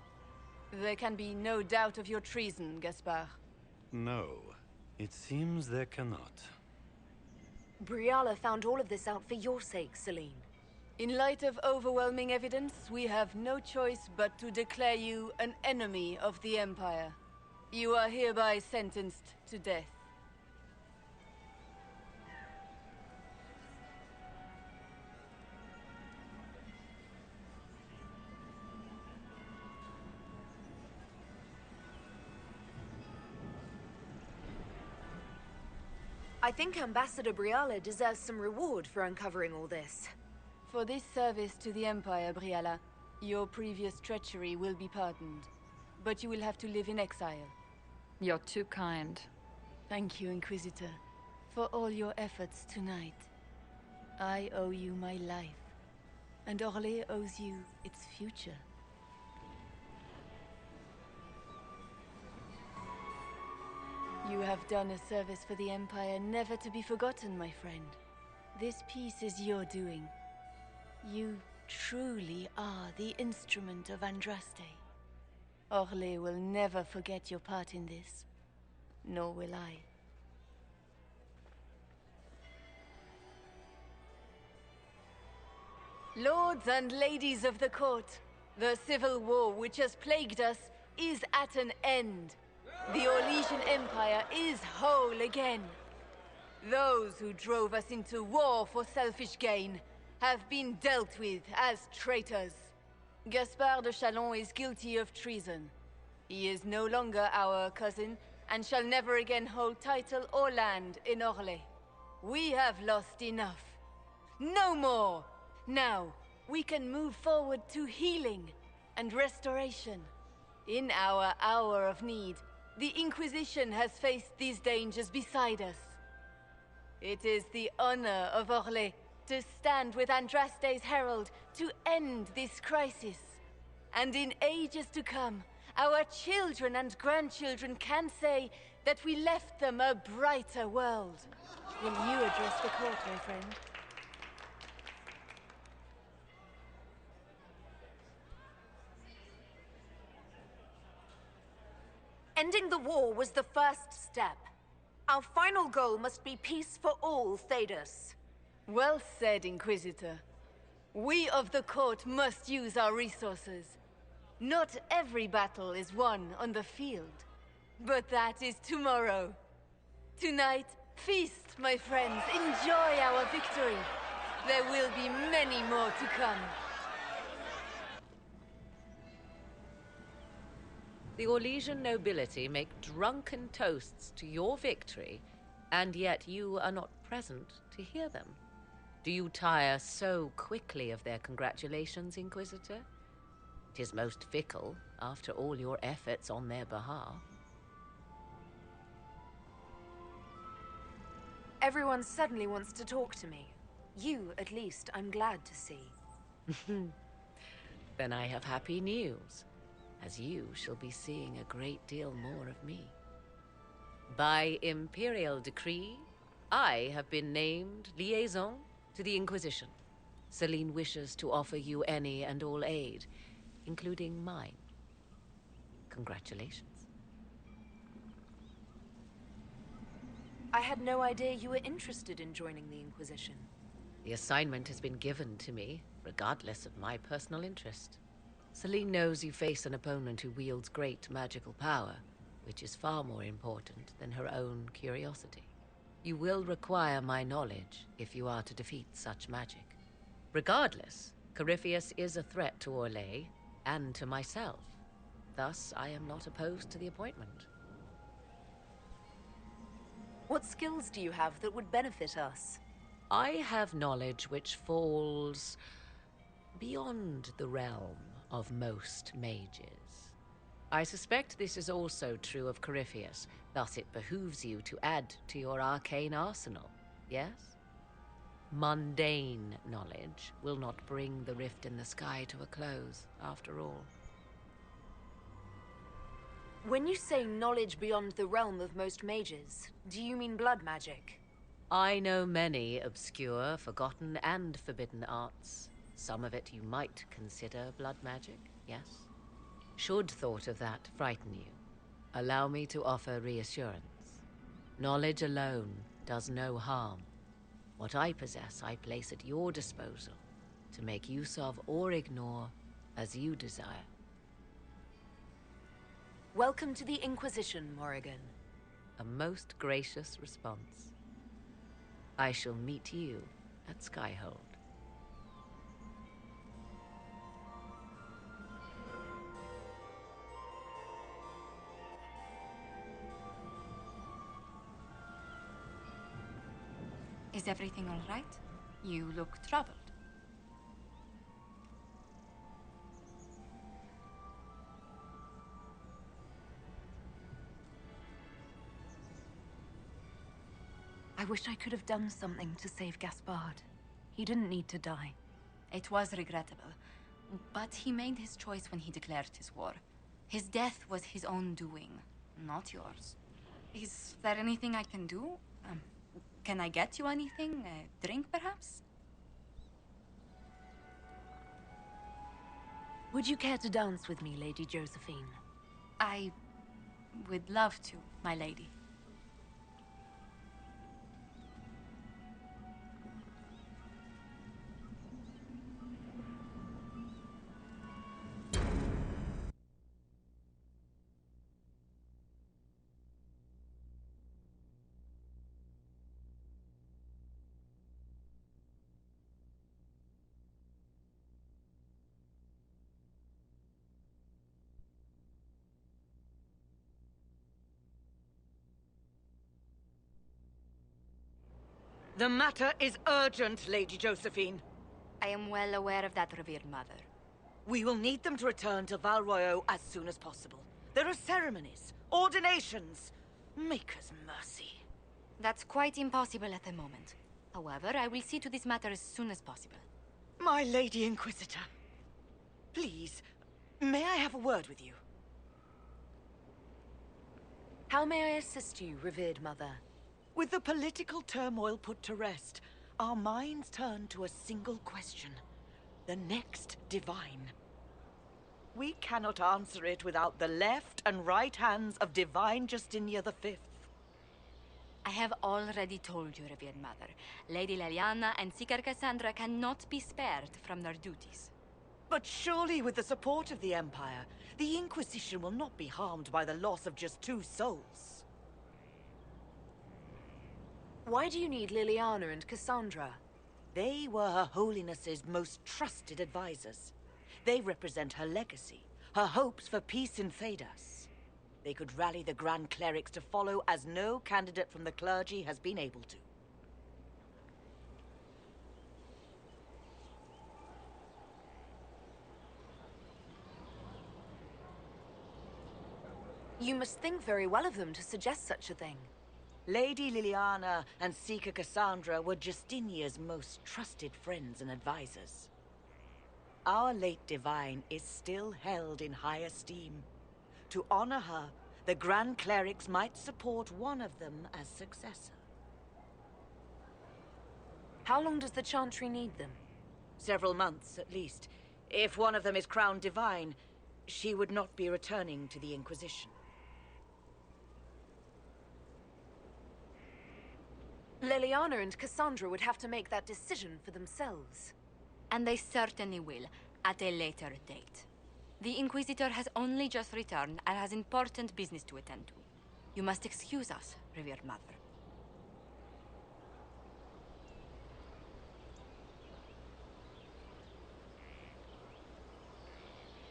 Speaker 17: There can be no doubt of your treason, Gaspard.
Speaker 9: No, it seems there cannot.
Speaker 1: Briala found all of this out for your sake, Celine.
Speaker 17: In light of overwhelming evidence, we have no choice but to declare you an enemy of the Empire. You are hereby sentenced to death.
Speaker 1: I think Ambassador Briala deserves some reward for uncovering all this.
Speaker 17: For this service to the Empire, Briala, your previous treachery will be pardoned. But you will have to live in exile.
Speaker 19: You're too kind.
Speaker 17: Thank you, Inquisitor, for all your efforts tonight. I owe you my life, and Orlais owes you its future. You have done a service for the Empire never to be forgotten, my friend. This piece is your doing. You truly are the instrument of Andraste. Orlais will never forget your part in this, nor will I. Lords and ladies of the court, the civil war which has plagued us is at an end. The Orlesian Empire is whole again. Those who drove us into war for selfish gain have been dealt with as traitors. Gaspard de Chalon is guilty of treason. He is no longer our cousin and shall never again hold title or land in Orlais. We have lost enough. No more! Now, we can move forward to healing and restoration. In our hour of need, the Inquisition has faced these dangers beside us. It is the honor of Orlais to stand with Andraste's herald to end this crisis. And in ages to come, our children and grandchildren can say that we left them a brighter world. Will you address the court, my friend?
Speaker 1: Ending the war was the first step. Our final goal must be peace for all, Thedas.
Speaker 17: Well said, Inquisitor. We of the court must use our resources. Not every battle is won on the field, but that is tomorrow. Tonight, feast, my friends. Enjoy our victory. There will be many more to come.
Speaker 20: The Orlesian nobility make drunken toasts to your victory, and yet you are not present to hear them. Do you tire so quickly of their congratulations, Inquisitor? 'Tis most fickle, after all your efforts on their behalf.
Speaker 1: Everyone suddenly wants to talk to me. You, at least, I'm glad to see.
Speaker 20: Then I have happy news, as you shall be seeing a great deal more of me. By imperial decree, I have been named liaison to the Inquisition. Celine wishes to offer you any and all aid, including mine. Congratulations.
Speaker 1: I had no idea you were interested in joining the Inquisition.
Speaker 20: The assignment has been given to me, regardless of my personal interest. Celine knows you face an opponent who wields great magical power, which is far more important than her own curiosity. You will require my knowledge if you are to defeat such magic. Regardless, Corypheus is a threat to Orlais and to myself. Thus, I am not opposed to the appointment.
Speaker 1: What skills do you have that would benefit us?
Speaker 20: I have knowledge which falls beyond the realm of most mages. I suspect this is also true of Corypheus, thus it behooves you to add to your arcane arsenal, yes? Mundane knowledge will not bring the rift in the sky to a close, after all.
Speaker 1: When you say knowledge beyond the realm of most mages, do you mean blood magic?
Speaker 20: I know many obscure, forgotten, and forbidden arts. Some of it you might consider blood magic, yes? Should thought of that frighten you, allow me to offer reassurance. Knowledge alone does no harm. What I possess, I place at your disposal to make use of or ignore as you desire.
Speaker 14: Welcome to the Inquisition, Morrigan.
Speaker 20: A most gracious response. I shall meet you at Skyhold.
Speaker 7: Is everything all right? You look troubled.
Speaker 14: I wish I could have done something to save Gaspard. He didn't need to die.
Speaker 7: It was regrettable, but he made his choice when he declared his war. His death was his own doing, not yours. Is there anything I can do? Can I get you anything? A drink, perhaps?
Speaker 14: Would you care to dance with me, Lady Josephine?
Speaker 7: I would love to, my lady.
Speaker 2: The matter is urgent, Lady Josephine.
Speaker 7: I am well aware of that, revered mother.
Speaker 2: We will need them to return to Val Royeaux as soon as possible. There are ceremonies, ordinations. Maker's mercy.
Speaker 7: That's quite impossible at the moment. However, I will see to this matter as soon as possible.
Speaker 2: My Lady Inquisitor. Please, may I have a word with you?
Speaker 14: How may I assist you, revered mother?
Speaker 2: With the political turmoil put to rest, our minds turn to a single question. The next divine. We cannot answer it without the left and right hands of Divine Justinia V.
Speaker 7: I have already told you, revered mother. Lady Leliana and Seeker Cassandra cannot be spared from their duties.
Speaker 2: But surely with the support of the Empire, the Inquisition will not be harmed by the loss of just 2 souls.
Speaker 14: Why do you need Liliana and Cassandra?
Speaker 2: They were Her Holiness's most trusted advisors. They represent her legacy, her hopes for peace in Thedas. They could rally the Grand Clerics to follow as no candidate from the clergy has been able to.
Speaker 14: You must think very well of them to suggest such a thing.
Speaker 2: Lady Liliana and Seeker Cassandra were Justinia's most trusted friends and advisors. Our late divine is still held in high esteem. To honor her, the Grand Clerics might support one of them as successor.
Speaker 14: How long does the Chantry need them?
Speaker 2: Several months, at least. If one of them is crowned divine, she would not be returning to the Inquisition.
Speaker 14: Liliana and Cassandra would have to make that decision for themselves.
Speaker 7: And they certainly will, at a later date. The Inquisitor has only just returned and has important business to attend to. You must excuse us, revered mother.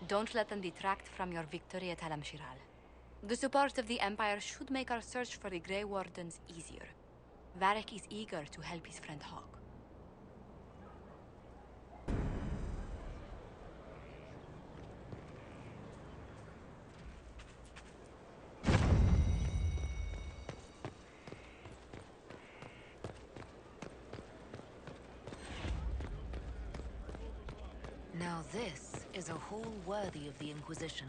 Speaker 7: Don't let them detract from your victory at Halamshiral. The support of the Empire should make our search for the Grey Wardens easier. Varric is eager to help his friend Hawk.
Speaker 14: Now this is a hall worthy of the Inquisition.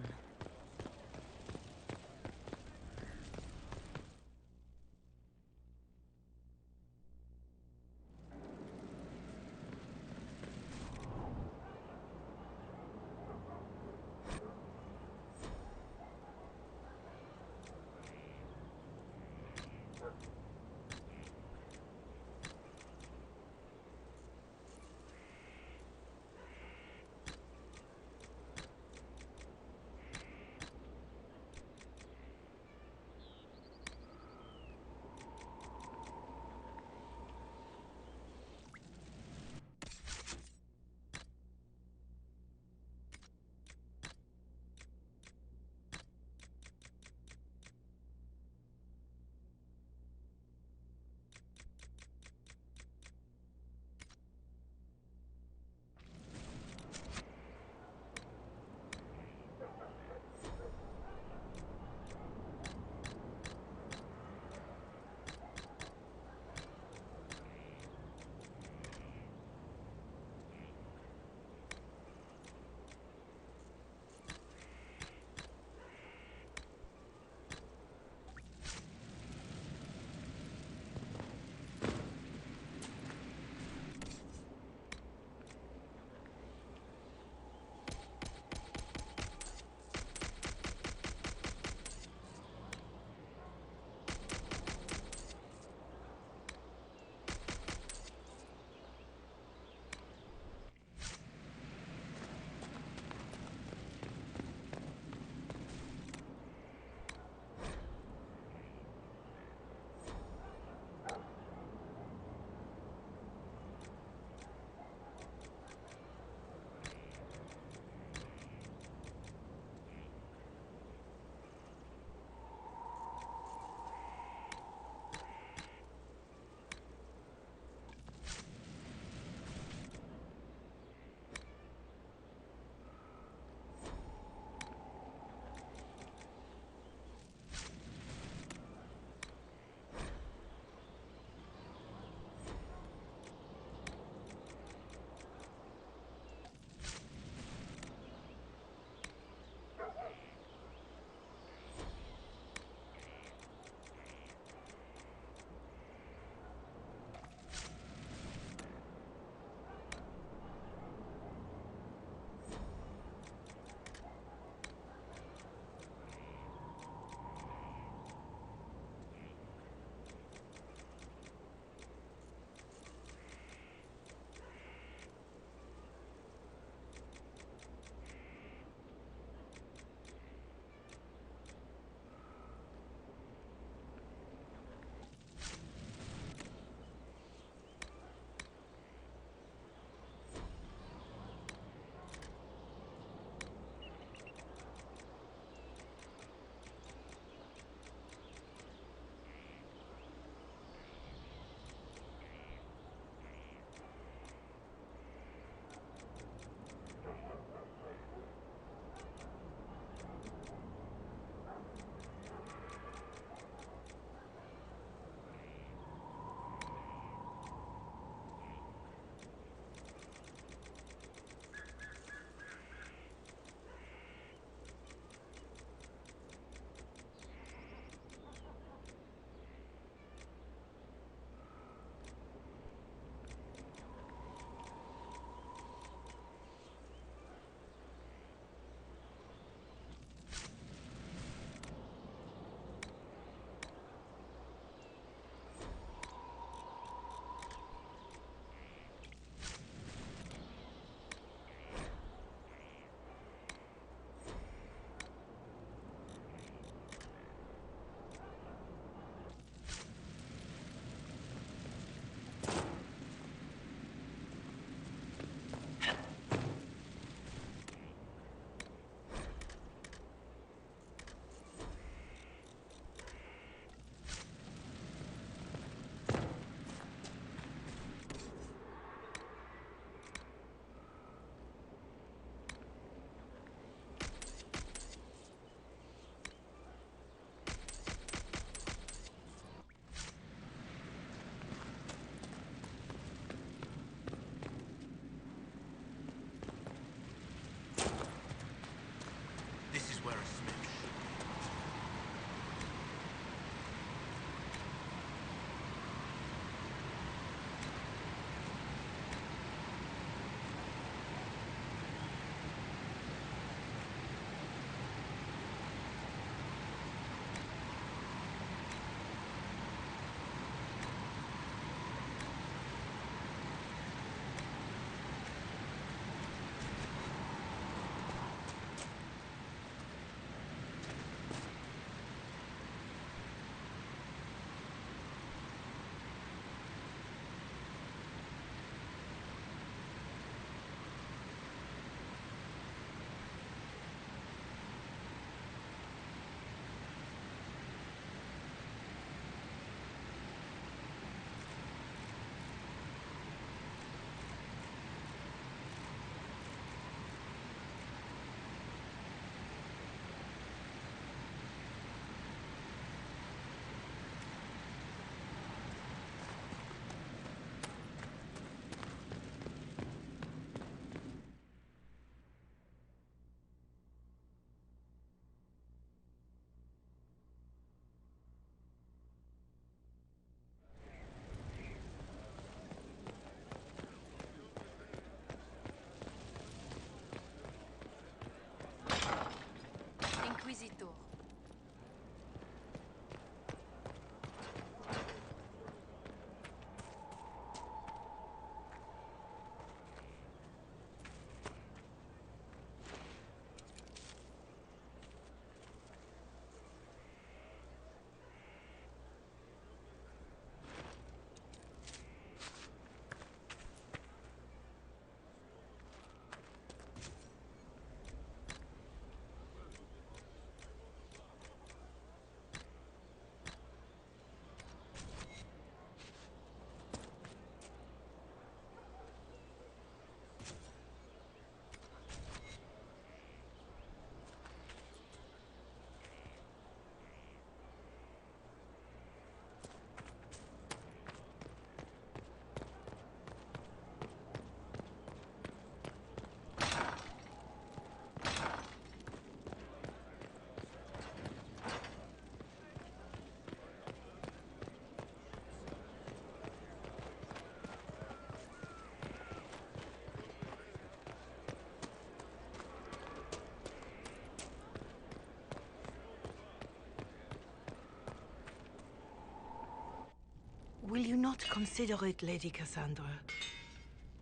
Speaker 11: Will you not consider it, Lady Cassandra?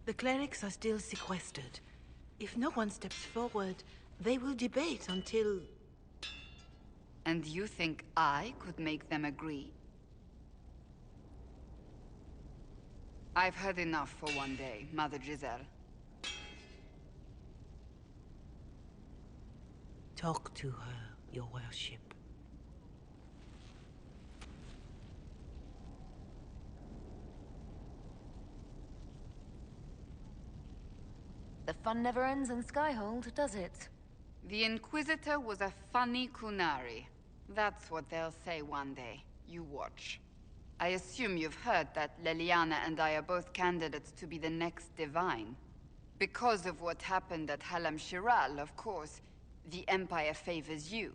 Speaker 11: The clerics are still sequestered. If no one steps forward, they will debate until...
Speaker 12: And you think I could make them agree? I've heard enough for one day, Mother Giselle.
Speaker 11: Talk to her, your worship.
Speaker 14: The fun never ends in Skyhold, does it?
Speaker 12: The Inquisitor was a funny Qunari. That's what they'll say one day. You watch. I assume you've heard that Leliana and I are both candidates to be the next Divine. Because of what happened at Halamshiral, of course, the Empire favors you.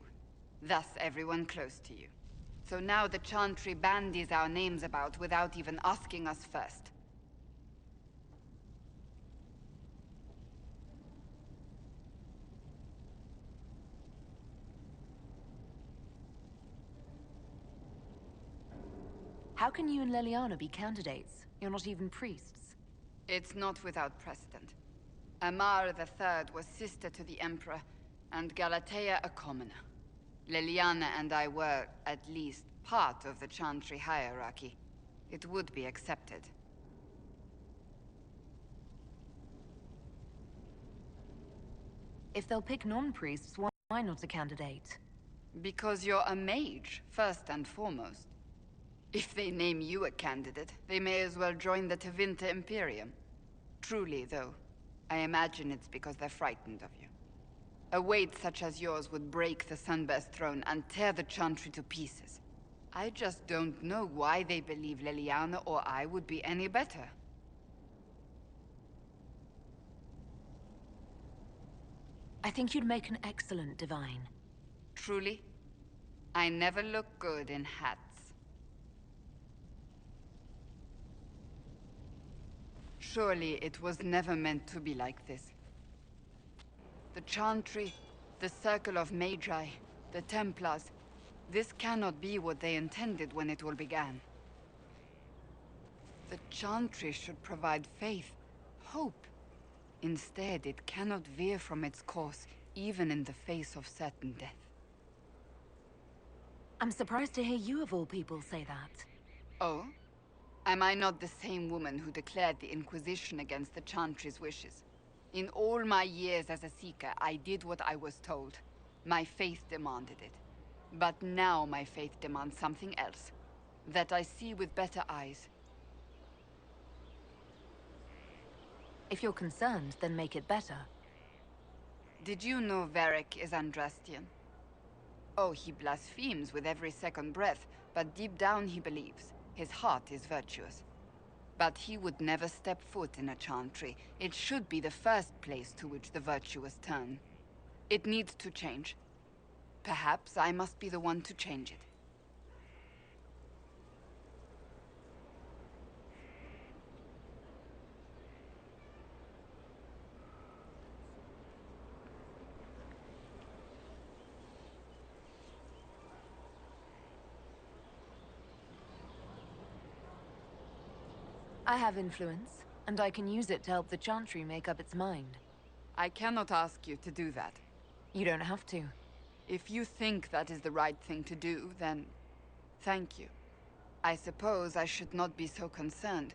Speaker 12: Thus everyone close to you. So now the Chantry bandies our names about without even asking us first.
Speaker 14: How can you and Leliana be candidates? You're not even priests.
Speaker 12: It's not without precedent. Amar III was sister to the Emperor, and Galatea a commoner. Leliana and I were, at least, part of the Chantry hierarchy. It would be accepted.
Speaker 14: If they'll pick non-priests, why not a candidate?
Speaker 12: Because you're a mage, first and foremost. If they name you a candidate, they may as well join the Tevinter Imperium. Truly, though, I imagine it's because they're frightened of you. A weight such as yours would break the Sunburst throne and tear the Chantry to pieces. I just don't know why they believe Leliana or I would be any better.
Speaker 14: I think you'd make an excellent Divine.
Speaker 12: Truly? I never look good in hats. Surely it was never meant to be like this. The Chantry, the Circle of Magi, the Templars, this cannot be what they intended when it all began. The Chantry should provide faith, hope. Instead, it cannot veer from its course, even in the face of certain death.
Speaker 14: I'm surprised to hear you of all people say that.
Speaker 12: Oh? Am I not the same woman who declared the Inquisition against the Chantry's wishes? In all my years as a Seeker, I did what I was told. My faith demanded it. But now my faith demands something else. That I see with better eyes.
Speaker 14: If you're concerned, then make it better.
Speaker 12: Did you know Varric is Andrastian? Oh, he blasphemes with every second breath, but deep down he believes. His heart is virtuous. But he would never step foot in a Chantry. It should be the first place to which the virtuous turn. It needs to change. Perhaps I must be the one to change it.
Speaker 14: I have influence, and I can use it to help the Chantry make up its mind.
Speaker 12: I cannot ask you to do that.
Speaker 14: You don't have to.
Speaker 12: If you think that is the right thing to do, then thank you. I suppose I should not be so concerned.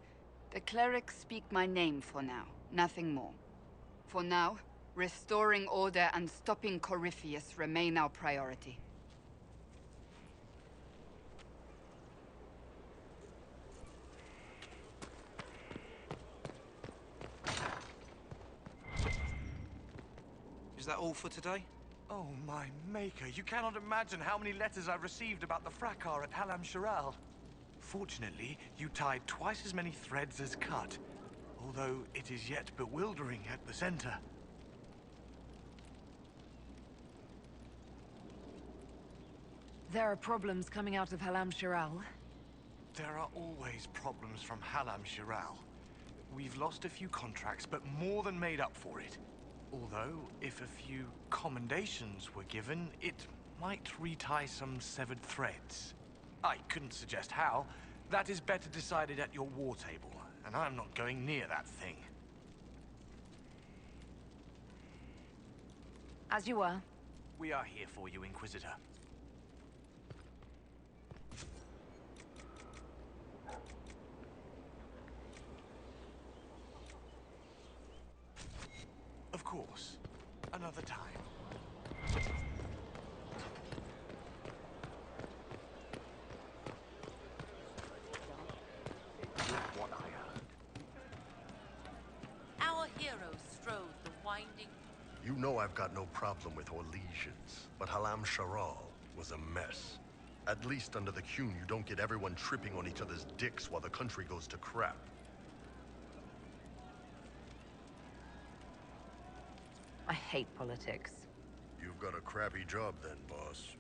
Speaker 12: The clerics speak my name for now, nothing more. For now, restoring order and stopping Corypheus remain our priority.
Speaker 22: Is that all for today?
Speaker 24: Oh, my maker, you cannot imagine how many letters I've received about the fracas at Halamshiral. Fortunately, you tied twice as many threads as cut, although it is yet bewildering at the center.
Speaker 14: There are problems coming out of Halamshiral.
Speaker 24: There are always problems from Halamshiral. We've lost a few contracts, but more than made up for it. Although, if a few commendations were given, it might retie some severed threads. I couldn't suggest how, That is better decided at your war table, and I'm not going near that thing.
Speaker 14: As you were.
Speaker 24: We are here for you, Inquisitor. Of course. Another time. What I heard.
Speaker 21: Our heroes strode the winding...
Speaker 3: You know I've got no problem with Orlesians, but Halamshiral was a mess. At least under the Qun, you don't get everyone tripping on each other's dicks while the country goes to crap.
Speaker 14: I hate politics.
Speaker 3: You've got a crappy job then, boss.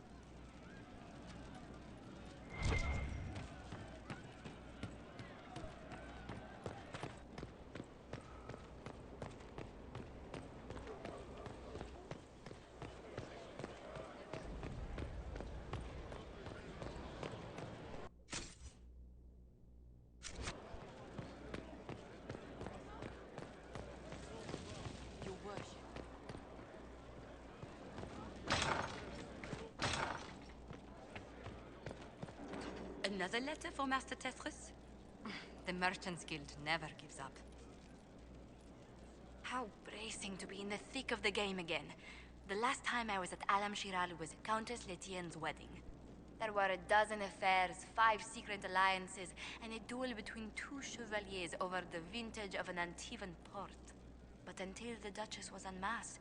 Speaker 21: Another letter for Master Tetris? The Merchants Guild never gives up. How bracing to be in the thick of the game again. The last time I was at Halamshiral was Countess Letienne's wedding. There were a dozen affairs, 5 secret alliances, and a duel between 2 chevaliers over the vintage of an Antivan port. But until the Duchess was unmasked,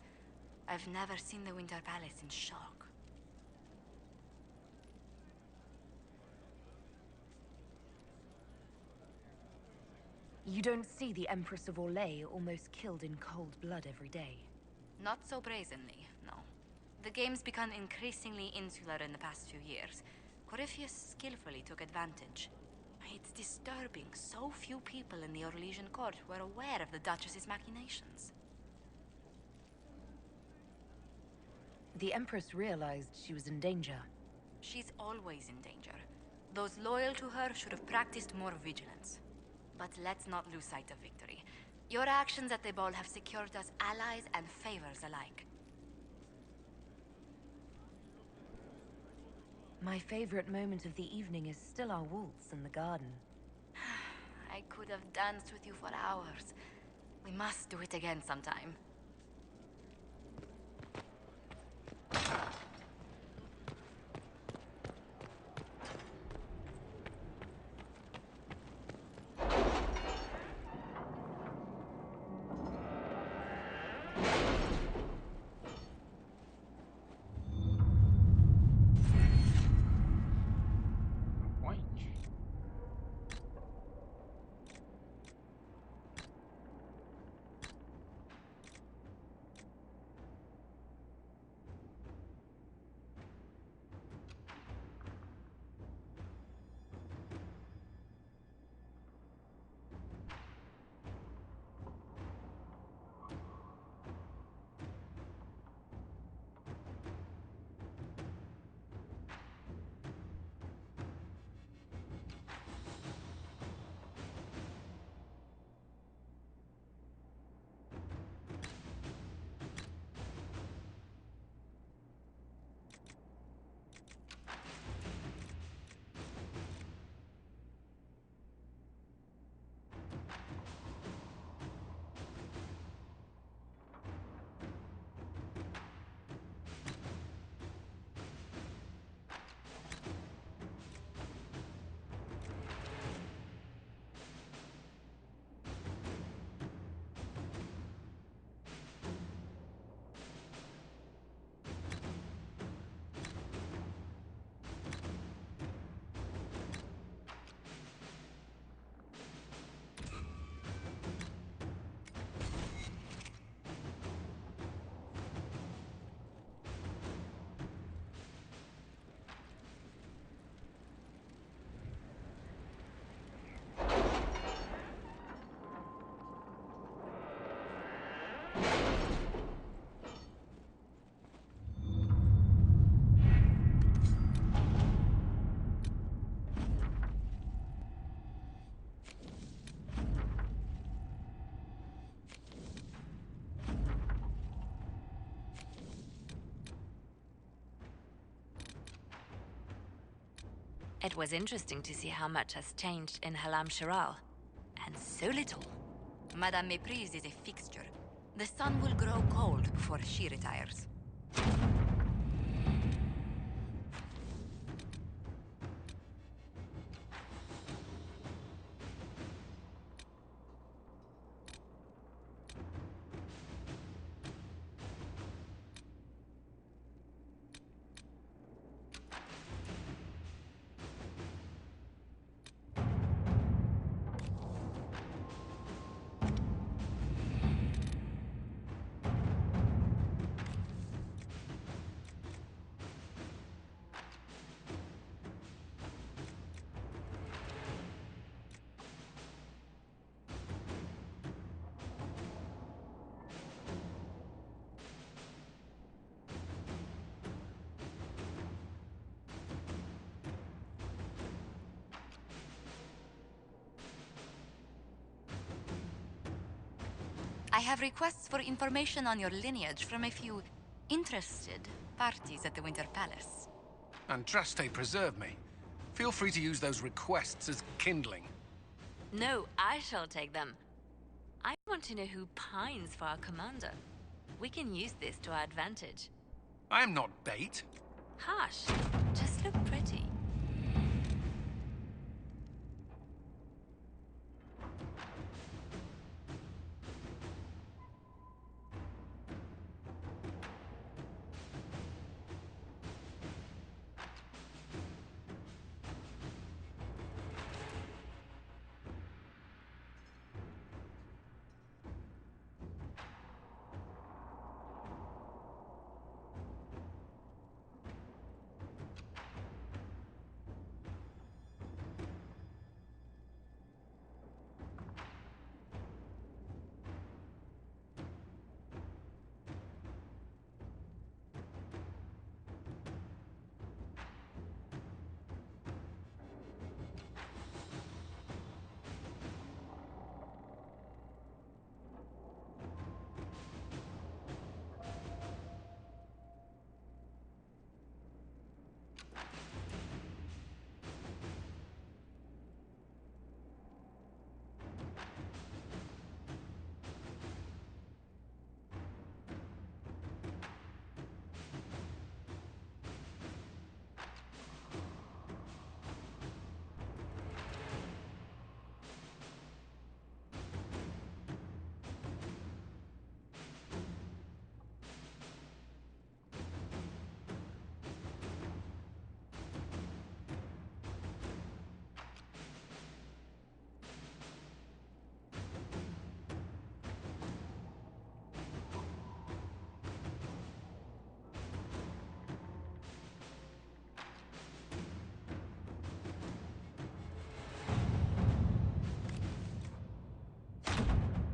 Speaker 21: I've never seen the Winter Palace in shock.
Speaker 14: You don't see the Empress of Orlais almost killed in cold blood every day.
Speaker 21: Not so brazenly, no. The game's become increasingly insular in the past few years. Corypheus skillfully took advantage. It's disturbing so few people in the Orlesian court were aware of the Duchess's machinations.
Speaker 14: The Empress realized she was in danger.
Speaker 21: She's always in danger. Those loyal to her should have practiced more vigilance. But let's not lose sight of victory. Your actions at the ball have secured us allies and favors alike.
Speaker 14: My favorite moment of the evening is still our waltz in the garden.
Speaker 21: I could have danced with you for hours. We must do it again sometime.
Speaker 5: It was interesting to see how much has changed in Halamshiral. And so little.
Speaker 13: Madame Méprise is a fixture. The sun will grow cold before she retires. I have requests for information on your lineage from a few interested parties at the Winter Palace.
Speaker 10: Andraste preserve me. Feel free to use those requests as kindling.
Speaker 5: No, I shall take them. I want to know who pines for our commander. We can use this to our advantage.
Speaker 10: I am not bait.
Speaker 5: Hush. Just look pretty.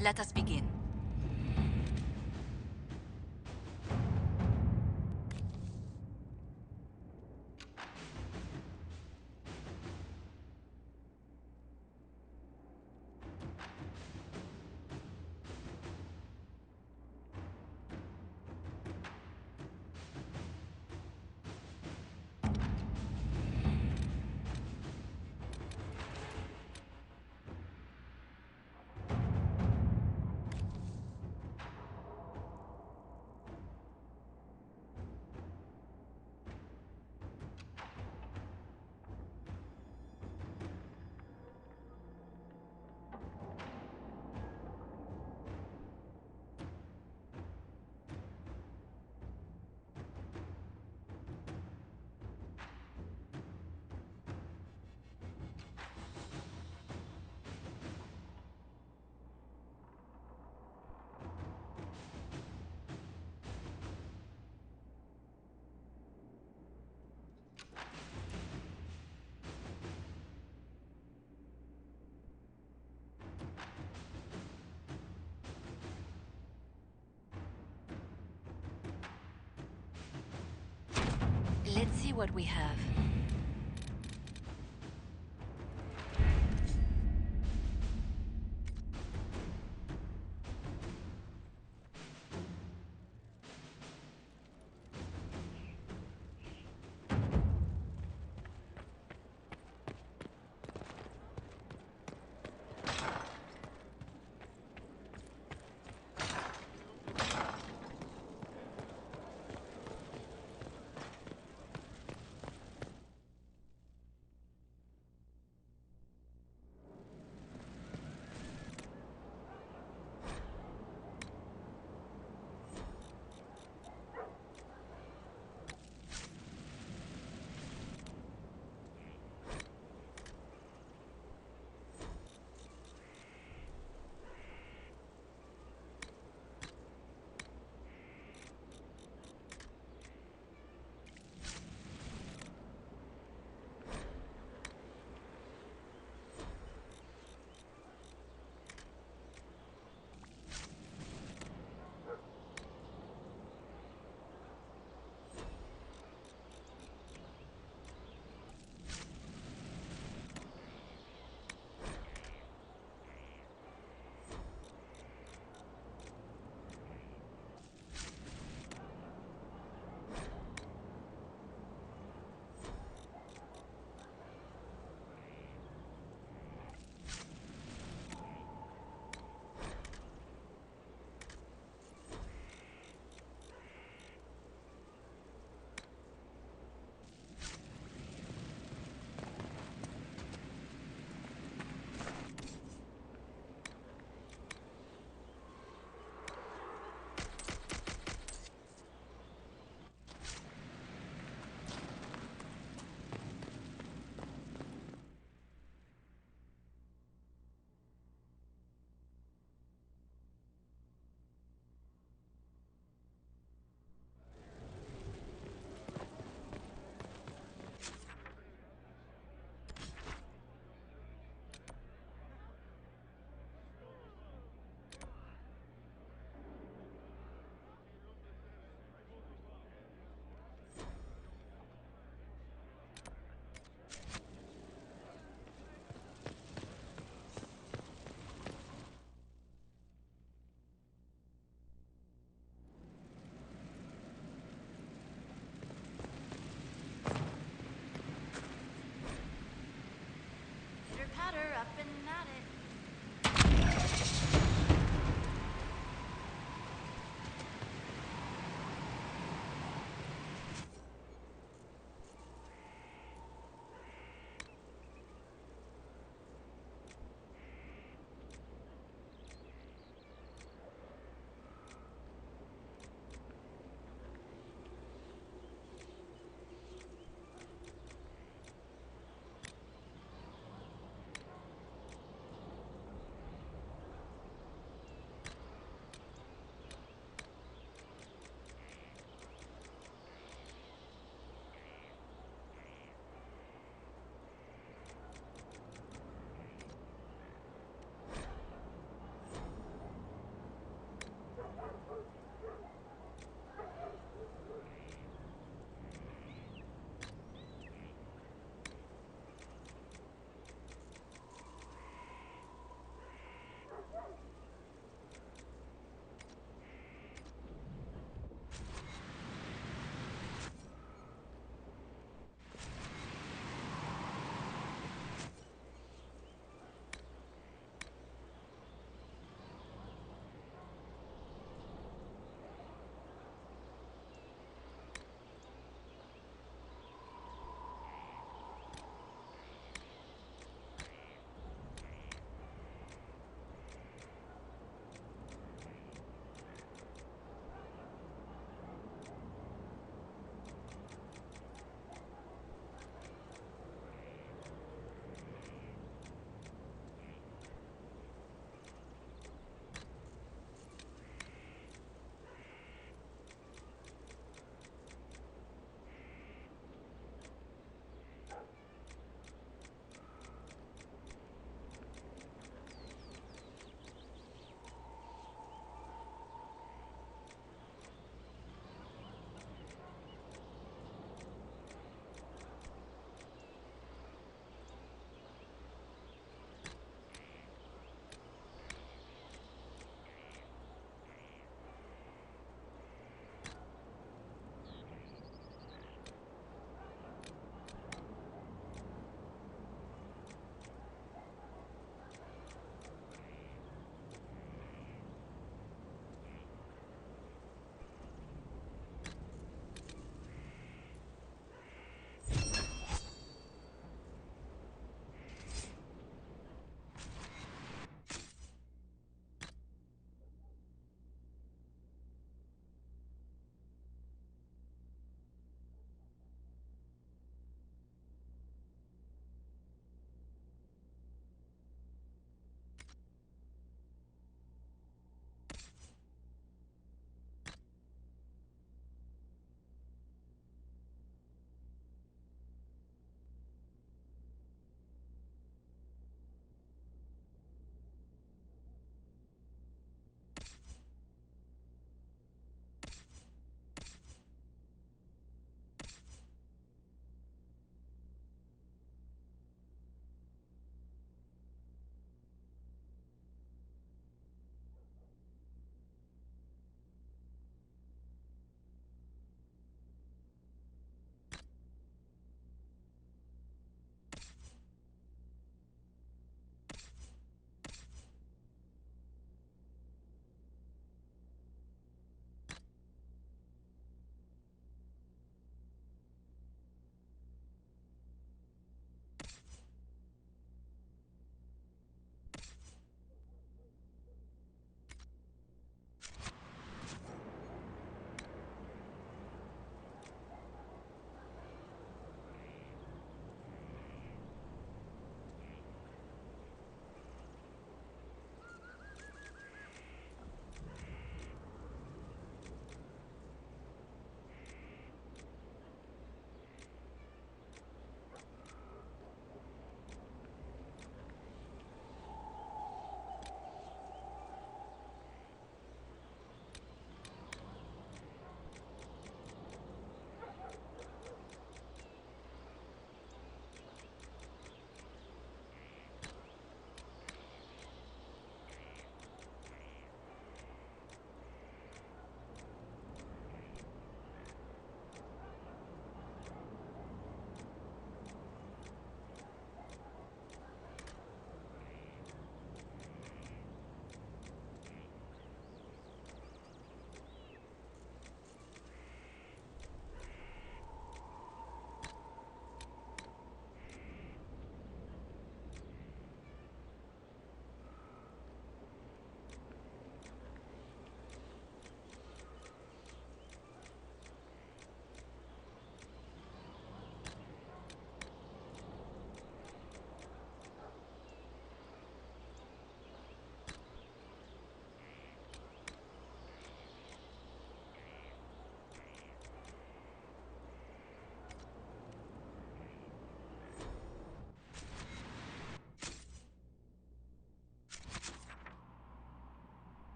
Speaker 13: Let us begin.
Speaker 5: Let's see what we have.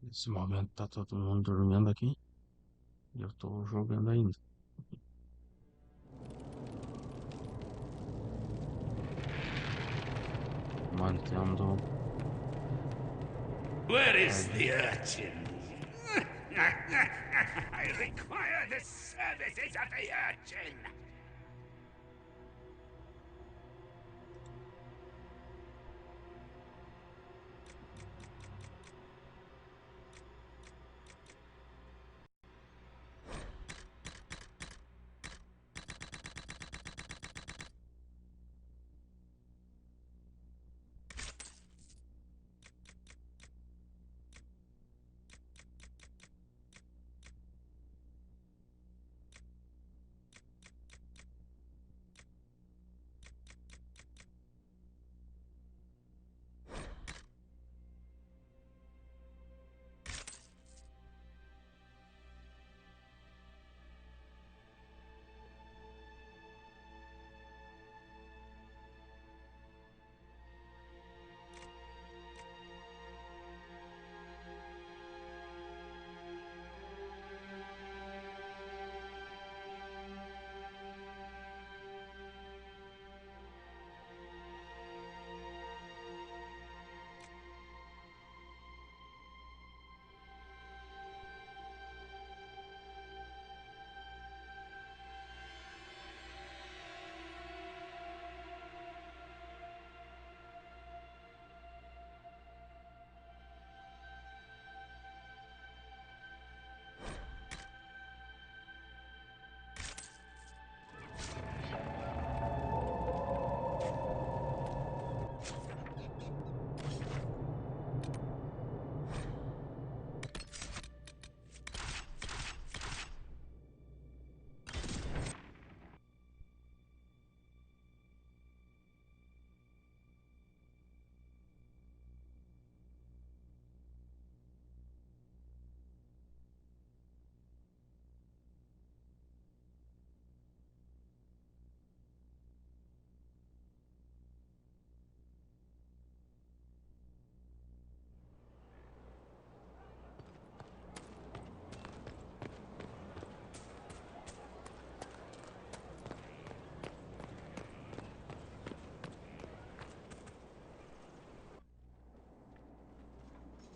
Speaker 4: Nesse momento tá todo mundo dormindo aqui. E eu tô jogando ainda. Mantendo.
Speaker 8: Where is the urchin? I require the services of the urchin!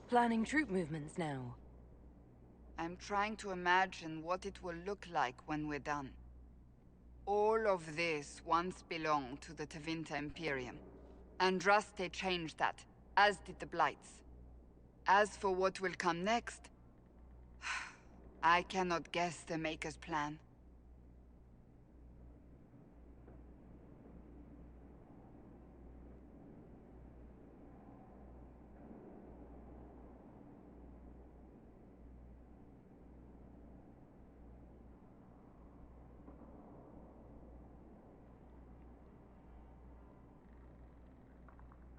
Speaker 14: Planning troop movements now.
Speaker 12: I'm trying to imagine what it will look like when we're done. All of this once belonged to the Tevinter Imperium. Andraste changed that, as did the Blights. As for what will come next, I cannot guess the Maker's plan.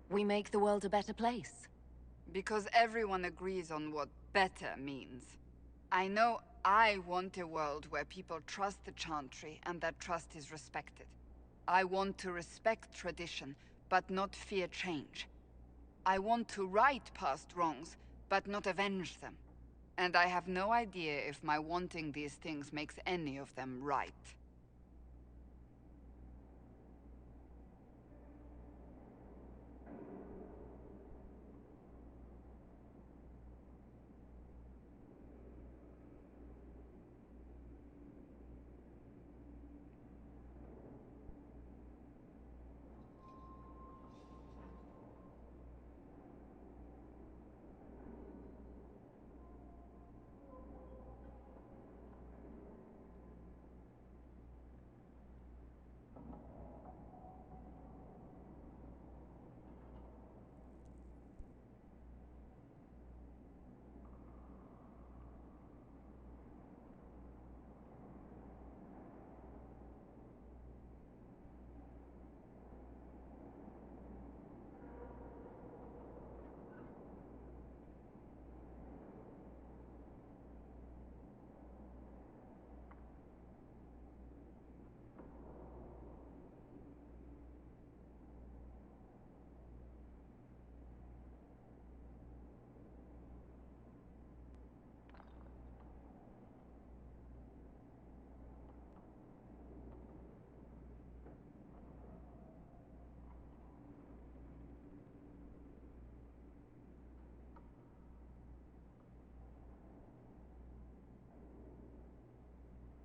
Speaker 14: We make the world a better place.
Speaker 12: Because everyone agrees on what better means. I know I want a world where people trust the Chantry and that trust is respected. I want to respect tradition, but not fear change. I want to right past wrongs, but not avenge them. And I have no idea if my wanting these things makes any of them right.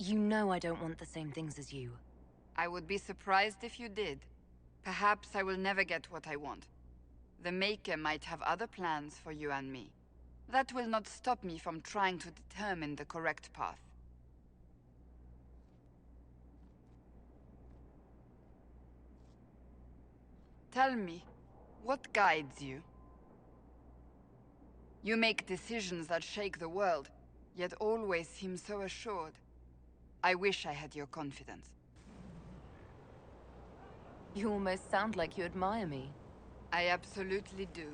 Speaker 14: You know I don't want the same things as you.
Speaker 12: I would be surprised if you did. Perhaps I will never get what I want. The Maker might have other plans for you and me. That will not stop me from trying to determine the correct path. Tell me, what guides you? You make decisions that shake the world, yet always seem so assured. I wish I had your confidence.
Speaker 14: You almost sound like you admire me.
Speaker 12: I absolutely do.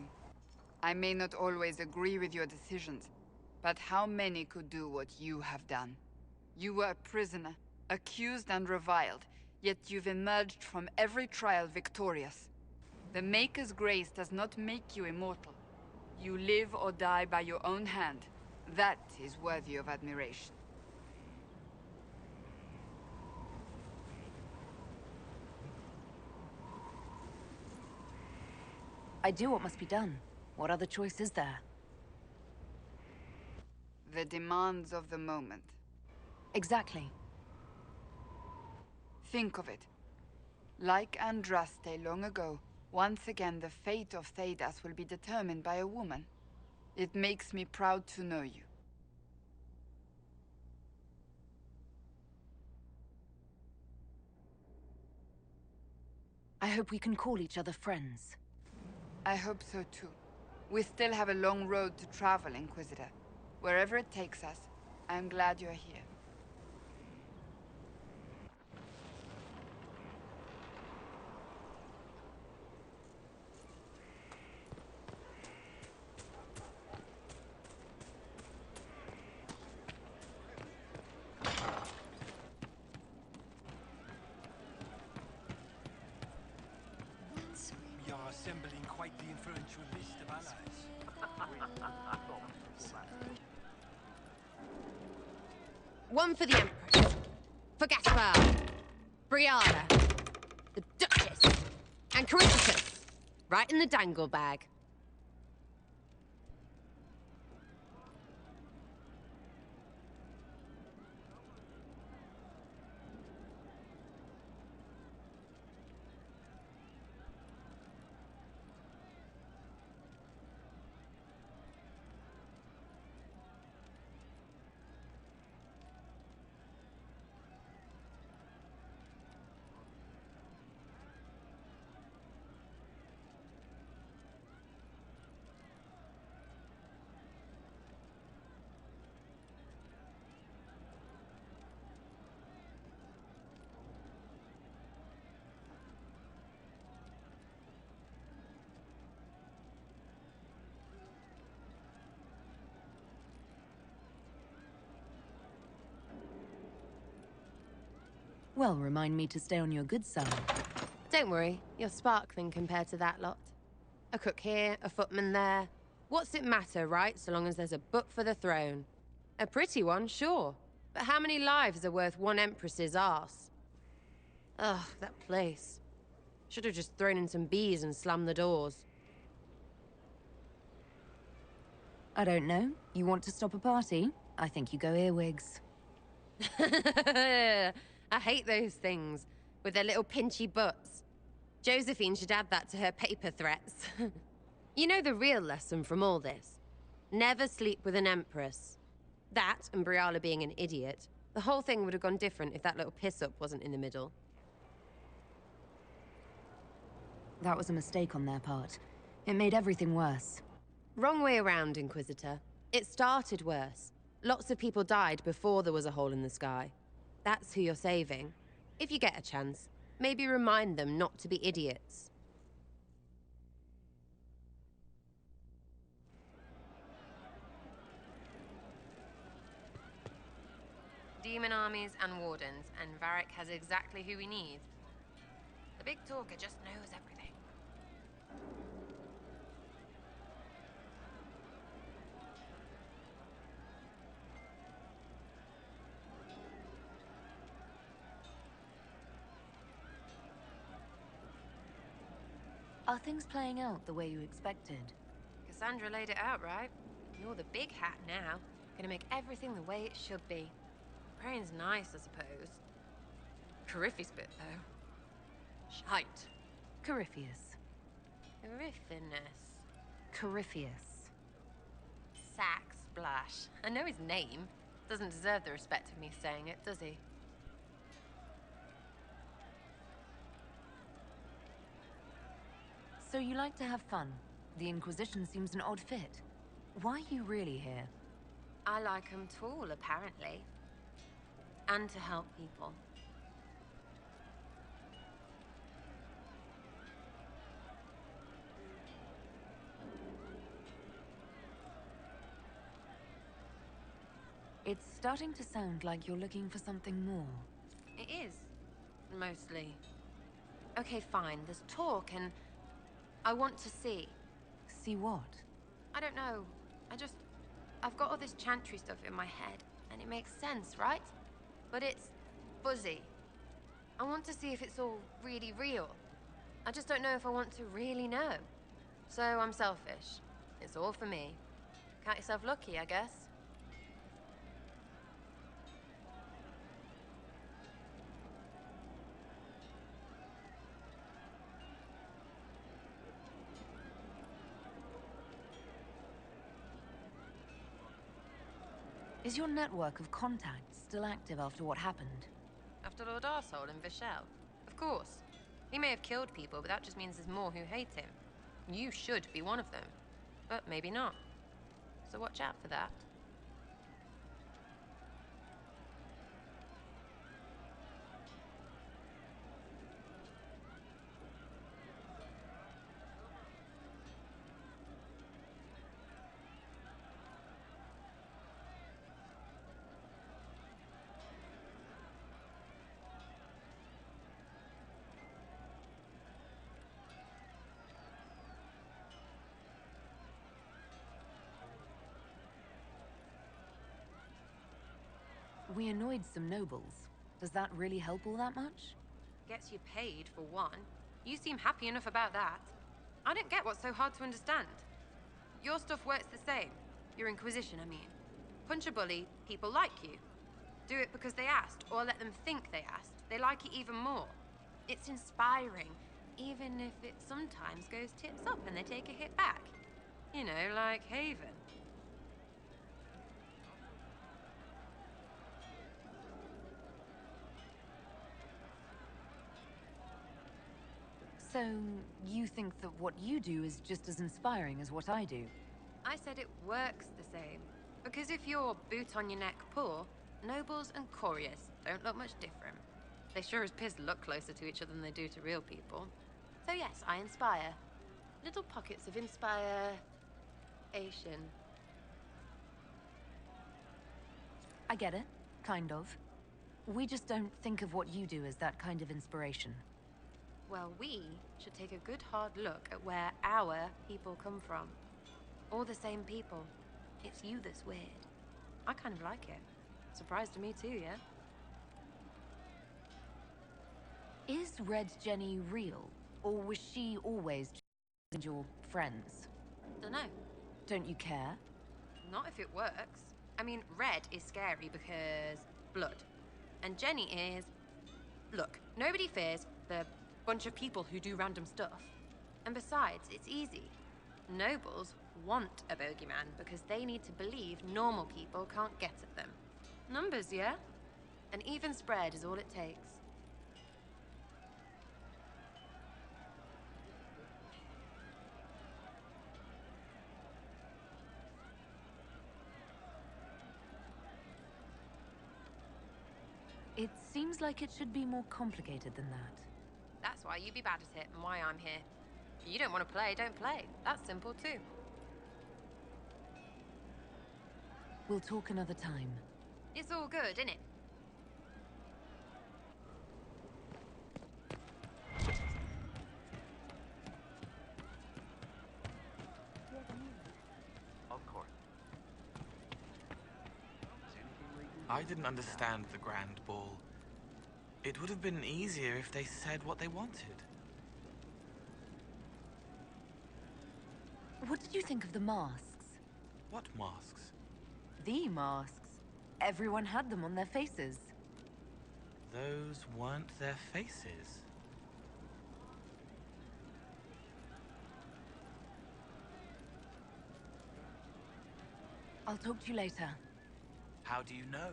Speaker 12: I may not always agree with your decisions, but how many could do what you have done? You were a prisoner, accused and reviled, yet you've emerged from every trial victorious. The Maker's grace does not make you immortal. You live or die by your own hand. That is worthy of admiration.
Speaker 14: I do what must be done. What other choice is there?
Speaker 12: The demands of the moment.
Speaker 14: Exactly.
Speaker 12: Think of it. Like Andraste long ago, once again the fate of Thedas will be determined by a woman. It makes me proud to know you.
Speaker 14: I hope we can call each other friends.
Speaker 12: I hope so too. We still have a long road to travel, Inquisitor. Wherever it takes us, I am glad you're here.
Speaker 23: We are assembling quite the influential list of allies.
Speaker 6: One for the Empress, for Gaspar, Brianna, the Duchess, and Corinthus, right in the dangle bag.
Speaker 14: Well, remind me to stay on your good side.
Speaker 6: Don't worry, you're sparkling compared to that lot. A cook here, a footman there. What's it matter, right, so long as there's a book for the throne? A pretty one, sure. But how many lives are worth one empress's arse? Ugh, that place. Should have just thrown in some bees and slammed the doors.
Speaker 14: I don't know. You want to stop a party? I think you go earwigs.
Speaker 6: I hate those things, with their little pinchy butts. Josephine should add that to her paper threats. You know the real lesson from all this? Never sleep with an empress. That, and Briala being an idiot, the whole thing would have gone different if that little piss-up wasn't in the middle.
Speaker 14: That was a mistake on their part. It made everything worse.
Speaker 6: Wrong way around, Inquisitor. It started worse. Lots of people died before there was a hole in the sky. That's who you're saving. If you get a chance, maybe remind them not to be idiots. Demon armies and wardens, and Varric has exactly who he needs. The big talker just knows everything.
Speaker 14: Are things playing out the way you expected?
Speaker 6: Cassandra laid it out, right? You're the big hat now. Gonna make everything the way it should be. Praying's nice, I suppose. Corypheus bit, though. Shite.
Speaker 14: Corypheus.
Speaker 6: Corypheus.
Speaker 14: Corypheus.
Speaker 6: Sack Splash. I know his name. Doesn't deserve the respect of me saying it, does he?
Speaker 14: So you like to have fun. The Inquisition seems an odd fit. Why are you really here?
Speaker 6: I like 'em tall, apparently. And to help people.
Speaker 14: It's starting to sound like you're looking for something more.
Speaker 6: It is. Mostly. Okay, fine. There's talk and I want to see.
Speaker 14: See what?
Speaker 6: I don't know. I've got all this chantry stuff in my head, and it makes sense, right? But it's fuzzy. I want to see if it's all really real. I just don't know if I want to really know. So I'm selfish. It's all for me. Count yourself lucky, I guess.
Speaker 14: Is your network of contacts still active after what happened?
Speaker 6: After Lord Arsehole in Vishel? Of course. He may have killed people, but that just means there's more who hate him. You should be one of them. But maybe not. So watch out for that.
Speaker 14: We annoyed some nobles. Does that really help all that much?
Speaker 6: Gets you paid, for one. You seem happy enough about that. I don't get what's so hard to understand. Your stuff works the same. Your Inquisition, I mean. Punch a bully, people like you. Do it because they asked, or let them think they asked. They like it even more. It's inspiring, even if it sometimes goes tips up and they take a hit back. You know, like Haven.
Speaker 14: So, you think that what you do is just as inspiring as what I do?
Speaker 6: I said it works the same. Because if you're boot on your neck poor, nobles and couriers don't look much different. They sure as piss look closer to each other than they do to real people. So yes, I inspire. Little pockets of inspiration.
Speaker 14: I get it, kind of. We just don't think of what you do as that kind of inspiration.
Speaker 6: Well, we should take a good hard look at where our people come from. All the same people. It's you that's weird. I kind of like it. Surprise to me too, yeah?
Speaker 14: Is Red Jenny real? Or was she always just your friends?
Speaker 6: Dunno.
Speaker 14: Don't you care?
Speaker 6: Not if it works. I mean, Red is scary because blood. And Jenny is... Look, nobody fears the bunch of people who do random stuff. And besides, it's easy. Nobles want a bogeyman because they need to believe normal people can't get at them. Numbers, yeah? An even spread is all it takes.
Speaker 14: It seems like it should be more complicated than that.
Speaker 6: That's why you be bad at it and why I'm here. If you don't want to play, don't play. That's simple too.
Speaker 14: We'll talk another time.
Speaker 6: It's all good, innit?
Speaker 24: Of course. I didn't understand the Grand Ball. It would have been easier if they said what they wanted.
Speaker 14: What did you think of the masks?
Speaker 24: What masks?
Speaker 14: The masks. Everyone had them on their faces.
Speaker 9: Those weren't their faces.
Speaker 14: I'll talk to you later.
Speaker 9: How do you know?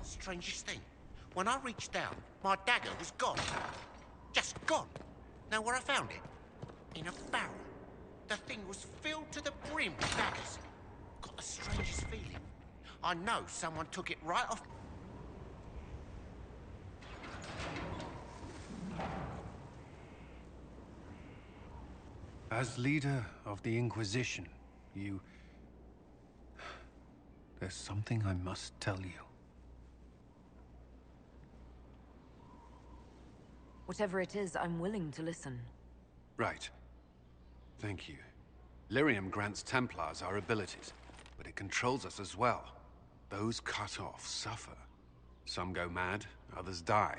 Speaker 15: Strangest thing. When I reached down, my dagger was gone. Just gone. Know where I found it? In a barrel. The thing was filled to the brim with daggers. Got the strangest feeling. I know someone took it right off.
Speaker 10: As leader of the Inquisition, you... There's something I must tell you.
Speaker 14: Whatever it is, I'm willing to listen.
Speaker 10: Right. Thank you. Lyrium grants Templars our abilities, but it controls us as well. Those cut off suffer. Some go mad, others die.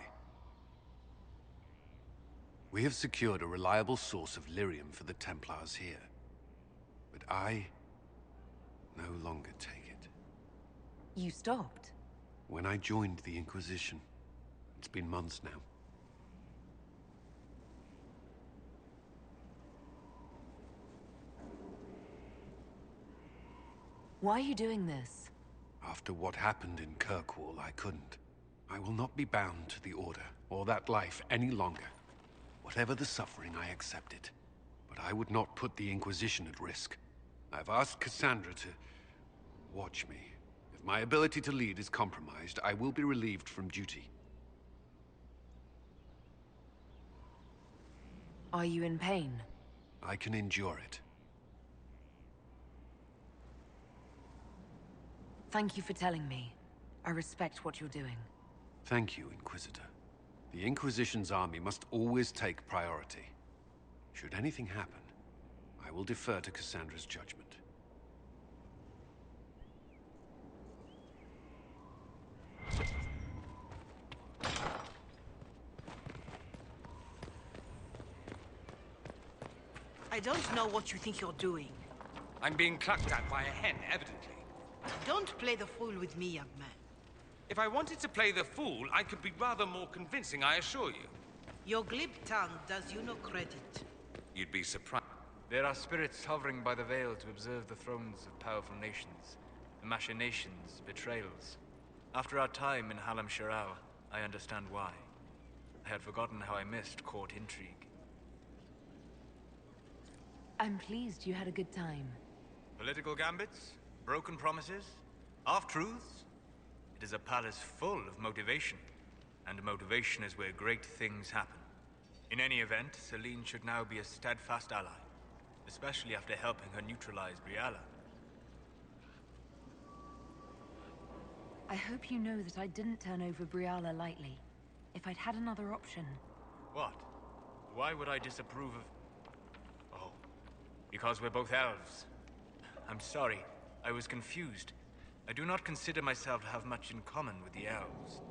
Speaker 10: We have secured a reliable source of lyrium for the Templars here. But I no longer take it.
Speaker 14: You stopped?
Speaker 10: When I joined the Inquisition. It's been months now.
Speaker 14: Why are you doing this?
Speaker 10: After what happened in Kirkwall, I couldn't. I will not be bound to the Order, or that life any longer. Whatever the suffering, I accept it. But I would not put the Inquisition at risk. I've asked Cassandra to... watch me. If my ability to lead is compromised, I will be relieved from duty.
Speaker 14: Are you in pain?
Speaker 10: I can endure it.
Speaker 14: Thank you for telling me. I respect what you're doing.
Speaker 10: Thank you, Inquisitor. The Inquisition's army must always take priority. Should anything happen, I will defer to Cassandra's judgment.
Speaker 11: I don't know what you think you're doing.
Speaker 8: I'm being clucked at by a hen, evidently.
Speaker 11: Don't play the fool with me, young man.
Speaker 8: If I wanted to play the fool, I could be rather more convincing, I assure you.
Speaker 11: Your glib tongue does you no credit.
Speaker 8: You'd be surprised.
Speaker 16: There are spirits hovering by the veil to observe the thrones of powerful nations, the machinations, betrayals. After our time in Halamshiral, I understand why. I had forgotten how I missed court intrigue.
Speaker 14: I'm pleased you had a good time.
Speaker 16: Political gambits? Broken promises? Half-truths? It is a palace full of motivation. And motivation is where great things happen. In any event, Celine should now be a steadfast ally. Especially after helping her neutralize Briala.
Speaker 14: I hope you know that I didn't turn over Briala lightly. If I'd had another option...
Speaker 16: What? Why would I disapprove of... Oh, because we're both elves. I'm sorry, I was confused. I do not consider myself to have much in common with the elves.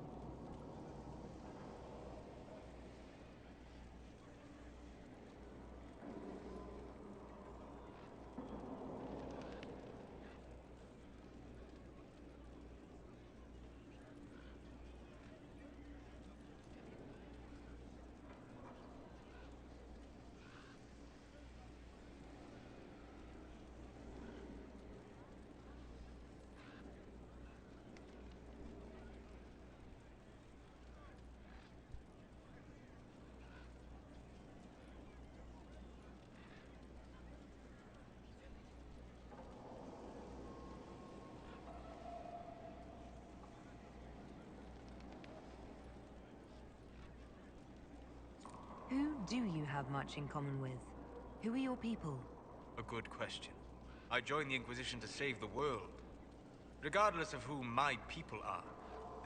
Speaker 14: Who do you have much in common with? Who are your people?
Speaker 16: A good question. I joined the Inquisition to save the world. Regardless of who my people are,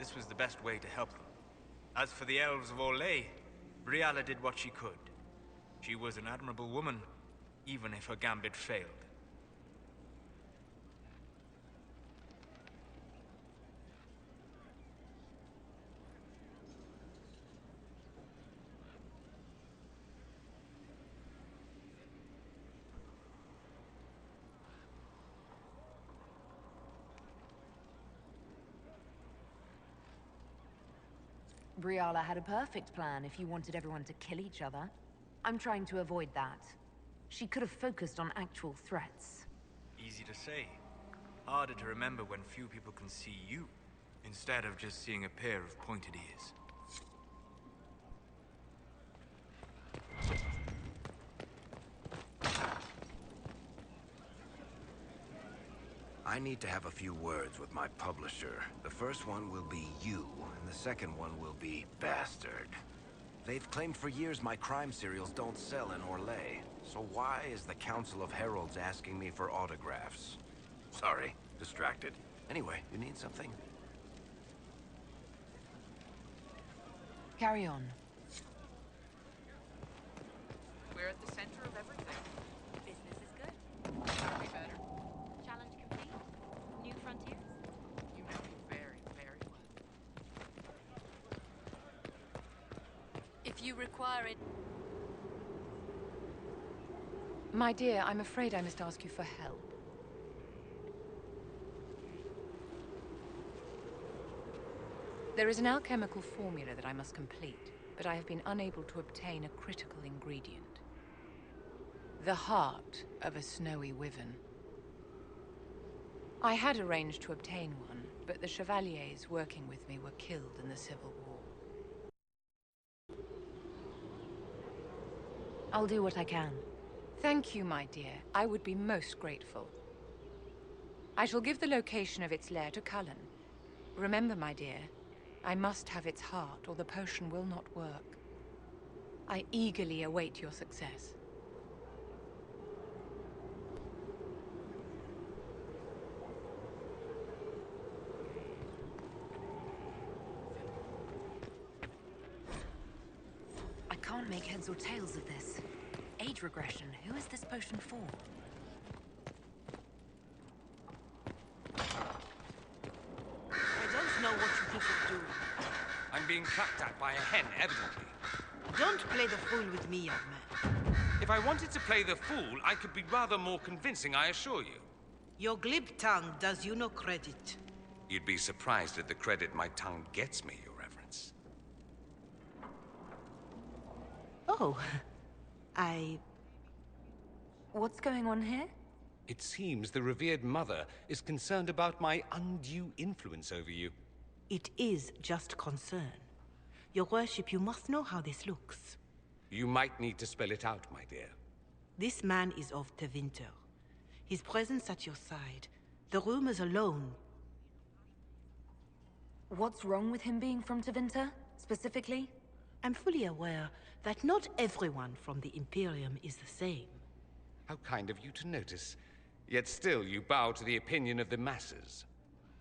Speaker 16: this was the best way to help them. As for the elves of Orlais, Briala did what she could. She was an admirable woman, even if her gambit failed.
Speaker 14: Briala had a perfect plan if you wanted everyone to kill each other. I'm trying to avoid that. She could have focused on actual threats.
Speaker 16: Easy to say. Harder to remember when few people can see you, instead of just seeing a pair of pointed ears.
Speaker 1: I need to have a few words with my publisher. The first one will be you, and the second one will be Bastard. They've claimed for years my crime serials don't sell in Orlais. So why is the Council of Heralds asking me for autographs? Sorry, distracted. Anyway, you need something?
Speaker 14: Carry on.
Speaker 17: We're at the center of everything.
Speaker 5: Business is good.
Speaker 17: Could be better.
Speaker 5: Challenge complete. New frontiers.
Speaker 17: You know me very, very well.
Speaker 5: If you require it.
Speaker 14: My dear, I'm afraid I must ask you for help. There is an alchemical formula that I must complete, but I have been unable to obtain a critical ingredient. The heart of a snowy wyvern. I had arranged to obtain one, but the chevaliers working with me were killed in the Civil War. I'll do what I can. Thank you, my dear. I would be most grateful. I shall give the location of its lair to Cullen. Remember, my dear, I must have its heart, or the potion will not work. I eagerly await your success.
Speaker 17: I can't make heads or tails of this. Age regression. Who is this potion for?
Speaker 11: I don't know what you people do.
Speaker 8: I'm being clapped at by a hen, evidently.
Speaker 11: Don't play the fool with me, young man.
Speaker 8: If I wanted to play the fool, I could be rather more convincing, I assure you.
Speaker 11: Your glib tongue does you no credit.
Speaker 8: You'd be surprised at the credit my tongue gets me, Your Reverence.
Speaker 11: Oh,
Speaker 14: What's going on here?
Speaker 8: It seems the revered mother is concerned about my undue influence over you.
Speaker 11: It is just concern. Your worship, you must know how this looks.
Speaker 8: You might need to spell it out, my dear.
Speaker 11: This man is of Tevinter. His presence at your side, the rumors alone.
Speaker 14: What's wrong with him being from Tevinter, specifically?
Speaker 11: I'm fully aware that not everyone from the Imperium is the same.
Speaker 8: How kind of you to notice. Yet still you bow to the opinion of the masses.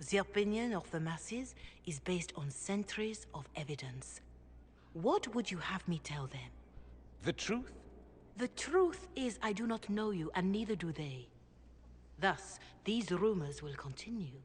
Speaker 11: The opinion of the masses is based on centuries of evidence. What would you have me tell them?
Speaker 8: The truth?
Speaker 11: The truth is I do not know you, and neither do they. Thus, these rumors will continue.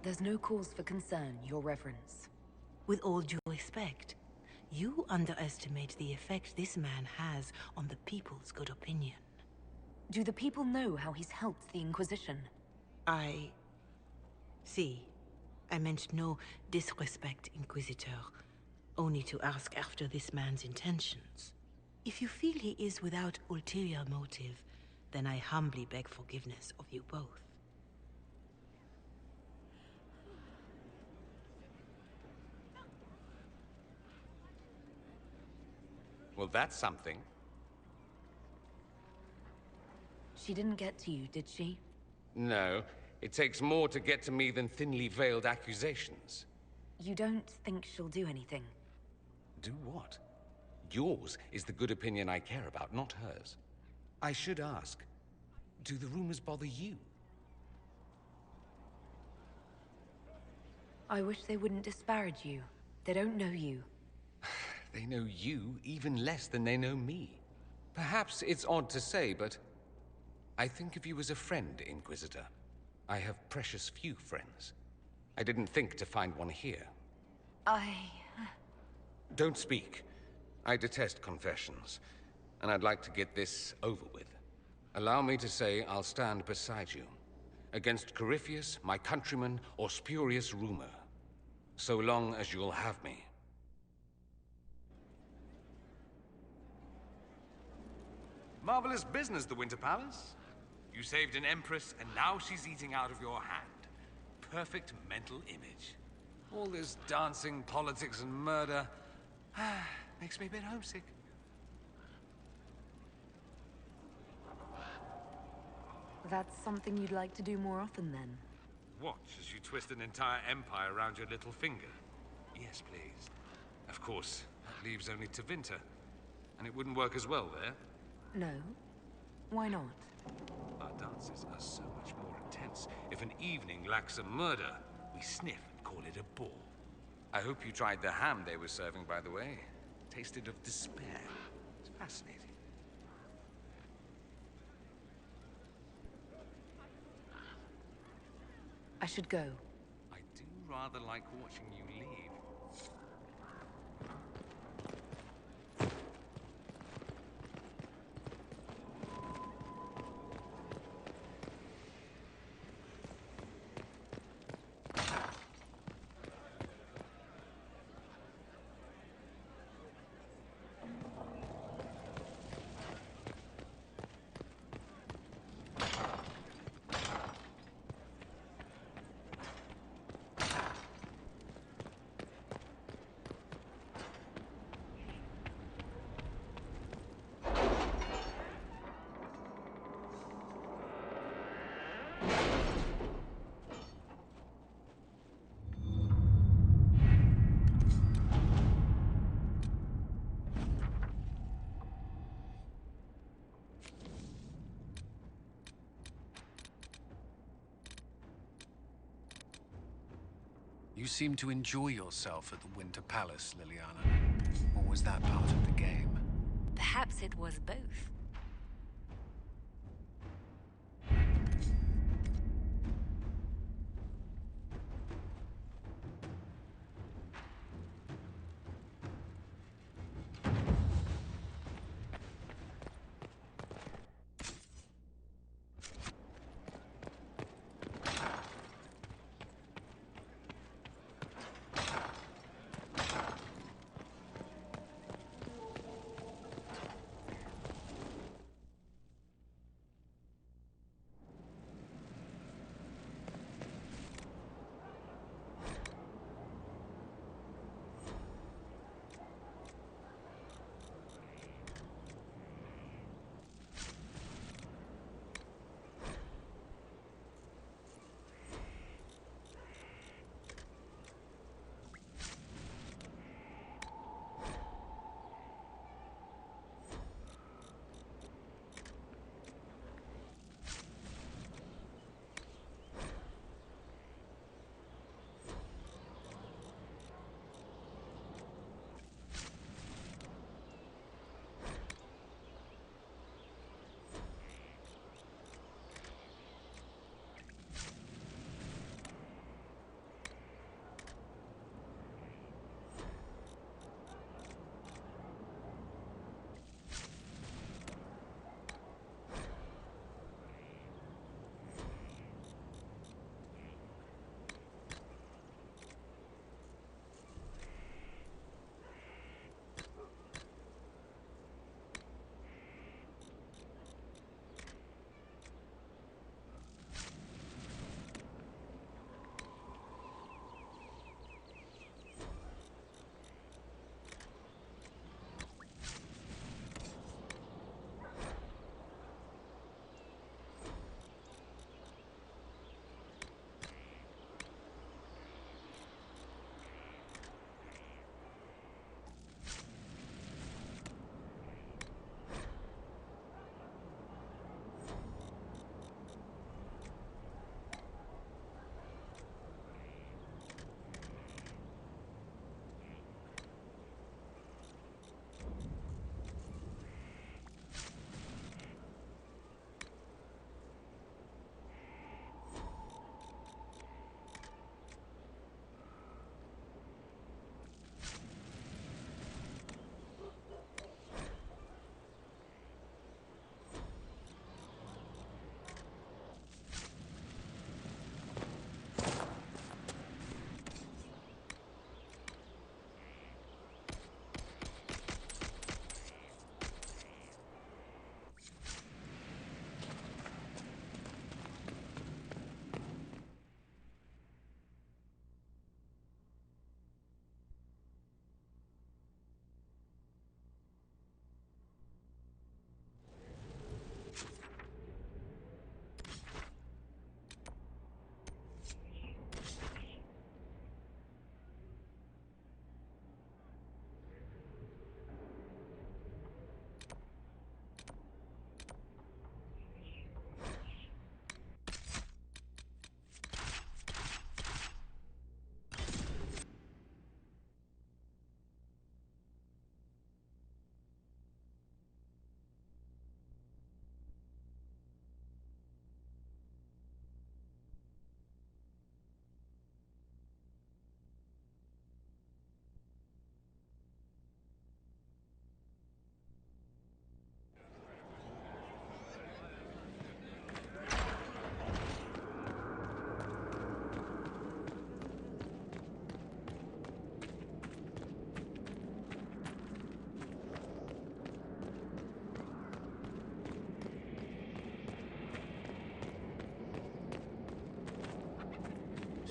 Speaker 14: There's no cause for concern, Your Reverence.
Speaker 11: With all due respect, you underestimate the effect this man has on the people's good opinion.
Speaker 14: Do the people know how he's helped the Inquisition?
Speaker 11: See, I meant no disrespect, Inquisitor. Only to ask after this man's intentions. If you feel he is without ulterior motive, then I humbly beg forgiveness of you both.
Speaker 8: Well, that's something.
Speaker 17: She didn't get to you, did she?
Speaker 8: No. It takes more to get to me than thinly veiled accusations.
Speaker 17: You don't think she'll do anything?
Speaker 8: Do what? Yours is the good opinion I care about, not hers. I should ask, do the rumors bother you?
Speaker 17: I wish they wouldn't disparage you. They don't know you.
Speaker 8: They know you even less than they know me. Perhaps it's odd to say, but I think of you as a friend, Inquisitor. I have precious few friends. I didn't think to find one here. Don't speak. I detest confessions, and I'd like to get this over with. Allow me to say I'll stand beside you, against Corypheus, my countrymen, or spurious rumor, so long as you'll have me.
Speaker 16: Marvelous business, the Winter Palace. You saved an empress, and now she's eating out of your hand. Perfect mental image. All this dancing, politics, and murder makes me a bit homesick.
Speaker 17: That's something you'd like to do more often, then?
Speaker 16: Watch as you twist an entire empire around your little finger. Yes, please. Of course, that leaves only Tevinter. And it wouldn't work as well there.
Speaker 17: No. Why not?
Speaker 16: Our dances are so much more intense. If an evening lacks a murder, we sniff and call it a ball.
Speaker 8: I hope you tried the ham they were serving, by the way. Tasted of despair. It's fascinating.
Speaker 17: I should go.
Speaker 16: I do rather like watching you leave.
Speaker 10: You seem to enjoy yourself at the Winter Palace, Liliana. Or was that part of the game?
Speaker 5: Perhaps it was both.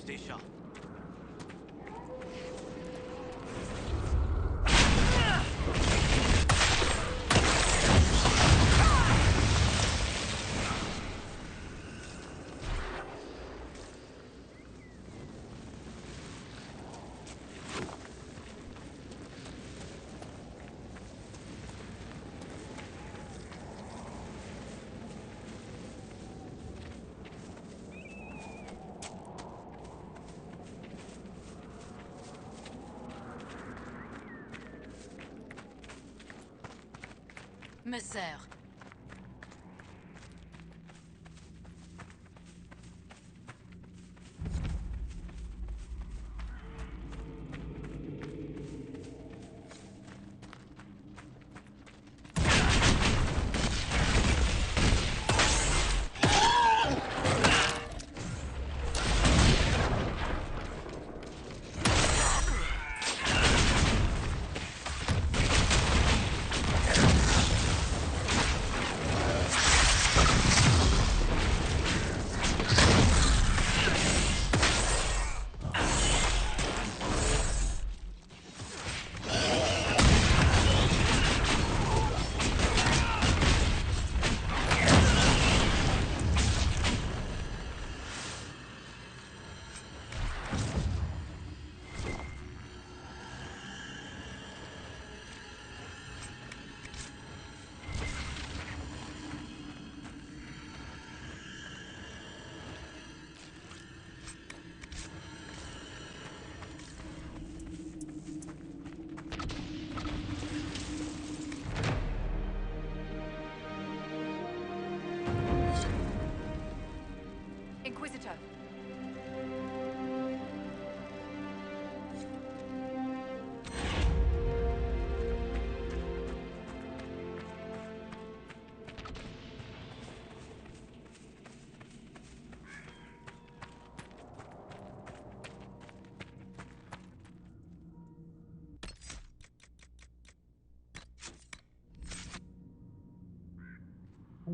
Speaker 9: stay sharp.
Speaker 13: Mes sœurs.
Speaker 14: Inquisitor.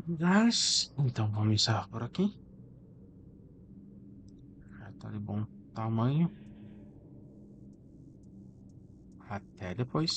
Speaker 4: Mas, então vamos encerrar por aqui. Já tá de bom tamanho. Até depois.